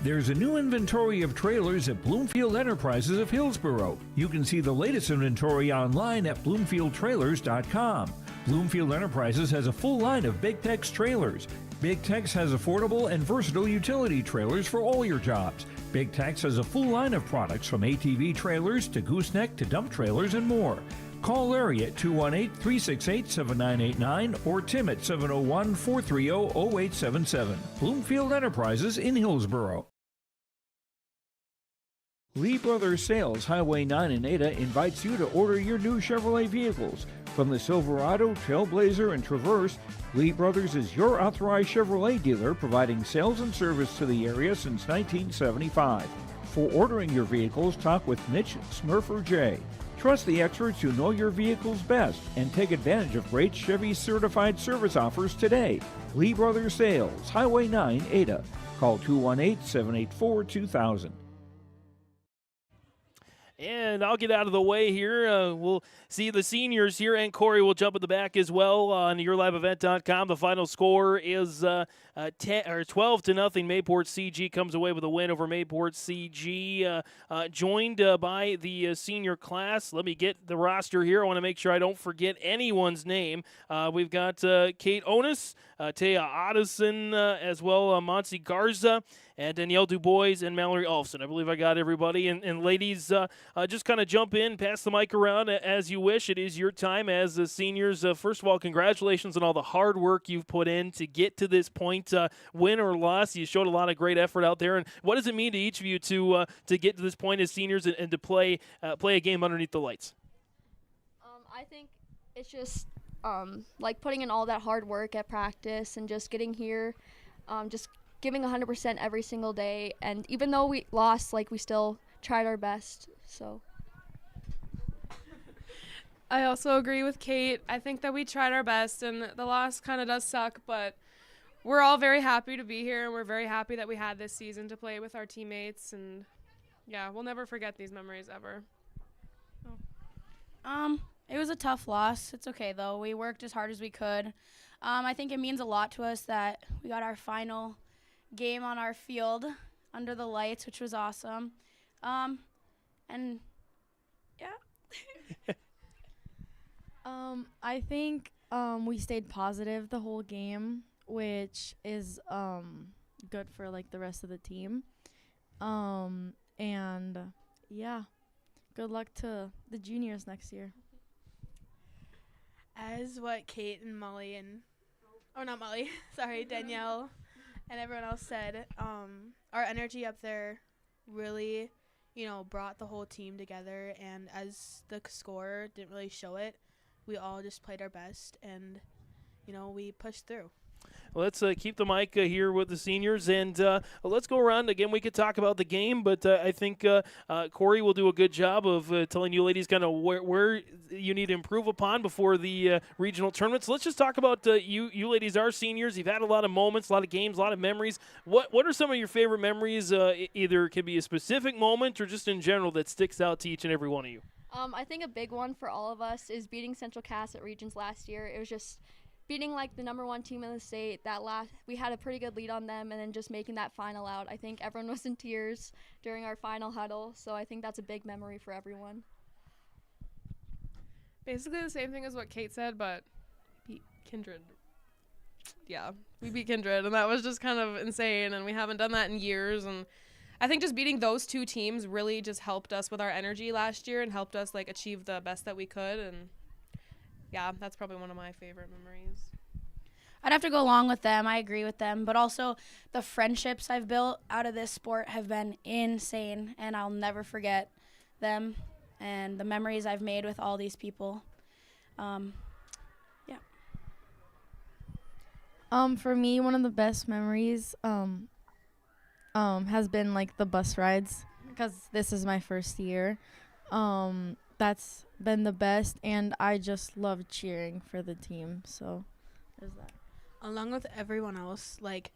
S6: There's a new inventory of trailers at Bloomfield Enterprises of Hillsboro. You can see the latest inventory online at bloomfieldtrailers.com. Bloomfield Enterprises has a full line of Big Tex trailers. Big Tex has affordable and versatile utility trailers for all your jobs. Big Tex has a full line of products from ATV trailers to gooseneck to dump trailers and more. Call Larry at 218-368-7989 or Tim at 701-430-0877. Bloomfield Enterprises in Hillsboro. Lee Brothers Sales, Highway 9 in Ada, invites you to order your new Chevrolet vehicles. From the Silverado, Trailblazer, and Traverse, Lee Brothers is your authorized Chevrolet dealer, providing sales and service to the area since 1975. For ordering your vehicles, talk with Mitch Smurfer J. Trust the experts who know your vehicles best and take advantage of great Chevy certified service offers today. Lee Brothers Sales, Highway 9, Ada. Call 218-784-2000.
S3: And I'll get out of the way here. We'll see the seniors here, and Corey will jump at the back as well on YourLiveEvent.com. The final score is 12-0. Mayport CG comes away with a win over Mayport CG, joined by the senior class. Let me get the roster here. I want to make sure I don't forget anyone's name. We've got Kate Onis, Taya Otteson, as well, Monty Garza, and Danielle Dubois and Mallory Olfson. I believe I got everybody. And ladies, just kind of jump in, pass the mic around as you wish. It is your time as the seniors. First of all, congratulations on all the hard work you've put in to get to this point, win or loss. You showed a lot of great effort out there. And what does it mean to each of you to get to this point as seniors and to play a game underneath the lights?
S4: I think it's just like putting in all that hard work at practice and just getting here, just giving 100% every single day. And even though we lost, like we still tried our best. So.
S5: I also agree with Kate. I think that we tried our best, and the loss kind of does suck, but we're all very happy to be here, and we're very happy that we had this season to play with our teammates, and yeah, we'll never forget these memories ever.
S8: It was a tough loss. It's okay, though. We worked as hard as we could. I think it means a lot to us that we got our final game on our field under the lights, which was awesome. And, yeah.
S11: I think we stayed positive the whole game, which is good for like the rest of the team. And yeah, good luck to the juniors next year.
S15: As what Kate and Molly and not Molly, sorry, Danielle and everyone else said, our energy up there really, brought the whole team together, and as the score didn't really show it, we all just played our best, and, we pushed through.
S3: Let's keep the mic here with the seniors, and let's go around. Again, we could talk about the game, but I think Corey will do a good job of telling you ladies kind of where you need to improve upon before the regional tournament. So let's just talk about you ladies are seniors. You've had a lot of moments, a lot of games, a lot of memories. What are some of your favorite memories? Either it could be a specific moment or just in general that sticks out to each and every one of you.
S4: I think a big one for all of us is beating Central Cass at Regions last year. It was just beating like the #1 team in the state. We had a pretty good lead on them, and then just making that final out. I think everyone was in tears during our final huddle, so I think that's a big memory for everyone.
S5: Basically the same thing as what Kate said, but beat Kindred. Yeah, we beat Kindred, and that was just kind of insane, and we haven't done that in years, and I think just beating those two teams really just helped us with our energy last year and helped us like achieve the best that we could, and yeah, that's probably one of my favorite memories.
S8: I'd have to go along with them. I agree with them. But also the friendships I've built out of this sport have been insane, and I'll never forget them and the memories I've made with all these people. Yeah.
S11: For me, one of the best memories has been like the bus rides, because this is my first year. That's been the best, and I just love cheering for the team, so there's that.
S15: Along with everyone else, like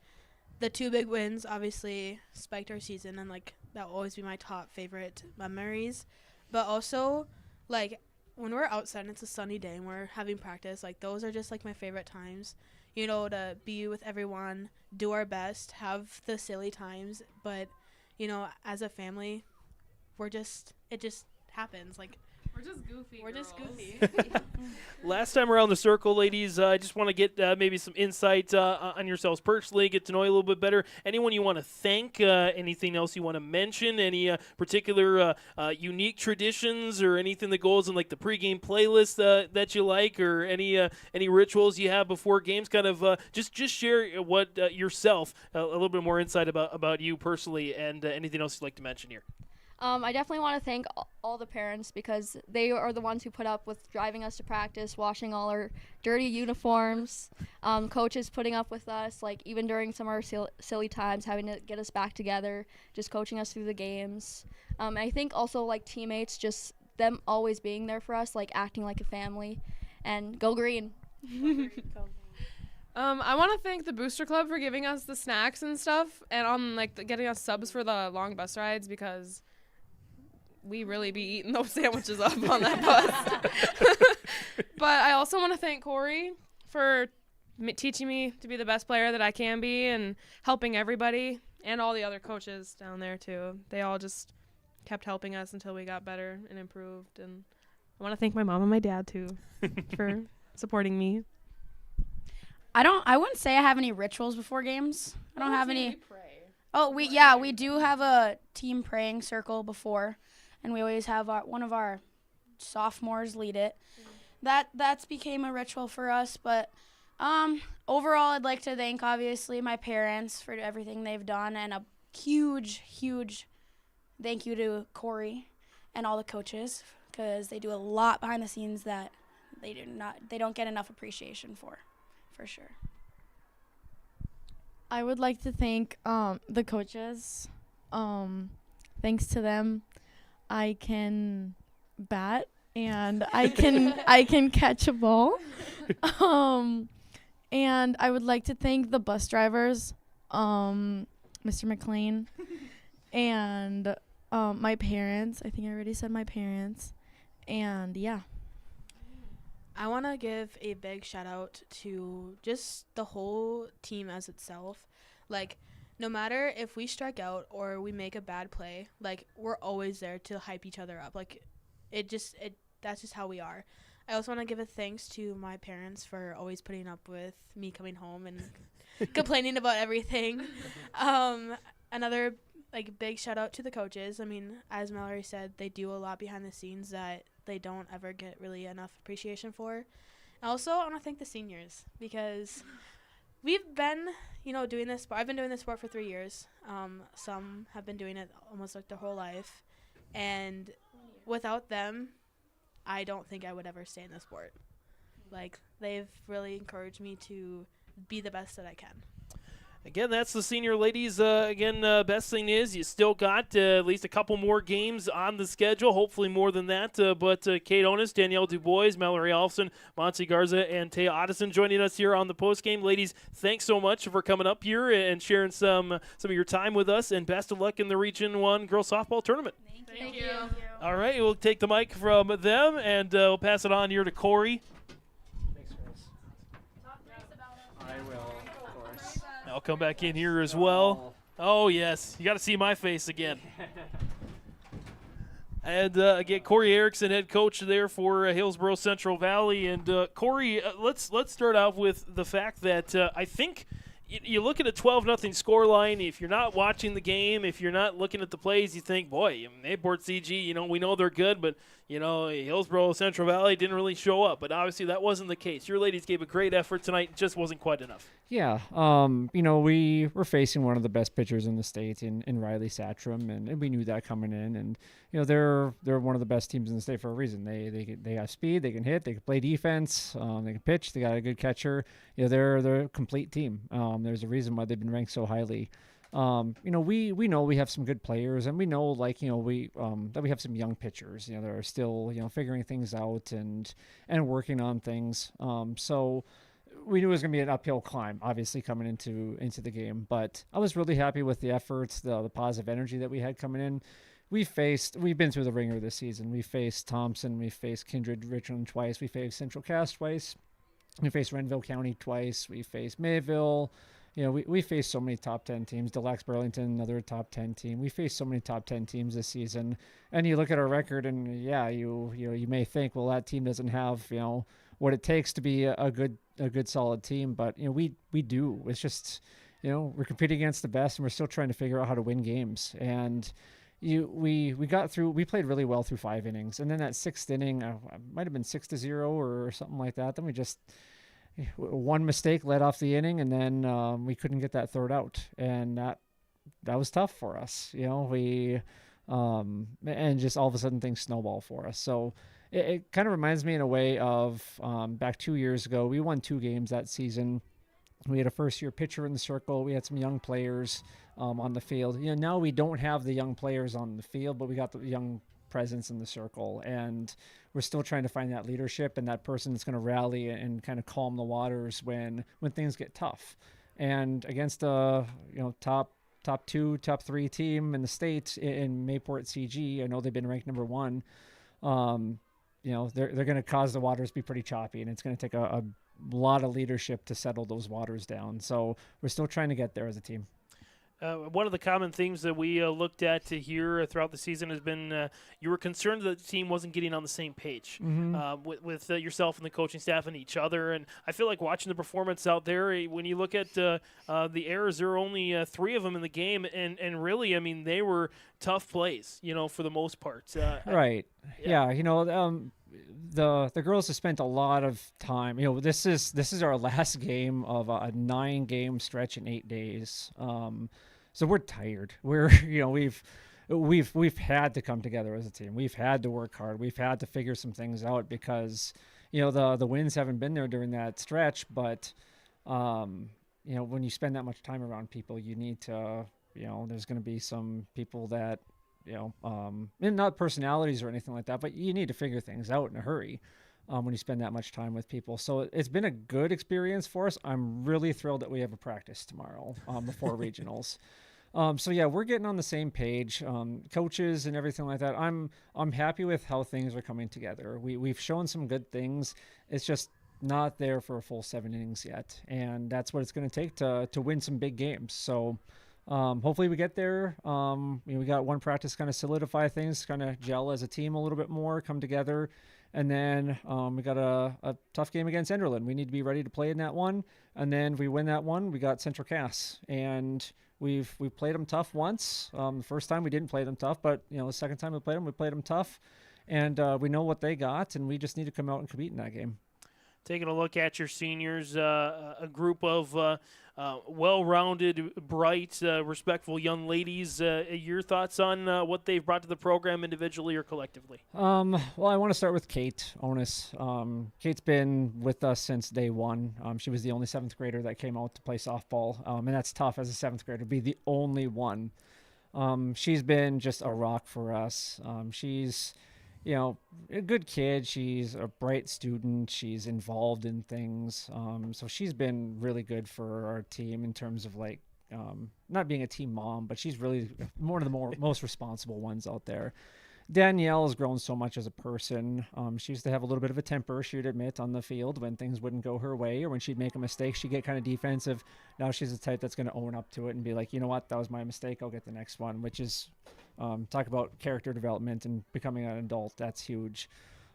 S15: the two big wins obviously spiked our season, and like that will always be my top favorite memories. But also, like when we're outside and it's a sunny day and we're having practice, like those are just like my favorite times, to be with everyone, do our best, have the silly times, but as a family, it just happens. Like
S5: we're just goofy.
S15: We're
S5: girls.
S15: just goofy.
S3: Last time around the circle, ladies, I just want to get maybe some insight on yourselves personally, get to know you a little bit better. Anyone you want to thank? Anything else you want to mention? Any particular unique traditions or anything that goes in like the pregame playlist that you like, or any rituals you have before games? Kind of just share what yourself a little bit more insight about you personally, and anything else you'd like to mention here.
S4: I definitely want to thank all the parents, because they are the ones who put up with driving us to practice, washing all our dirty uniforms, coaches putting up with us, like even during some of our silly times, having to get us back together, just coaching us through the games. I think also like teammates, just them always being there for us, like acting like a family, and go green.
S5: I want to thank the Booster Club for giving us the snacks and stuff, and on like getting us subs for the long bus rides, because we really be eating those sandwiches up on that bus. But I also want to thank Corey for teaching me to be the best player that I can be, and helping everybody, and all the other coaches down there too. They all just kept helping us until we got better and improved. And I want to thank my mom and my dad too for supporting me.
S8: I wouldn't say I have any rituals before games. I don't have any. We do have a team praying circle before, and we always have one of our sophomores lead it. That's became a ritual for us, but overall I'd like to thank obviously my parents for everything they've done, and a huge thank you to Corey and all the coaches, because they do a lot behind the scenes that they don't get enough appreciation for sure.
S11: I would like to thank the coaches. Thanks to them, I can bat and I can catch a ball. And I would like to thank the bus drivers, Mr. McLean, and my parents. I think I already said my parents. And yeah.
S15: I want to give a big shout out to just the whole team as itself. Like, no matter if we strike out or we make a bad play, like, we're always there to hype each other up. Like, that's just how we are. I also want to give a thanks to my parents for always putting up with me coming home and complaining about everything. Another big shout out to the coaches. I mean, as Mallory said, they do a lot behind the scenes that they don't ever get really enough appreciation for. Also, I want to thank the seniors because we've been, doing this. I've been doing this sport for 3 years. Some have been doing it almost like their whole life, and without them, I don't think I would ever stay in the sport. Like, they've really encouraged me to be the best that I can.
S3: Again, that's the senior ladies. Best thing is you still got at least a couple more games on the schedule, hopefully more than that. But Kate Onis, Danielle Dubois, Mallory Alfson, Monty Garza, and Taya Otteson joining us here on the postgame. Ladies, thanks so much for coming up here and sharing some of your time with us, and best of luck in the Region 1 girls softball tournament.
S5: Thank you.
S3: All right, we'll take the mic from them, and we'll pass it on here to Corey. I'll come back in here as well. Oh, yes. You got to see my face again. And, again, Corey Erickson, head coach there for Hillsboro-Central Valley. And, Corey, let's start off with the fact that I think you look at a 12-0 scoreline. If you're not watching the game, if you're not looking at the plays, you think, boy, Mayport CG, we know they're good, but, Hillsboro-Central Valley didn't really show up. But obviously that wasn't the case. Your ladies gave a great effort tonight. It just wasn't quite enough.
S1: Yeah, we were facing one of the best pitchers in the state in Riley Satram, and we knew that coming in. And they're one of the best teams in the state for a reason. They have speed, they can hit, they can play defense, they can pitch, they got a good catcher. They're a complete team. There's a reason why they've been ranked so highly. We know we have some good players, and we know that we have some young pitchers. That are still figuring things out and working on things. So we knew it was going to be an uphill climb, obviously, coming into the game. But I was really happy with the efforts, the positive energy that we had coming in. We've been through the ringer this season. We faced Thompson, we faced Kindred Richland twice, we faced Central Cass twice, we faced Renville County twice, we faced Mayville. We faced so many top 10 teams. Deluxe Burlington, another top 10 team. We faced so many top 10 teams this season. And you look at our record, and you may think, well, that team doesn't have what it takes to be a good solid team. But we do. It's just we're competing against the best, and we're still trying to figure out how to win games. And we got through. We played really well through 5 innings, and then that 6th inning might have been 6-0 or something like that. Then we just one mistake led off the inning, and then we couldn't get that third out, and that was tough for us. And just all of a sudden things snowball for us. So it kind of reminds me in a way of back 2 years ago. We won 2 games that season. We had a first-year pitcher in the circle. We had some young players on the field. Now we don't have the young players on the field, but we got the young presence in the circle, and we're still trying to find that leadership and that person that's going to rally and kind of calm the waters when things get tough. And against a top 2, top 3 team in the state in Mayport CG, I know they've been ranked number 1. They're going to cause the waters to be pretty choppy, and it's going to take a lot of leadership to settle those waters down. So we're still trying to get there as a team.
S3: One of the common themes that we looked at here throughout the season has been you were concerned that the team wasn't getting on the same page with yourself and the coaching staff and each other. And I feel like watching the performance out there, when you look at the errors, there were only 3 of them in the game. And really, I mean, they were tough plays, for the most part.
S1: Right. Yeah. The girls have spent a lot of time. This is our last game of a 9-game stretch in 8 days. So we're tired. We've had to come together as a team. We've had to work hard. We've had to figure some things out because the wins haven't been there during that stretch, but when you spend that much time around people, you need to, there's going to be some people that, and not personalities or anything like that, but you need to figure things out in a hurry when you spend that much time with people. So it's been a good experience for us. I'm really thrilled that we have a practice tomorrow before regionals. So yeah, we're getting on the same page, coaches and everything like that. I'm happy with how things are coming together. We've shown some good things. It's just not there for a full 7 innings yet, and that's what it's going to take to win some big games. So hopefully we get there. We got one practice kind of solidify things, kind of gel as a team a little bit more, come together. And then we got a tough game against Enderlin. We need to be ready to play in that one. And then if we win that one, we got Central Cass. And we've played them tough once. The first time we didn't play them tough, but the second time we played them tough. And we know what they got, and we just need to come out and compete in that game.
S3: Taking a look at your seniors, a group of well-rounded, bright, respectful young ladies. Your thoughts on what they've brought to the program individually or collectively?
S1: Well, I want to start with Kate Onus. Kate's been with us since day one. She was the only 7th grader that came out to play softball, and that's tough as a 7th grader to be the only one. She's been just a rock for us. She's a good kid. She's a bright student. She's involved in things. So she's been really good for our team in terms of not being a team mom, but she's really one of the most responsible ones out there. Danielle has grown so much as a person. She used to have a little bit of a temper, she would admit, on the field when things wouldn't go her way or when she'd make a mistake, she'd get kind of defensive. Now she's the type that's going to own up to it and be like, you know what, that was my mistake. I'll get the next one, which is talk about character development and becoming an adult. That's huge.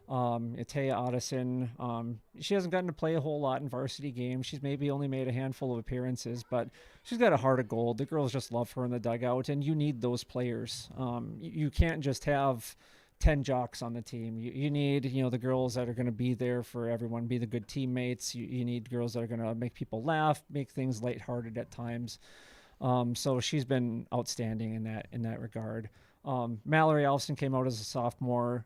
S1: Taya Otteson, she hasn't gotten to play a whole lot in varsity games. She's maybe only made a handful of appearances, but she's got a heart of gold. The girls just love her in the dugout, and you need those players. You can't just have 10 jocks on the team. You need, the girls that are going to be there for everyone, be the good teammates. You need girls that are going to make people laugh, make things lighthearted at times. So she's been outstanding in that regard. Mallory Alston came out as a sophomore.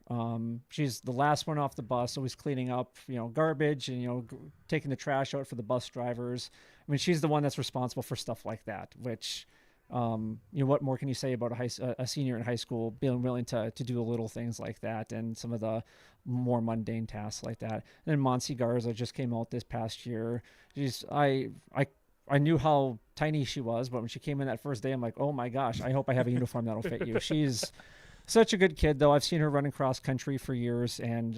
S1: She's the last one off the bus, always cleaning up, garbage and, taking the trash out for the bus drivers. I mean, she's the one that's responsible for stuff like that, which, what more can you say about a senior in high school being willing to do the little things like that and some of the more mundane tasks like that. And then Monsi Garza just came out this past year. I knew how tiny she was, but when she came in that first day, I'm like, oh my gosh, I hope I have a uniform that'll fit you. She's such a good kid, though. I've seen her running cross country for years, and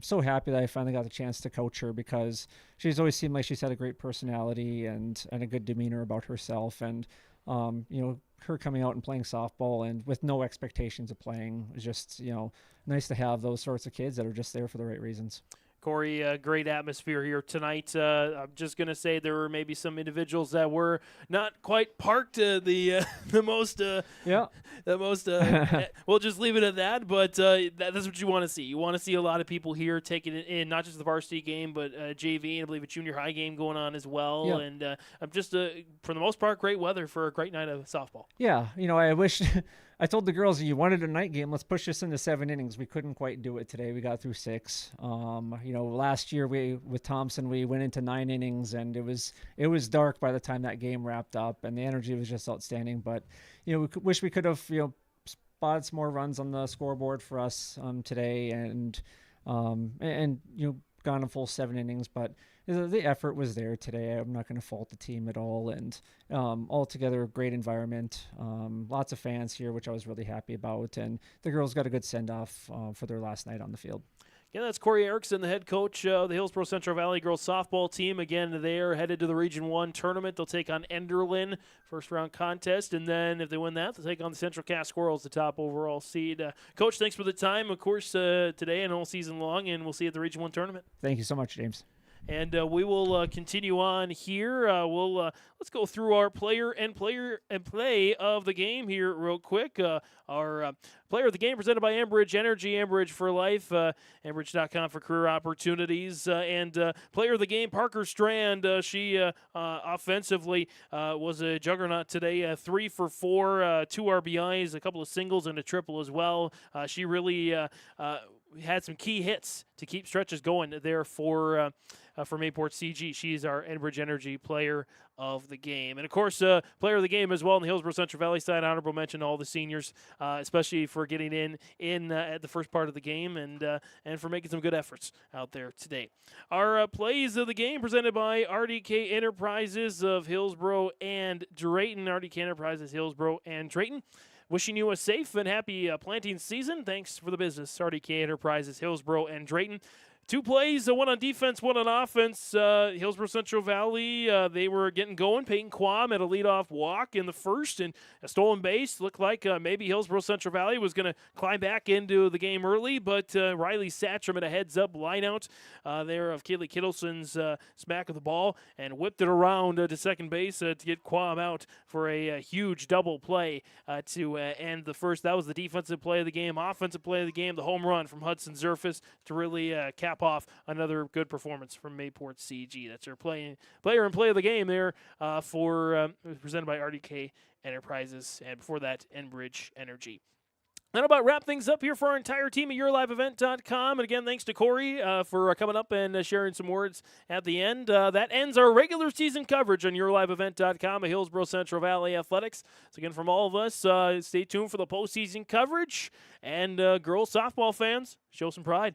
S1: so happy that I finally got the chance to coach her because she's always seemed like she's had a great personality and a good demeanor about herself. And, her coming out and playing softball and with no expectations of playing is just, nice to have those sorts of kids that are just there for the right reasons.
S3: Corey, great atmosphere here tonight. I'm just going to say there were maybe some individuals that were not quite parked the most. We'll just leave it at that. But that's what you want to see. You want to see a lot of people here taking it in, not just the varsity game, but JV and I believe a junior high game going on as well.
S1: Yeah.
S3: And I'm just, for the most part, great weather for a great night of softball.
S1: Yeah, I wish I told the girls, you wanted a night game, let's push this into 7 innings. We couldn't quite do it today. We got through 6. Last year with Thompson, we went into 9 innings, and it was dark by the time that game wrapped up, and the energy was just outstanding. But, we wish we could have, spotted some more runs on the scoreboard for us today and gone a full 7 innings. But the effort was there today. I'm not going to fault the team at all. And altogether, great environment. Lots of fans here, which I was really happy about. And the girls got a good send-off for their last night on the field.
S3: Yeah, that's Corey Erickson, the head coach of the Hillsboro-Central Valley girls softball team. Again, they are headed to the Region 1 tournament. They'll take on Enderlin, first-round contest. And then if they win that, they'll take on the Central Cass Squirrels, the top overall seed. Coach, thanks for the time, of course, today and all season long. And we'll see you at the Region 1 tournament.
S1: Thank you so much, James.
S3: And we will continue on here. Let's go through our player and play of the game here real quick. Our player of the game presented by Enbridge Energy, Enbridge for life, Enbridge.com for career opportunities. And player of the game, Parker Strand. She offensively was a juggernaut today. 3 for 4, 2 RBIs, a couple of singles, and a triple as well. She really had some key hits to keep stretches going there for Mayport CG. She's our Enbridge Energy player of the game. And, of course, player of the game as well on the Hillsboro-Central Valley side. Honorable mention to all the seniors, especially for getting in at the first part of the game and for making some good efforts out there today. Our plays of the game presented by RDK Enterprises of Hillsboro and Drayton. RDK Enterprises, Hillsboro and Drayton. Wishing you a safe and happy planting season. Thanks for the business. RDK Enterprises, Hillsboro and Drayton. 2 plays, one on defense, one on offense. Hillsboro-Central Valley, they were getting going. Peyton Quam had a leadoff walk in the first, and a stolen base. Looked like maybe Hillsboro-Central Valley was going to climb back into the game early, but Riley Satcham had a heads-up lineout there of Kaylee Kittleson's smack of the ball and whipped it around to second base to get Quam out for a huge double play to end the first. That was the defensive play of the game. Offensive play of the game, the home run from Hudson Zerfus to really cap off another good performance from Mayport CG. That's our player and play of the game there presented by RDK Enterprises, and before that, Enbridge Energy. That'll about wrap things up here for our entire team at YourLiveEvent.com. And again, thanks to Corey for coming up and sharing some words at the end. That ends our regular season coverage on YourLiveEvent.com at Hillsboro-Central Valley Athletics. So again, from all of us, stay tuned for the postseason coverage. And girls softball fans, show some pride.